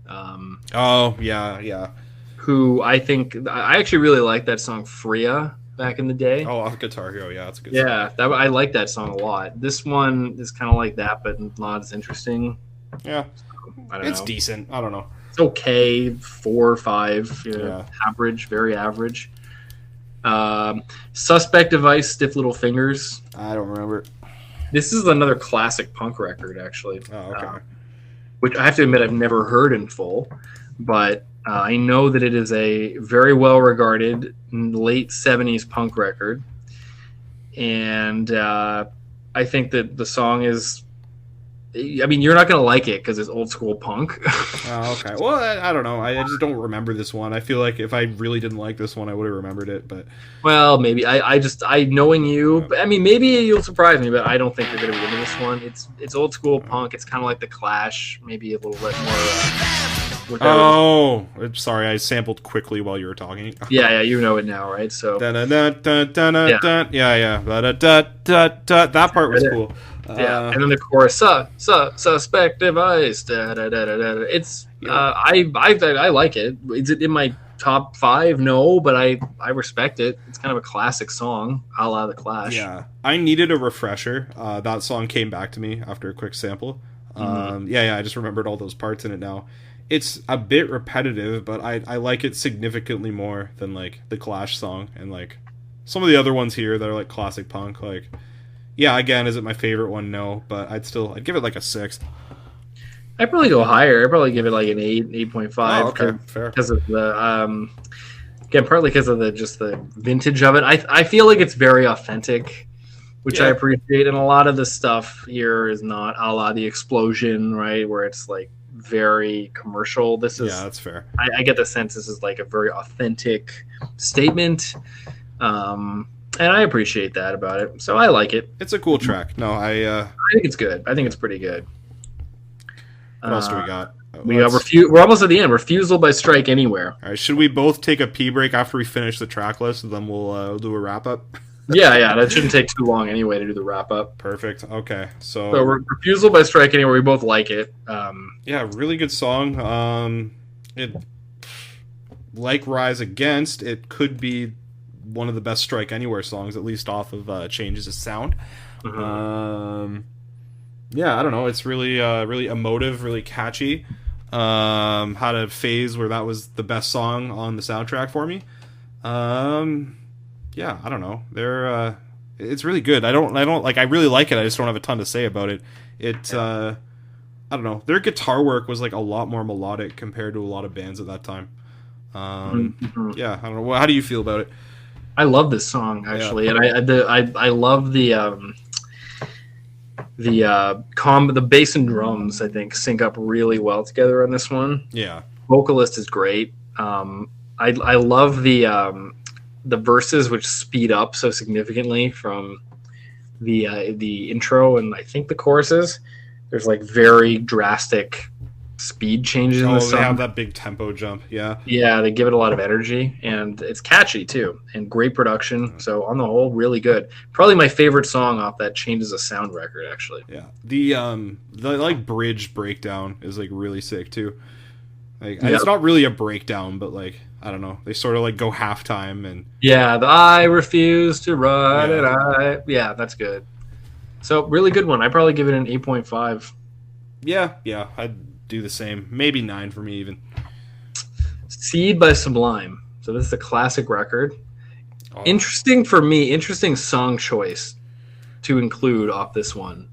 Oh yeah. Who I actually really liked that song Freya back in the day. Oh, off Guitar Hero, yeah, that's a good song. I like that song a lot. This one is kind of like that, but not as interesting. Yeah, it's decent. I don't know. It's okay, 4 or 5. Average, very average. Suspect Device, Stiff Little Fingers. I don't remember. This is another classic punk record, actually. Oh, okay. Which I have to admit I've never heard in full, but I know that it is a very well-regarded late 70s punk record. And I think that the song is... I mean, you're not going to like it because it's old school punk. Oh, okay. Well, I don't know. I just don't remember this one. I feel like if I really didn't like this one, I would have remembered it. But well, maybe I knowing you. I mean, maybe you'll surprise me, but I don't think you're going to be into this one. It's old school punk. It's kind of like the Clash, maybe a little bit more. Sorry, I sampled quickly while you were talking. Yeah, you know it now, right? So yeah. That part was cool. Yeah, and then the chorus, suspect device. Da, da, da, da, da. It's I like it. Is it in my top 5? No, but I respect it. It's kind of a classic song, a la the Clash. Yeah, I needed a refresher. That song came back to me after a quick sample. I just remembered all those parts in it now. It's a bit repetitive, but I like it significantly more than like the Clash song and like some of the other ones here that are like classic punk. Like, yeah, again, is it my favorite one? No, but I'd give it like a 6. I'd probably go higher. I'd probably give it like an 8.5. Oh, okay, fair. Because of the again, partly because of the vintage of it. I feel like it's very authentic, which I appreciate, and a lot of the stuff here is not a la The Explosion, right? Where it's like very commercial. This is that's fair. I get the sense this is like a very authentic statement. And I appreciate that about it. So I like it. It's a cool track. No, I think it's good. I think it's pretty good. What else do we got? We're almost at the end. Refusal by Strike Anywhere. All right, should we both take a pee break after we finish the track list, and then we'll do a wrap up? Yeah, that shouldn't take too long anyway to do the wrap up. Perfect. Okay, so Refusal by Strike Anywhere. We both like it. Yeah, really good song. It like Rise Against, it could be one of the best Strike Anywhere songs, at least off of Changes of Sound. Mm-hmm. yeah, I don't know. It's really really emotive, really catchy. Had a phase where that was the best song on the soundtrack for me. Yeah, I don't know. It's really good. I don't like. I really like it. I just don't have a ton to say about it. I don't know. Their guitar work was like a lot more melodic compared to a lot of bands at that time. Yeah, I don't know. How do you feel about it? I love this song actually, and I love the bass and drums. I think sync up really well together on this one. Yeah, vocalist is great. I love the verses, which speed up so significantly from the intro and I think the choruses. There's like very drastic speed changes in the song. They have that big tempo jump. Yeah, they give it a lot of energy, and it's catchy too, and great production. So on the whole, really good. Probably my favorite song off that Changes of Sound record, actually. Yeah, the like bridge breakdown is like really sick too. Like it's not really a breakdown, but like I don't know, they sort of like go halftime and the I refuse to run and that's good. So really good one. I probably give it an 8.5. Yeah, I'd do the same. Maybe 9 for me even. Seed by Sublime. So this is a classic record. Interesting for me. Interesting song choice to include off this one.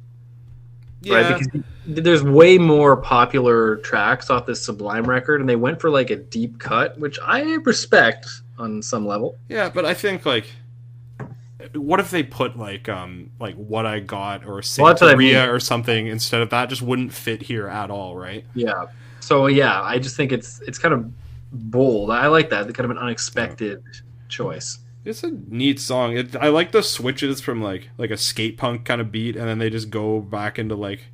Yeah. Right? Because there's way more popular tracks off this Sublime record, and they went for like a deep cut, which I respect on some level. Yeah, but I think like, what if they put like What I Got or Santeria or something instead of that? Just wouldn't fit here at all, right? Yeah. So yeah, I just think it's kind of bold. I like that. Kind of an unexpected choice. It's a neat song. I like the switches from like a skate punk kind of beat, and then they just go back into like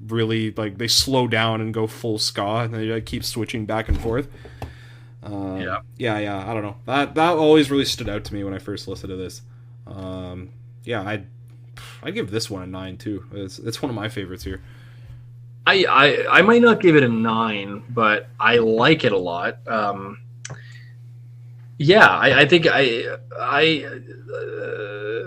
really like they slow down and go full ska, and they like, keep switching back and forth. Yeah. I don't know. That always really stood out to me when I first listened to this. I'd give this one a 9 too. It's one of my favorites here. I might not give it a 9, but I like it a lot. I think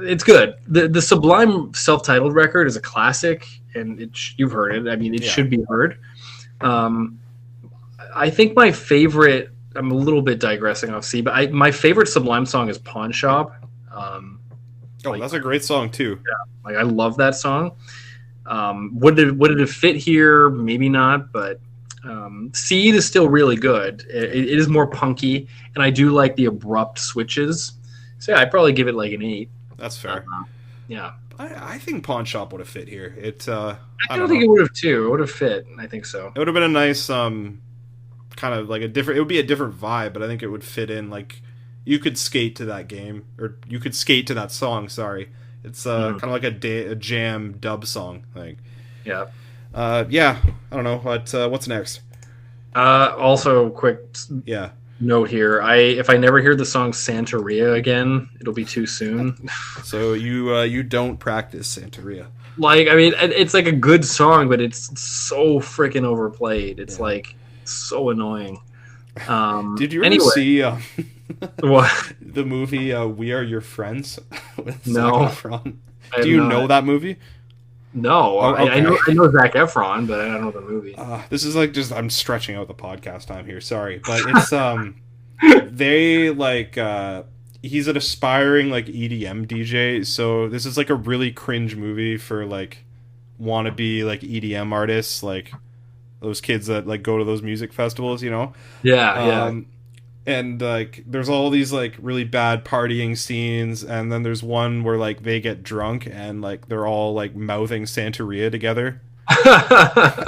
it's good. The Sublime self-titled record is a classic, and you've heard it. I mean, it should be heard. I think my favorite. I'm a little bit digressing off C, but my favorite Sublime song is Pawn Shop. That's a great song too. Yeah, like I love that song. Would it fit here? Maybe not, but Seed is still really good. It is more punky, and I do like the abrupt switches. So yeah, I'd probably give it like an 8. That's fair. Yeah, I think Pawn Shop would have fit here. I don't think it would have too. It would have fit. I think so. It would have been a nice kind of like a different. It would be a different vibe, but I think it would fit in. Like you could skate to that game, or you could skate to that song. Sorry, it's kind of like a jam dub song. Like I don't know what's next. Also, quick note here. If I never hear the song Santeria again, it'll be too soon. So you don't practice Santeria. Like, I mean, it's like a good song, but it's so freaking overplayed. It's like so annoying. Did you ever see what the movie We Are Your Friends with no. Zac Efron? Do you know that movie? No, okay. I know Zac Efron, but I don't know the movie. This is like I'm stretching out the podcast time here. Sorry, but it's they like he's an aspiring like EDM DJ, so this is like a really cringe movie for like wannabe like EDM artists, like those kids that like go to those music festivals, you know? Yeah. And like there's all these like really bad partying scenes, and then there's one where like they get drunk and like they're all like mouthing Santeria together.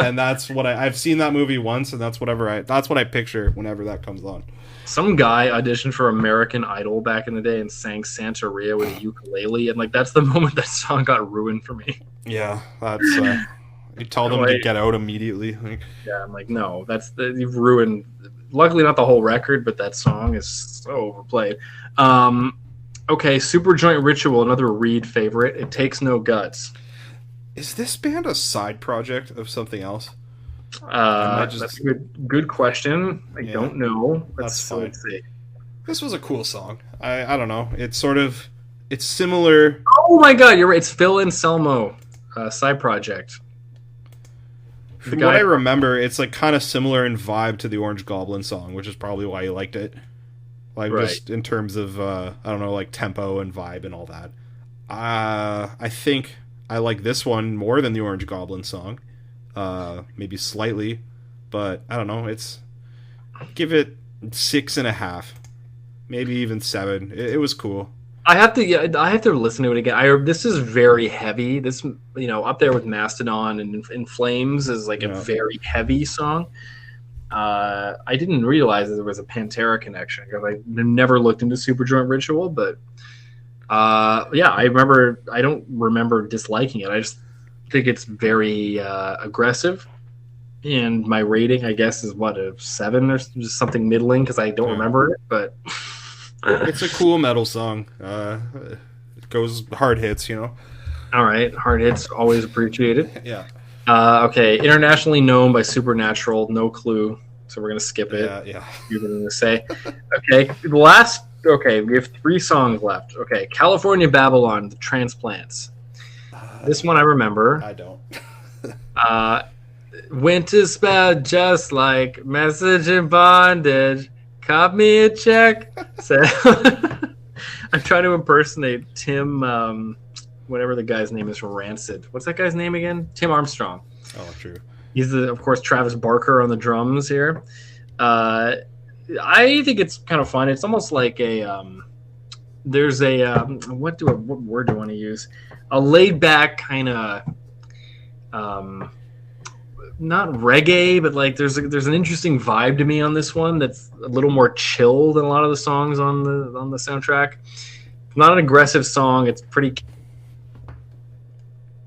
And that's what I've seen that movie once, and that's what I picture whenever that comes on. Some guy auditioned for American Idol back in the day and sang Santeria with a ukulele, and like that's the moment that song got ruined for me. Yeah, that's you tell them to get out immediately. Like, yeah, I'm like, no, you've ruined. Luckily, not the whole record, but that song is so overplayed. Okay, Superjoint Ritual, another Reed favorite. It Takes No Guts. Is this band a side project of something else? That's a good question. I don't know. Let's see. This was a cool song. I don't know. It's similar. Oh my god, you're right. It's Phil Anselmo, side project. From what I remember, it's like kind of similar in vibe to the Orange Goblin song, which is probably why you liked it. Like just in terms of I don't know, like tempo and vibe and all that. I think I like this one more than the Orange Goblin song. Maybe slightly, but I don't know. Give it 6.5, maybe even 7. It was cool. I have to listen to it again. This is very heavy. This, up there with Mastodon and In Flames is like a very heavy song. I didn't realize that there was a Pantera connection because I never looked into Superjoint Ritual, but I don't remember disliking it. I just think it's very aggressive, and my rating, I guess, is a 7 or just something middling because I don't remember it, but it's a cool metal song. It goes hard hits, All right, hard hits, always appreciated. Yeah. Okay, internationally known by Supernatural, no clue, so we're gonna skip it. Yeah. You're gonna say, okay. We have 3 songs left. Okay, California Babylon, The Transplants. This one I remember. I don't. Winter spell just like message in bondage. Cop me a check. So, I'm trying to impersonate Tim, whatever the guy's name is from Rancid. What's that guy's name again? Tim Armstrong. Oh, true. He's of course, Travis Barker on the drums here. I think it's kind of fun. It's almost like there's a what word do I want to use? A laid back kind of not reggae, but like there's an interesting vibe to me on this one that's a little more chill than a lot of the songs on the soundtrack. Not an aggressive song. It's pretty.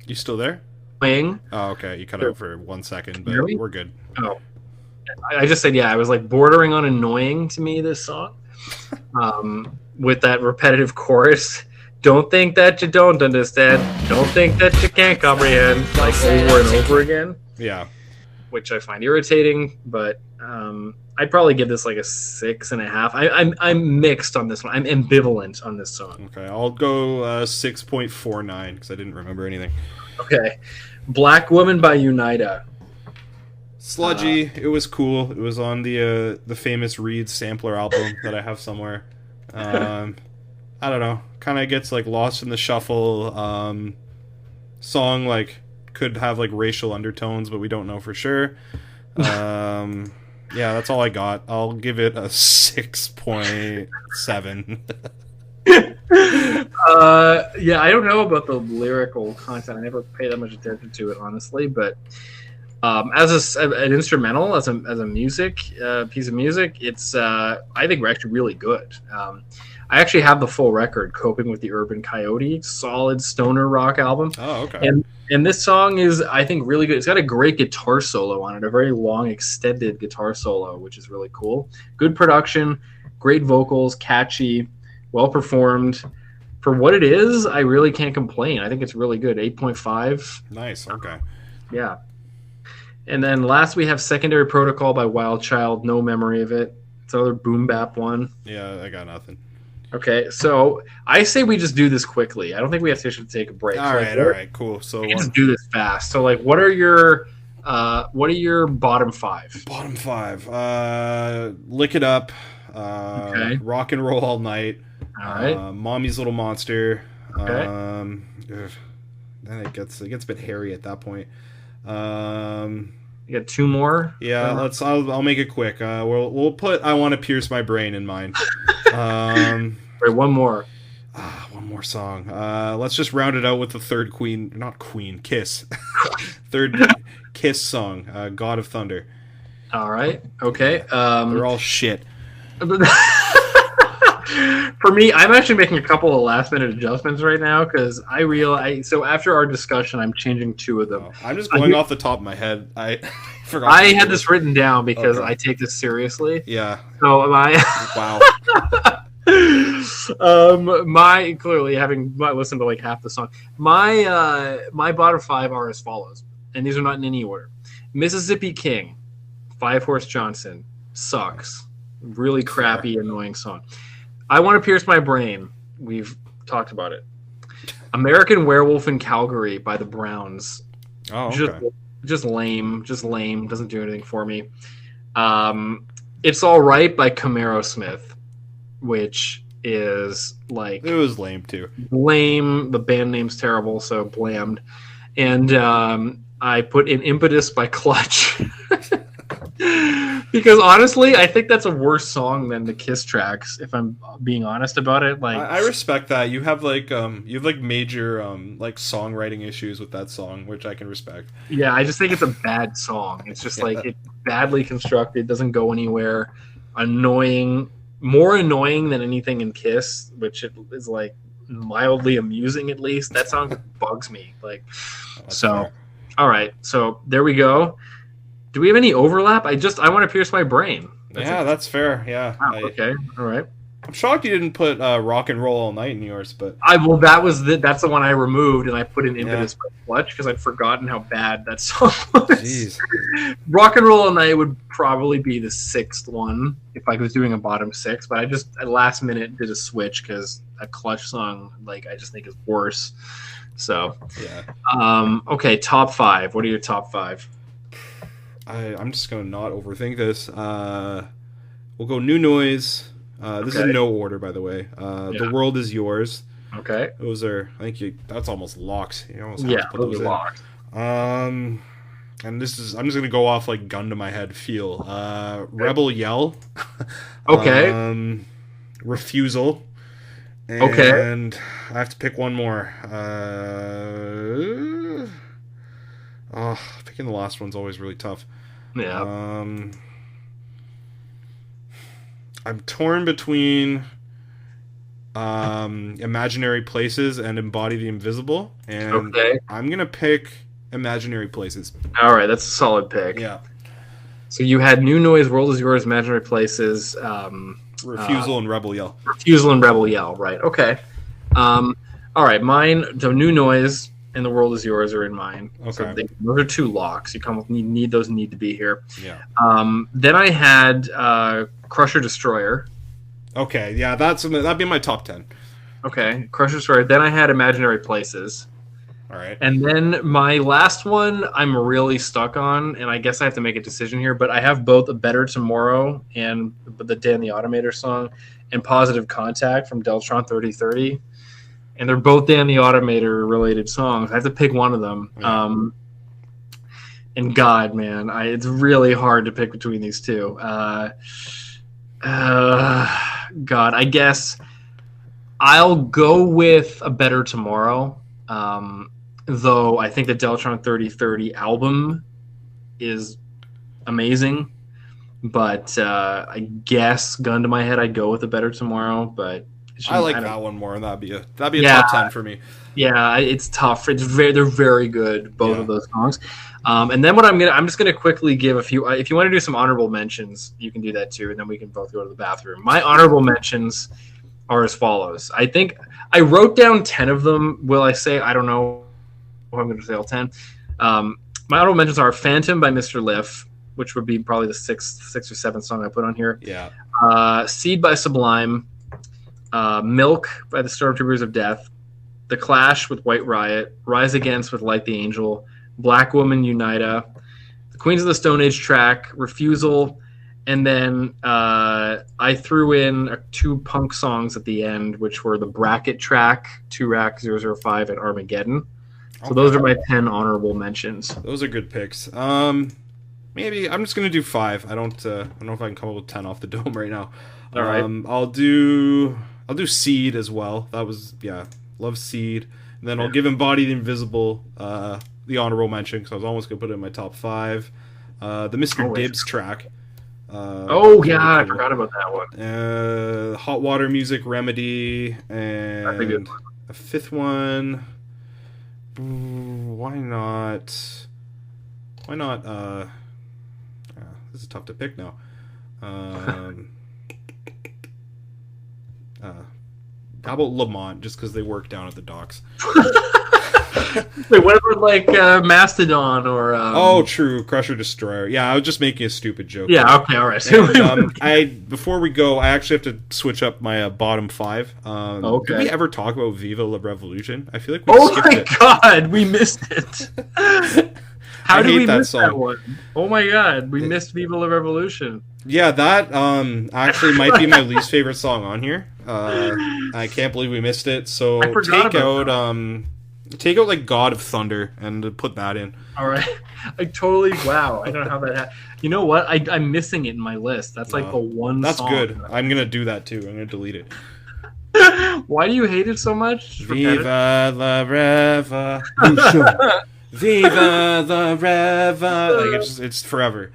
You still there? Playing. Oh, okay. You cut out for 1 second, but Really? we're good. Oh, I just said I was like bordering on annoying to me this song, with that repetitive chorus. Don't think that you don't understand. Don't think that you can't comprehend. Like over and over again. Yeah. Which I find irritating, but I'd probably give this like a 6.5. I'm mixed on this one. I'm ambivalent on this song. Okay, I'll go 6.49 because I didn't remember anything. Okay, Black Woman by Unida. Sludgy. It was cool. It was on the famous Reed sampler album that I have somewhere. I don't know. Kind of gets like lost in the shuffle. Song like could have like racial undertones, but we don't know for sure. Yeah, that's all I got. I'll give it a 6.7. I don't know about the lyrical content. I never pay that much attention to it, honestly. But as an instrumental, as a music piece of music, it's I think we're actually really good. I actually have the full record, "Coping with the Urban Coyote," solid stoner rock album. Oh, okay. And this song is, I think, really good. It's got a great guitar solo on it, a very long, extended guitar solo, which is really cool. Good production, great vocals, catchy, well performed. For what it is, I really can't complain. I think it's really good. 8.5. Nice. Okay. Yeah. And then last we have Secondary Protocol by Wild Child. No memory of it. It's another boom bap one. Yeah, I got nothing. Okay, so I say we just do this quickly. I don't think we have to take a break. All right, cool. So we can just do this fast. So, like, what are your bottom 5? Bottom 5. Lick It Up. Okay. Rock and Roll All Night. All right. Mommy's Little Monster. Okay. Then it gets a bit hairy at that point. You got 2 more. Yeah, I'll make it quick. We'll put "I Want to Pierce My Brain" in mine. Wait, one more. One more song. Let's just round it out with the third Kiss. Third Kiss song, "God of Thunder." All right. Okay. They're all shit. For me, I'm actually making a couple of last-minute adjustments right now because I realize. So after our discussion, I'm changing 2 of them. Oh, I'm just going off the top of my head. I forgot. I had this written down because I take this seriously. Yeah. So am I? Wow. My clearly having listened to like half the song, my bottom 5 are as follows, and these are not in any order. Mississippi King, 5 Horse Johnson, sucks. Really crappy, annoying song. I Want to Pierce My Brain. We've talked about it. American Werewolf in Calgary by the Browns. Oh, okay. just lame, doesn't do anything for me. It's All Right by Camaro Smith, which is like It was lame too. lame. The band name's terrible, so blammed. And I put in Impetus by Clutch. Because honestly, I think that's a worse song than the Kiss tracks, if I'm being honest about it. Like I respect that. You have like major like songwriting issues with that song, which I can respect. yeah, I just think it's a bad song. It's just like it's badly constructed, doesn't go anywhere, annoying, more annoying than anything in Kiss, which is like mildly amusing at least. That song bugs me. Like so fair. all right, so there we go. Do we have any overlap? I want to pierce my brain. That's fair. Yeah. Wow, okay. All right. I'm shocked you didn't put Rock and Roll All Night in yours, but That's the one I removed, and I put in Impetus by Clutch because I'd forgotten how bad that song was. jeez. Rock and Roll All Night would probably be the sixth one if I was doing a bottom six, but I just at last minute did a switch because a Clutch song I just think is worse. So Yeah. Okay, top five. What are your top five? I'm just gonna not overthink this. We'll go New Noise. This is Okay. no order, by the way. The World Is Yours. Okay. Those are, that's almost locks. You almost have Yeah, to put those those are in. locked. And I'm just gonna go off like gun to my head feel. Rebel Yell. Okay. Refusal. Okay. And I have to pick one more. Picking the last one's always really tough. Yeah. I'm torn between Imaginary Places and Embody the Invisible, and Okay. I'm gonna pick Imaginary Places. All right, that's a solid pick. Yeah. So you had New Noise, World Is Yours, Imaginary Places, Refusal and Rebel Yell. Refusal, and Rebel Yell. Right. Okay. All right, mine. So New Noise and The World Is Yours are in mine. So Okay. those are two locks. You need those need to be here. Yeah. Then I had Crusher Destroyer. Okay. Yeah, that'd be my top 10. Okay, Crusher Destroyer. Then I had Imaginary Places. All right. And then my last one I'm really stuck on, and I guess I have to make a decision here, but I have both A Better Tomorrow and the Dan the Automator song and Positive Contact from Deltron 3030. And they're both Dan the Automator related songs. I have to pick one of them. Yeah. And God, man, it's really hard to pick between these two. God, I guess I'll go with A Better Tomorrow. Though I think the Deltron 3030 album is amazing, but I guess gun to my head I'd go with A Better Tomorrow. But I like that one more, and that'd be a top 10 for me. Yeah, it's tough. They're very good, both of those songs. And then I'm just gonna quickly give a few. If you want to do some honorable mentions, you can do that too, and then we can both go to the bathroom. My honorable mentions are as follows. I think I wrote down 10 of them. Will I say I don't know if I'm going to say all 10? My honorable mentions are Phantom by Mr. Liff, which would be probably the sixth or seventh song I put on here. Yeah. Seed by Sublime, Milk by the Stormtroopers of Death, The Clash with White Riot, Rise Against with Light the Angel, Black Woman Unita, the Queens of the Stone Age track, Refusal, and then I threw in 2 punk songs at the end, which were the Bracket track, 2 Rack 005, and Armageddon. So those are my 10 honorable mentions. Those are good picks. Maybe I'm just gonna do 5. I don't know if I can come up with 10 off the dome right now. All right. I'll do Seed as well. That was love Seed. And then I'll give Embody the Invisible the honorable mention because I was almost gonna put it in my top 5. The Mr. Dibs track. I forgot about that one. Hot Water Music Remedy, and That's a good a 5th one. Why not? This is tough to pick now. How about Lamont, just because they work down at the docks? Wait, what about like Mastodon or? True, Crusher Destroyer. Yeah, I was just making a stupid joke. Yeah. Okay. All right. And, before we go, I actually have to switch up my bottom 5. Okay. Did we ever talk about Viva La Revolution? I feel like we skipped it. God, we missed it. How I did hate we that miss that song. one? Oh my god, we missed Viva la Revolution. Yeah, that actually might be my least favorite song on here. I can't believe we missed it. So I forgot take out like God of Thunder and put that in. All right, I totally wow. I don't know how that happened. You know what? I'm missing it in my list. That's like the one. That's song. good. I'm gonna do that too. I'm gonna delete it. Why do you hate it so much? Viva la Revolution. Viva la Reva. Like it's forever.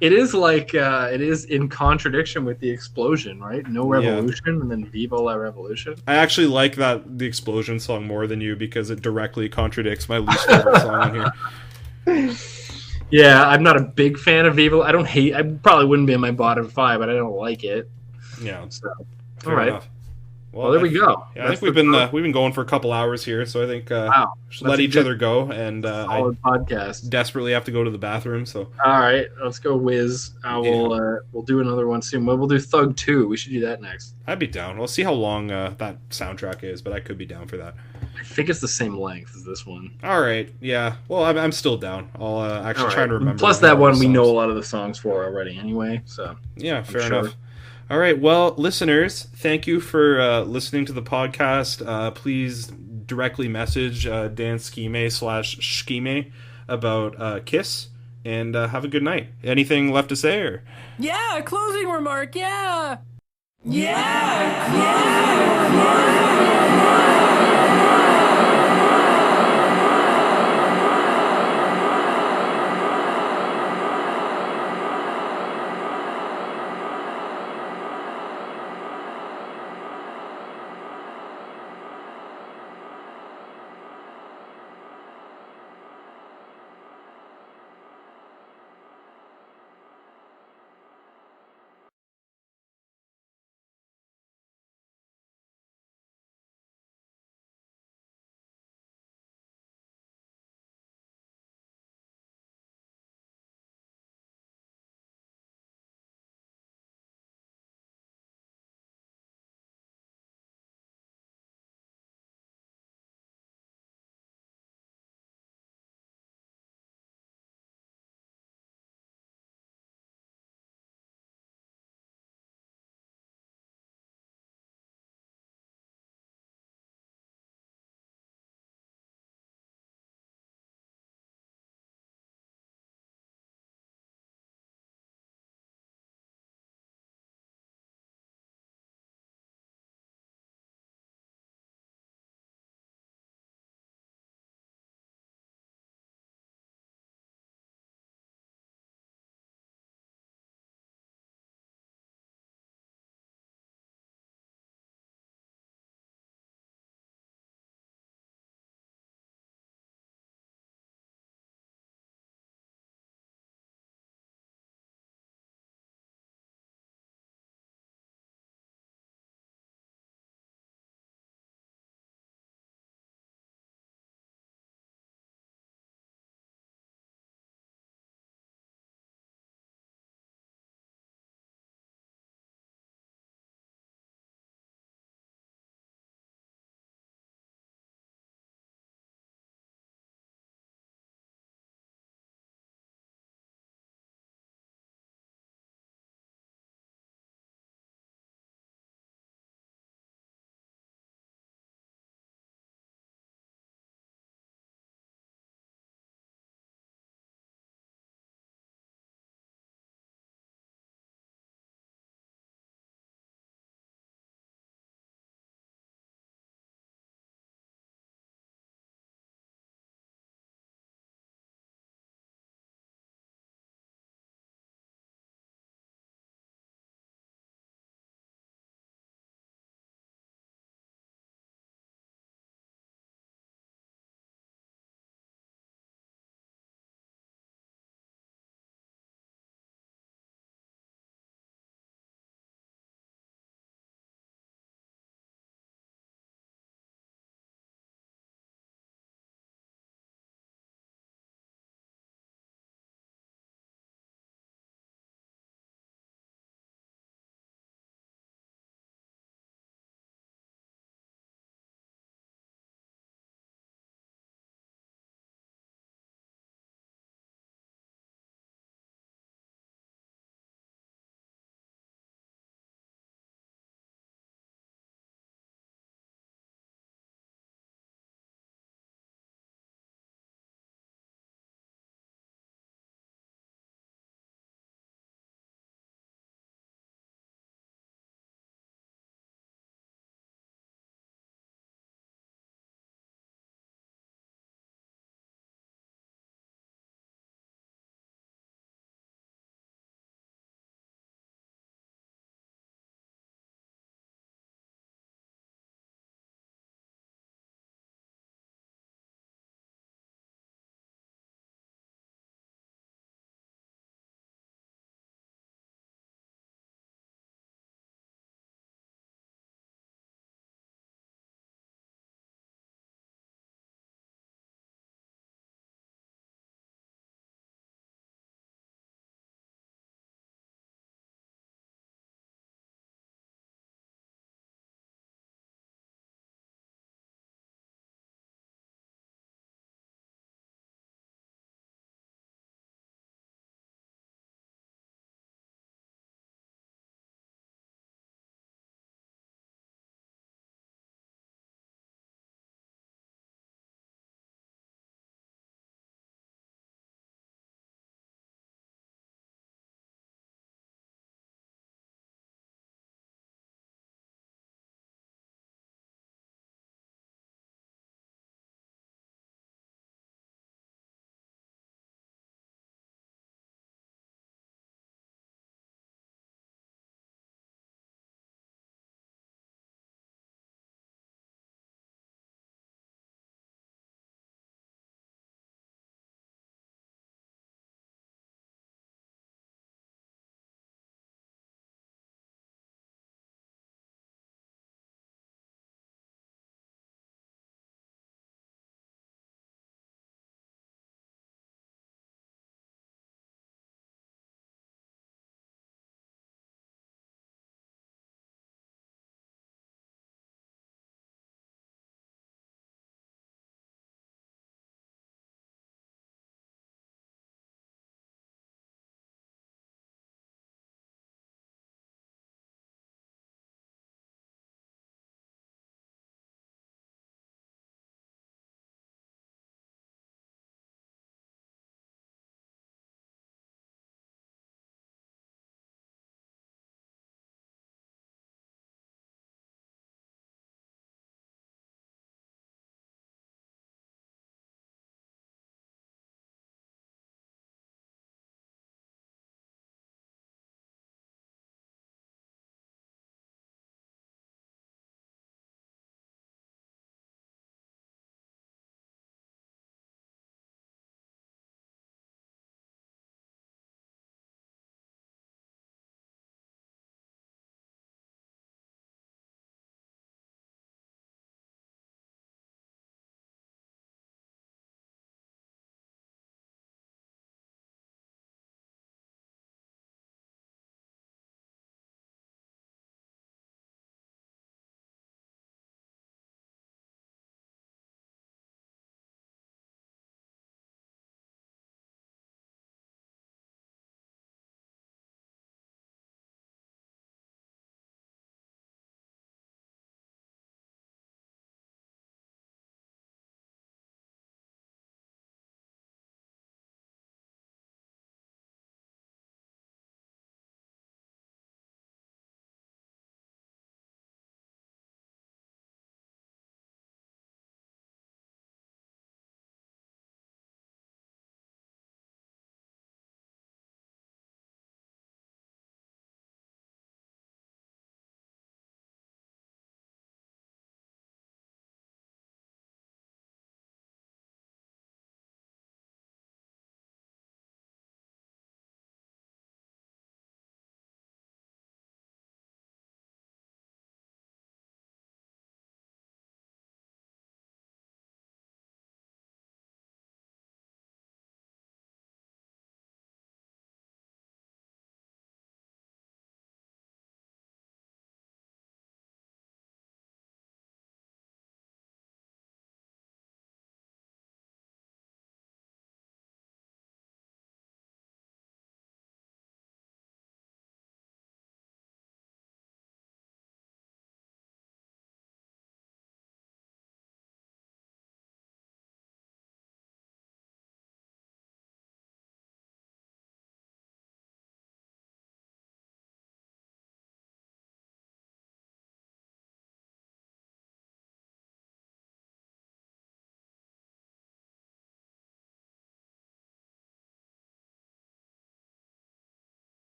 It is like it is in contradiction with the explosion, right? No revolution and then Viva la Revolution. I actually like the explosion song more than you because it directly contradicts my least favorite song on here. Yeah, I'm not a big fan of Viva. I probably wouldn't be in my bottom 5, but I don't like it. Yeah. So, Fair all right. enough. Well, there we go. Yeah, I think we've been going for a couple hours here, so I think wow. should let each other go. And I podcast. Desperately have to go to the bathroom. So all right, let's go whiz. We'll do another one soon. We'll do Thug 2. We should do that next. I'd be down. We'll see how long that soundtrack is, but I could be down for that. I think it's the same length as this one. All right, yeah. Well, I'm still down. I'll actually try to remember. Plus, that one we know a lot of the songs for already, anyway. So yeah, fair enough. All right, well, listeners, thank you for listening to the podcast. Please directly message Dan Skime/Schime about Kiss, and have a good night. Anything left to say? Or Yeah, closing remark, yeah. Yeah, closing remark.